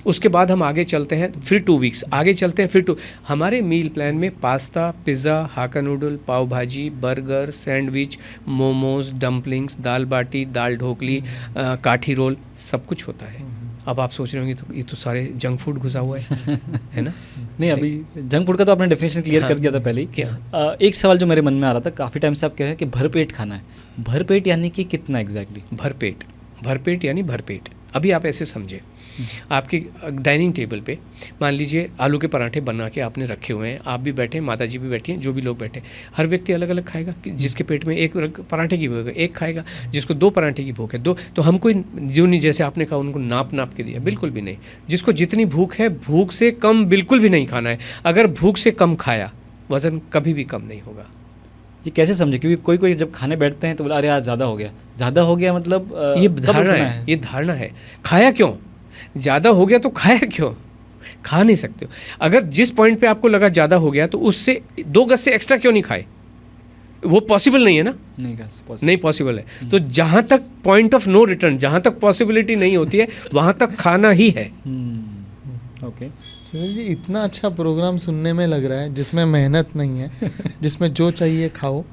उसके बाद हम आगे चलते हैं, फिर 2 वीक्स आगे चलते हैं, फिर हमारे मील प्लान में पास्ता, पिज़्ज़ा, हाका नूडल, पाव भाजी, बर्गर, सैंडविच, मोमोज, डम्पलिंग्स, दाल बाटी, दाल ढोकली, काठी रोल, सब कुछ होता है। अब आप सोच रहे होंगे तो ये तो सारे जंक फूड घुसा हुआ है ना? नहीं, अभी जंक फूड का तो आपने डेफिनेशन क्लियर कर दिया था पहले ही। क्या एक सवाल जो मेरे मन में आ रहा था, काफ़ी टाइम से आप कह रहे हैं कि भरपेट खाना है। भरपेट यानी कि कितना एग्जैक्टली? भरपेट यानी भरपेट। अभी आप ऐसे समझे, आपके डाइनिंग टेबल पे मान लीजिए आलू के पराठे बना के आपने रखे हुए हैं, आप भी बैठे हैं, माता जी भी बैठी हैं, जो भी लोग बैठे हैं, हर व्यक्ति अलग अलग खाएगा। जिसके पेट में एक पराठे की भूख है एक खाएगा, जिसको 2 पराठे की भूख है 2। तो हम कोई जो नहीं, जैसे आपने कहा उनको नाप के दिया, बिल्कुल भी नहीं। जिसको जितनी भूख है, भूख से कम बिल्कुल भी नहीं खाना है। अगर भूख से कम खाया, वज़न कभी भी कम नहीं होगा। ये कैसे समझे? क्योंकि कोई जब खाने बैठते हैं तो बोला अरे आज ज़्यादा हो गया मतलब ये धारणा है। खाया क्यों? ज़्यादा हो गया तो खाया क्यों? खा नहीं सकते हो। अगर जिस पॉइंट पे आपको लगा ज़्यादा हो गया तो उससे 2 गज से एक्स्ट्रा क्यों नहीं खाए? वो पॉसिबल नहीं है ना? नहीं पॉसिबल है। तो जहाँ तक पॉइंट ऑफ नो रिटर्न, जहाँ तक पॉसिबिलिटी नहीं होती है, वहाँ तक खाना ही है। ओके सुनील जी, इतना अच्छा प्रोग्राम सुनने में लग रहा है जिसमें मेहनत नहीं है, जिसमें जो चाहिए खाओ।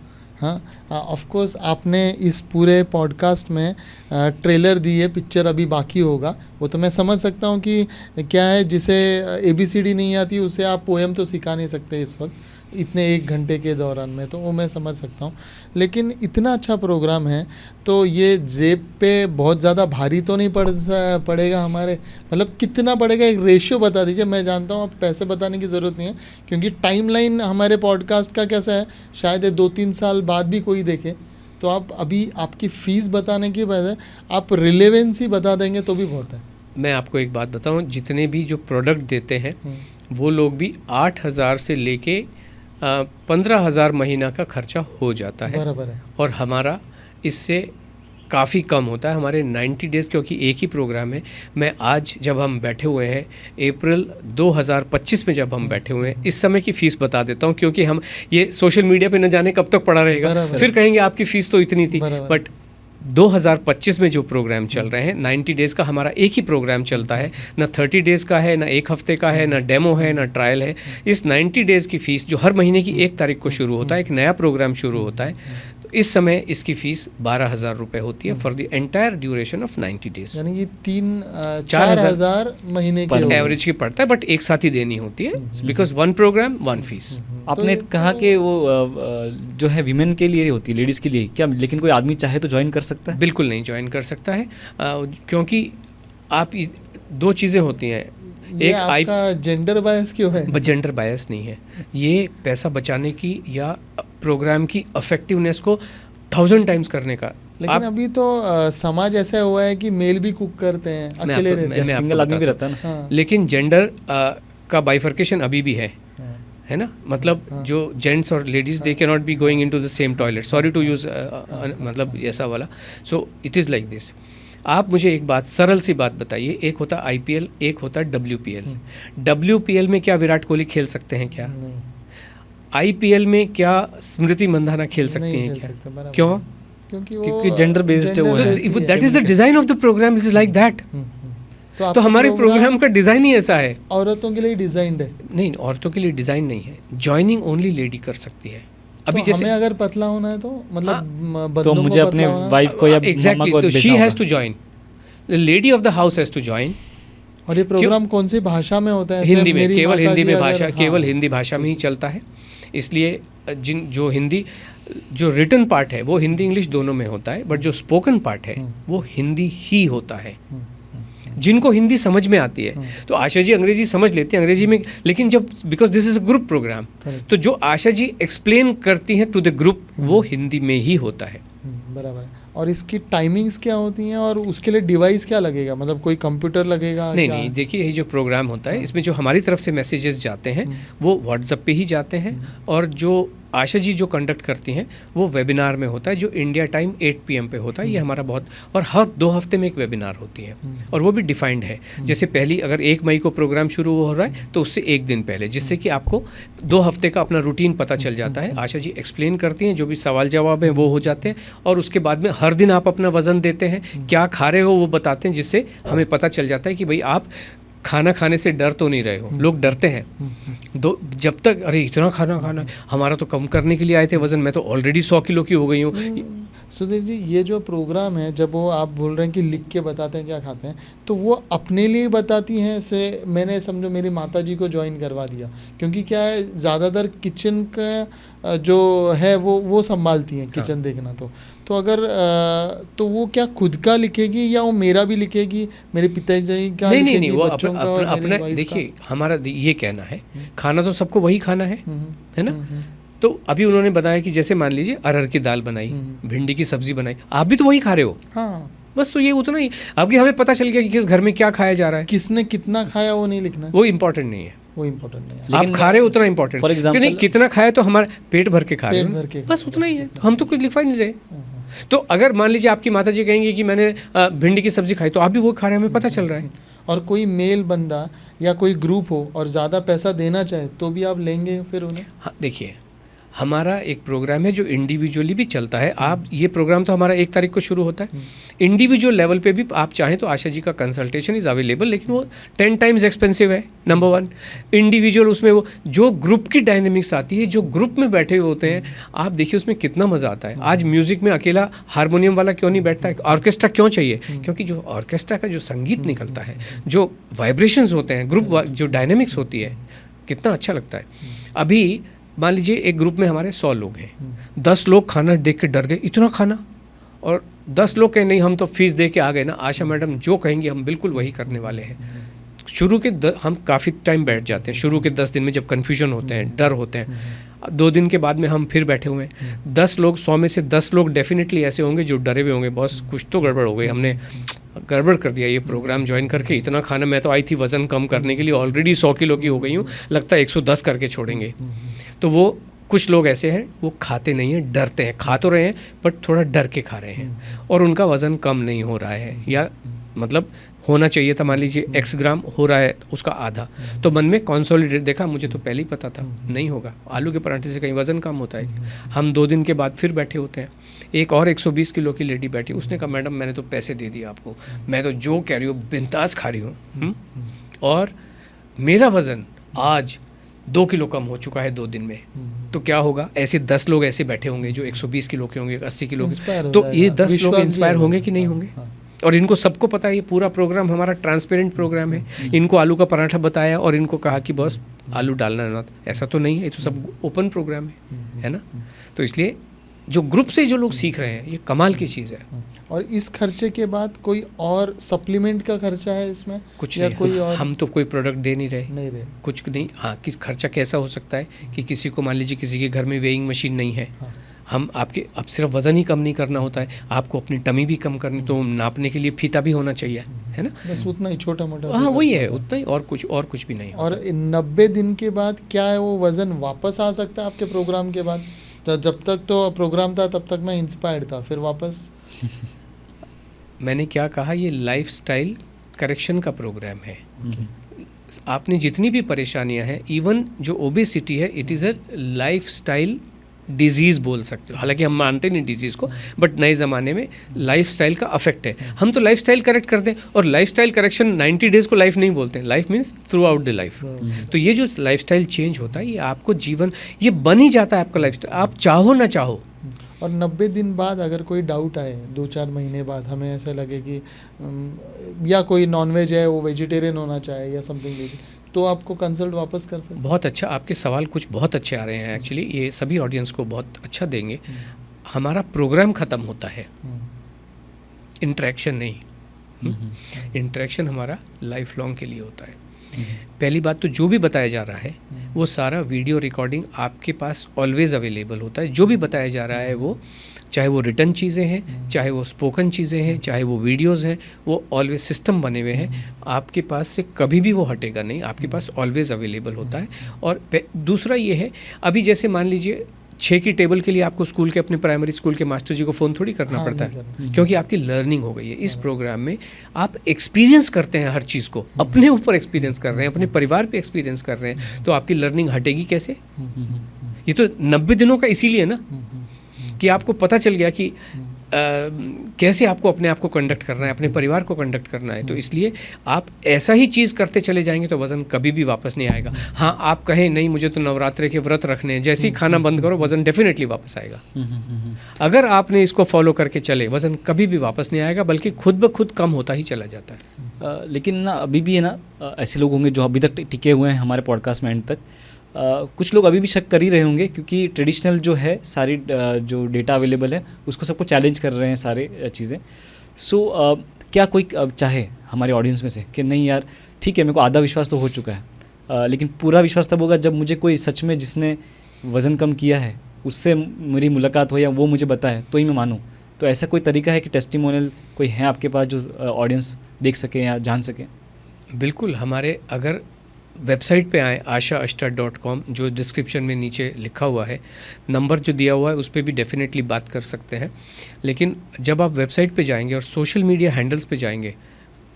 हाँ, ऑफ कोर्स आपने इस पूरे पॉडकास्ट में ट्रेलर दी है, पिक्चर अभी बाकी होगा। वो तो मैं समझ सकता हूँ कि क्या है, जिसे ABCD नहीं आती उसे आप पोएम तो सिखा नहीं सकते इस वक्त इतने 1 घंटे के दौरान में, तो वो मैं समझ सकता हूँ। लेकिन इतना अच्छा प्रोग्राम है तो ये जेब पे बहुत ज़्यादा भारी तो नहीं पड़ेगा हमारे, मतलब कितना पड़ेगा? एक रेशियो बता दीजिए। मैं जानता हूँ आप पैसे बताने की ज़रूरत नहीं है, क्योंकि टाइमलाइन हमारे पॉडकास्ट का कैसा है, शायद 2-3 साल बाद भी कोई देखे। तो आप अभी आपकी फ़ीस बताने की बजाय आप रिलेवेंसी बता देंगे तो भी बहुत है। मैं आपको एक बात बताऊँ, जितने भी जो प्रोडक्ट देते हैं वो लोग भी 8,000 से लेके 15,000 महीना का खर्चा हो जाता है। बराबर है। और हमारा इससे काफ़ी कम होता है। हमारे 90 डेज़, क्योंकि एक ही प्रोग्राम है। मैं आज जब हम बैठे हुए हैं, अप्रैल 2025 में जब हम बैठे हुए हैं, इस समय की फ़ीस बता देता हूँ, क्योंकि हम ये सोशल मीडिया पे न जाने कब तक पड़ा रहेगा, फिर कहेंगे आपकी फ़ीस तो इतनी थी। बट 2025 में जो प्रोग्राम चल रहे हैं, 90 डेज़ का हमारा एक ही प्रोग्राम चलता है, ना 30 डेज़ का है, ना 1 हफ्ते का है, ना डेमो है, ना ट्रायल है। इस 90 डेज़ की फ़ीस जो हर महीने की 1 तारीख को शुरू होता है, एक नया प्रोग्राम शुरू होता है, तो इस समय इसकी फ़ीस 12,000 रुपये होती है for the entire duration of 90 days. यानी कि 4,000 महीने की एवरेज की पड़ता है, बट एक साथ ही देनी होती है, बिकॉज 1 प्रोग्राम 1 फीस। आपने कहा कि वो जो है विमेन के लिए होती है, लेडीज़ के लिए क्या? लेकिन कोई आदमी चाहे तो ज्वाइन कर सकता है? बिल्कुल नहीं ज्वाइन कर सकता है, क्योंकि आप 2 चीज़ें होती हैं। एक आपका जेंडर बायस क्यों है? जेंडर बायस नहीं है, ये पैसा बचाने की या प्रोग्राम की इफेक्टिवनेस को 1000 टाइम्स करने का। लेकिन अभी तो समाज ऐसा हुआ है कि मेल भी कुक करते हैं, अकेले रहते हैं, सिंगल आदमी भी रहता है ना। हाँ। लेकिन जेंडर का बाइफर्केशन अभी भी है ना? मतलब जो जेंट्स और ladies they can not be going into the same toilet, sorry to use मतलब ऐसा वाला। So it is like this. आप मुझे एक बात, सरल सी बात बताइए, एक होता है IPL, एक होता है WPL। WPL में क्या विराट कोहली खेल सकते हैं क्या? IPL में क्या स्मृति मंधाना खेल सकती हैं क्या? क्यों? क्योंकि जेंडर बेस्ड है। That is the design of the programme, it is like that. तो आपका हमारे प्रोग्राम का डिज़ाइन ही ऐसा है। औरतों के लिए डिजाइंड है? नहीं, औरतों के लिए डिज़ाइन नहीं है, ज्वाइनिंग ओनली लेडी कर सकती है। अभी तो जैसे हमें अगर पतला होना है तो मतलब तो बंदों को मुझे अपने पतला होना है? वाइफ को या मम्मा एग्जैक्टली, को तो शी भेजना हैज़ होगा। To join, the lady of the house has to join. और ये प्रोग्राम कौन सी भाषा में होता है? ऐसे हिंदी में, मेरी केवल माताजी हिंदी में अगर- भाषा, हाँ, केवल हिंदी भाषा में ही चलता है। इसलिए जो हिंदी, जो रिटन पार्ट है वो हिंदी इंग्लिश दोनों में होता है, बट जो स्पोकन पार्ट है वो हिंदी ही होता है। जिनको हिंदी समझ में आती है, तो आशा जी अंग्रेजी समझ लेती हैं अंग्रेजी में, लेकिन जब because this is a group programme, Correct. तो जो आशा जी एक्सप्लेन करती हैं टू द ग्रुप वो हिंदी में ही होता है। बराबर है। और इसकी टाइमिंग्स क्या होती हैं और उसके लिए डिवाइस क्या लगेगा? मतलब कोई कंप्यूटर लगेगा? नहीं क्या? नहीं, देखिए ये जो प्रोग्राम होता है इसमें जो हमारी तरफ से मैसेजेस जाते हैं वो व्हाट्सएप पे ही जाते हैं, और जो आशा जी जो कंडक्ट करती हैं वो वेबिनार में होता है, जो इंडिया टाइम 8 PM पे होता है। ये हमारा बहुत, और हर 2 हफ्ते में एक वेबिनार होती है, और वो भी डिफाइंड है। जैसे पहली अगर 1 मई को प्रोग्राम शुरू हो रहा है तो उससे 1 दिन पहले, जिससे कि आपको 2 हफ्ते का अपना रूटीन पता चल जाता है। आशा जी एक्सप्लेन करती हैं, जो भी सवाल जवाब हैं वो हो जाते हैं, और उसके बाद में हर दिन आप अपना वज़न देते हैं, क्या खा रहे हो वो बताते हैं, जिससे हमें पता चल जाता है कि भाई आप खाना खाने से डर तो नहीं रहे हो। लोग डरते हैं जब तक, अरे इतना खाना खाना, हमारा तो कम करने के लिए आए थे वज़न, मैं तो ऑलरेडी 100 किलो की हो गई हूँ। सुधीर जी, ये जो प्रोग्राम है, जब वो आप बोल रहे हैं कि लिख के बताते हैं क्या खाते हैं, तो वो अपने लिए बताती हैं? से मैंने समझो मेरी माता जी को ज्वाइन करवा दिया, क्योंकि क्या है ज़्यादातर किचन का जो है वो संभालती हैं, किचन देखना। तो अगर तो वो क्या खुद का लिखेगी या वो मेरा भी लिखेगी, मेरे पिताजी का नहीं लिखेगी, नहीं नहीं, वो बच्चों का और मेरी अपना वाइफ का? देखिए, हमारा ये कहना है खाना तो सबको वही खाना है ना। तो अभी उन्होंने बताया कि जैसे मान लीजिए अरहर की दाल बनाई, भिंडी की सब्जी बनाई, आप भी तो वही खा रहे हो। हाँ, बस तो ये उतना ही, अब हमें पता चल गया कि किस घर में क्या खाया जा रहा है, किसने कितना खाया वो नहीं लिखना है, वो इम्पोर्टेंट नहीं है। वो इम्पोर्टेंट नहीं है। आप लेकिन खा रहे हो उतना इम्पोर्टेंट, for example- नहीं कितना खाया तो हमारा पेट भर के खा रहे पेट भर हो, के बस उतना ही है। तो हम तो कुछ लिखवा ही नहीं रहे। तो अगर मान लीजिए आपकी माता जी कहेंगी कि मैंने भिंडी की सब्जी खाई, तो आप भी वो खा रहे हैं, हमें पता चल रहा है। और कोई मेल बंदा या कोई ग्रुप हो और ज़्यादा पैसा देना चाहे तो भी आप लेंगे फिर उन्हें? हाँ, देखिए हमारा एक प्रोग्राम है जो इंडिविजुअली भी चलता है। आप ये प्रोग्राम तो हमारा 1 तारीख को शुरू होता है। इंडिविजुअल लेवल पे भी आप चाहें तो आशा जी का कंसल्टेशन इज़ अवेलेबल, लेकिन वो 10 टाइम्स एक्सपेंसिव है, नंबर 1। इंडिविजुअल उसमें वो जो ग्रुप की डायनेमिक्स आती है, जो ग्रुप में बैठे हुए होते हैं, आप देखिए उसमें कितना मज़ा आता है। आज म्यूज़िक में अकेला हारमोनियम वाला क्यों नहीं बैठता है, ऑर्केस्ट्रा क्यों चाहिए? क्योंकि जो ऑर्केस्ट्रा का जो संगीत निकलता है, जो वाइब्रेशंस होते हैं, ग्रुप जो डायनेमिक्स होती है, कितना अच्छा लगता है। अभी मान लीजिए एक ग्रुप में हमारे 100 लोग हैं, 10 लोग खाना देख के डर गए, इतना खाना, और 10 लोग कहें नहीं हम तो फीस दे के आ गए ना, आशा मैडम जो कहेंगी हम बिल्कुल वही करने वाले हैं। शुरू के हम काफ़ी टाइम बैठ जाते हैं, शुरू के 10 दिन में जब कन्फ्यूजन होते हैं, डर होते हैं, 2 दिन के बाद में हम फिर बैठे हुए हैं। 10 लोग 100 में से 10 लोग डेफिनेटली ऐसे होंगे जो डरे हुए होंगे, बॉस कुछ तो गड़बड़ हो गई, हमने गड़बड़ कर दिया ये प्रोग्राम ज्वाइन करके, इतना खाना, मैं तो आई थी वज़न कम करने के लिए, ऑलरेडी 100 किलो की हो गई हूँ, लगता है 110 करके छोड़ेंगे। तो वो कुछ लोग ऐसे हैं वो खाते नहीं हैं, डरते हैं, खा तो रहे हैं बट थोड़ा डर के खा रहे हैं, और उनका वज़न कम नहीं हो रहा है, या मतलब होना चाहिए था मान लीजिए x ग्राम, हो रहा है उसका आधा, तो मन में कॉन्सोलिडेट देखा, मुझे तो पहले ही पता था नहीं होगा, आलू के पराठे से कहीं वज़न कम होता है। हम 2 दिन के बाद फिर बैठे होते हैं, एक और 120 किलो की लेडी बैठी, उसने कहा मैडम मैंने तो पैसे दे दिए आपको, मैं तो जो कह रही हूँ बिंदास खा रही हूँ, और मेरा वज़न आज 2 किलो कम हो चुका है 2 दिन में। तो क्या होगा, ऐसे 10 लोग ऐसे बैठे होंगे जो 120 किलो के होंगे, 80 किलो के, तो ये 10 लोग इंस्पायर होंगे कि नहीं होंगे? और इनको सबको पता है ये पूरा प्रोग्राम हमारा ट्रांसपेरेंट प्रोग्राम है। इनको आलू का पराठा बताया और इनको कहा कि बस आलू डालना ना, ऐसा तो नहीं है, ये तो सब ओपन प्रोग्राम है ना। तो इसलिए जो ग्रुप से जो लोग सीख रहे हैं, ये कमाल की चीज़ है। और इस खर्चे के बाद कोई और सप्लीमेंट का खर्चा है इसमें? कुछ या नहीं, कोई और हम तो कोई प्रोडक्ट दे नहीं रहे, नहीं रहे? कुछ नहीं। हाँ, किस खर्चा कैसा हो सकता है कि किसी को मान लीजिए किसी के घर में वेइंग मशीन नहीं है, हम आपके अब सिर्फ वज़न ही कम नहीं करना होता है, आपको अपनी टमी भी कम करनी, तो नापने के लिए फीता भी होना चाहिए, है ना। बस उतना ही छोटा मोटा? हाँ वही है, उतना ही, और कुछ भी नहीं। और 90 दिन के बाद क्या है वो वज़न वापस आ सकता है आपके प्रोग्राम के बाद? तो जब तक तो प्रोग्राम था तब तक मैं इंस्पायर्ड था, फिर वापस मैंने क्या कहा, ये लाइफस्टाइल करेक्शन का प्रोग्राम है। आपने जितनी भी परेशानियां हैं, इवन जो ओबेसिटी है, it is a lifestyle disease बोल सकते हो, हालांकि हम मानते नहीं डिजीज़ को, बट नए ज़माने में लाइफस्टाइल का अफेक्ट है। हम तो लाइफस्टाइल करेक्ट करते हैं, और लाइफस्टाइल करेक्शन 90 डेज़ को लाइफ नहीं बोलते हैं, life means through out the life. तो ये जो लाइफस्टाइल चेंज होता है, ये आपको जीवन, ये बन ही जाता है आपका लाइफस्टाइल, आप चाहो ना चाहो। और 90 दिन बाद अगर कोई डाउट आए, 2-4 महीने बाद हमें ऐसा लगे कि या कोई नॉनवेज है वो वेजिटेरियन होना चाहे या समथिंग, तो आपको कंसल्ट वापस कर सकते। बहुत अच्छा, आपके सवाल कुछ बहुत अच्छे आ रहे हैं एक्चुअली, ये सभी ऑडियंस को बहुत अच्छा देंगे। हमारा प्रोग्राम ख़त्म होता है, इंटरेक्शन नहीं। इंटरेक्शन हमारा लाइफ लॉन्ग के लिए होता है। पहली बात तो जो भी बताया जा रहा है वो सारा वीडियो रिकॉर्डिंग आपके पास ऑलवेज़ अवेलेबल होता है। जो भी बताया जा रहा है वो, चाहे वो रिटर्न चीज़ें हैं, चाहे वो स्पोकन चीज़ें हैं, चाहे वो वीडियोज़ हैं, वो ऑलवेज सिस्टम बने हुए हैं, आपके पास से कभी भी वो हटेगा नहीं, आपके पास ऑलवेज़ अवेलेबल होता है। और दूसरा ये है, अभी जैसे मान लीजिए 6 की टेबल के लिए आपको स्कूल के, अपने प्राइमरी स्कूल के मास्टर जी को फ़ोन थोड़ी करना पड़ता है, क्योंकि आपकी लर्निंग हो गई है। इस प्रोग्राम में आप एक्सपीरियंस करते हैं हर चीज़ को, अपने ऊपर एक्सपीरियंस कर रहे हैं, अपने परिवार पे एक्सपीरियंस कर रहे हैं, तो आपकी लर्निंग हटेगी कैसे? ये तो 90 दिनों का इसीलिए ना, कि आपको पता चल गया कि कैसे आपको अपने आप को कंडक्ट करना है, अपने परिवार को कंडक्ट करना है। तो इसलिए आप ऐसा ही चीज़ करते चले जाएंगे तो वज़न कभी भी वापस नहीं आएगा। हाँ, आप कहें नहीं मुझे तो नवरात्रे के व्रत रखने हैं, जैसे ही खाना बंद करो वज़न डेफिनेटली वापस आएगा। अगर आपने इसको फॉलो करके चले, वज़न कभी भी वापस नहीं आएगा, बल्कि खुद ब खुद कम होता ही चला जाता है। लेकिन ना अभी भी है ना, ऐसे लोग होंगे जो अभी तक टिके हुए हैं हमारे पॉडकास्ट में एंड तक। कुछ लोग अभी भी शक कर ही रहे होंगे, क्योंकि ट्रेडिशनल जो है सारी जो डेटा अवेलेबल है उसको सबको चैलेंज कर रहे हैं सारे चीज़ें। सो क्या कोई चाहे हमारे ऑडियंस में से कि नहीं यार ठीक है, मेरे को आधा विश्वास तो हो चुका है, लेकिन पूरा विश्वास तब होगा जब मुझे कोई सच में जिसने वज़न कम किया है उससे मेरी मुलाकात हो या वो मुझे बताए तो ही मैं मानूँ। तो ऐसा कोई तरीका है कि टेस्टिमोनियल कोई है आपके पास जो ऑडियंस देख सके या जान सके? बिल्कुल, हमारे अगर वेबसाइट पे आए ashaashta.com, जो डिस्क्रिप्शन में नीचे लिखा हुआ है, नंबर जो दिया हुआ है उस पर भी डेफिनेटली बात कर सकते हैं। लेकिन जब आप वेबसाइट पे जाएंगे और सोशल मीडिया हैंडल्स पे जाएंगे,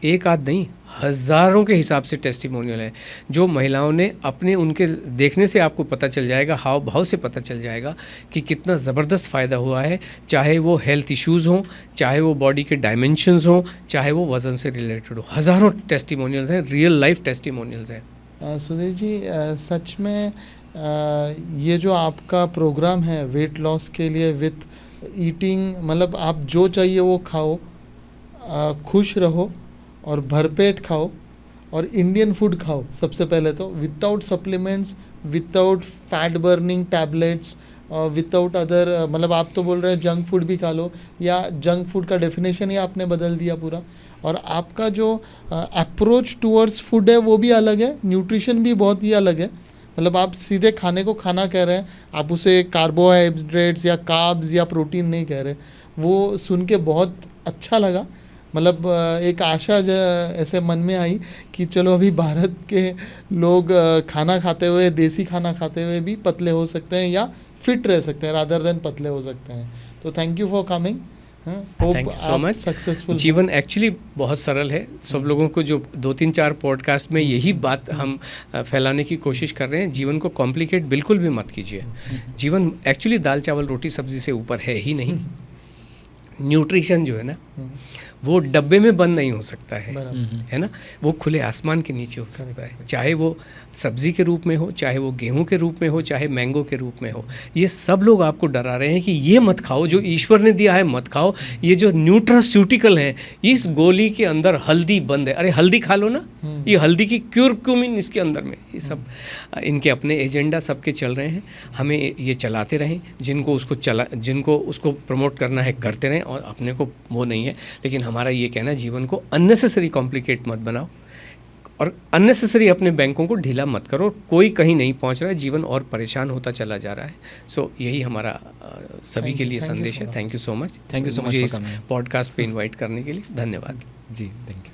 एक आध नहीं हज़ारों के हिसाब से टेस्टिमोनियल हैं, जो महिलाओं ने अपने, उनके देखने से आपको पता चल जाएगा, हाव भाव से पता चल जाएगा कि कितना ज़बरदस्त फ़ायदा हुआ है। चाहे वो हेल्थ इश्यूज़ हों, चाहे वो बॉडी के डायमेंशंस हों, चाहे वो वज़न से रिलेटेड हो, हज़ारों टेस्टिमोनियल्स हैं, रियल लाइफ टेस्टिमोनियल्स हैं। सुधीर जी, सच में ये जो आपका प्रोग्राम है वेट लॉस के लिए विथ ईटिंग, मतलब आप जो चाहिए वो खाओ, खुश रहो और भरपेट खाओ, और इंडियन फूड खाओ सबसे पहले तो, without supplements, without fat burning tablets, without other, मतलब आप तो बोल रहे हैं जंक फूड भी खा लो, या जंक फूड का डेफिनेशन ही आपने बदल दिया पूरा। और आपका जो अप्रोच टूवर्ड्स फूड है वो भी अलग है, न्यूट्रिशन भी बहुत ही अलग है। मतलब आप सीधे खाने को खाना कह रहे हैं, आप उसे कार्बोहाइड्रेट्स या कार्ब्स या प्रोटीन नहीं कह रहे। वो सुन के बहुत अच्छा लगा। मतलब एक आशा ऐसे मन में आई कि चलो अभी भारत के लोग खाना खाते हुए, देसी खाना खाते हुए भी पतले हो सकते हैं या फिट रह सकते हैं, रादर देन पतले हो सकते हैं। तो thank you for coming. Thank you so much. Successful. जीवन एक्चुअली बहुत सरल है। सब लोगों को जो 2-3-4 पॉडकास्ट में यही बात हम फैलाने की कोशिश कर रहे हैं, जीवन को कॉम्प्लिकेट बिल्कुल भी मत कीजिए। जीवन एक्चुअली दाल चावल रोटी सब्जी से ऊपर है ही नहीं। न्यूट्रिशन जो है ना, वो डब्बे में बंद नहीं हो सकता है ना, वो खुले आसमान के नीचे हो सकता है। चाहे वो सब्जी के रूप में हो, चाहे वो गेहूं के रूप में हो, चाहे मैंगो के रूप में हो। ये सब लोग आपको डरा रहे हैं कि ये मत खाओ, जो ईश्वर ने दिया है मत खाओ। ये जो न्यूट्रास्यूटिकल है, इस गोली के अंदर हल्दी बंद है। अरे हल्दी खा लो ना, ये हल्दी की क्यूरक्यूमिन इसके अंदर में, ये सब इनके अपने एजेंडा सबके चल रहे हैं। हमें ये चलाते रहें, जिनको उसको प्रमोट करना है करते रहें, और अपने को वो नहीं है। लेकिन हमारा ये कहना है, जीवन को अननेसेसरी कॉम्प्लिकेट मत बनाओ और अननेसेसरी अपने बैंकों को ढीला मत करो। कोई कहीं नहीं पहुंच रहा है, जीवन और परेशान होता चला जा रहा है। सो यही हमारा सभी के लिए संदेश है। Thank you so much. Thank you so much मुझे इस पॉडकास्ट पे इनवाइट करने के लिए धन्यवाद जी। Thank you.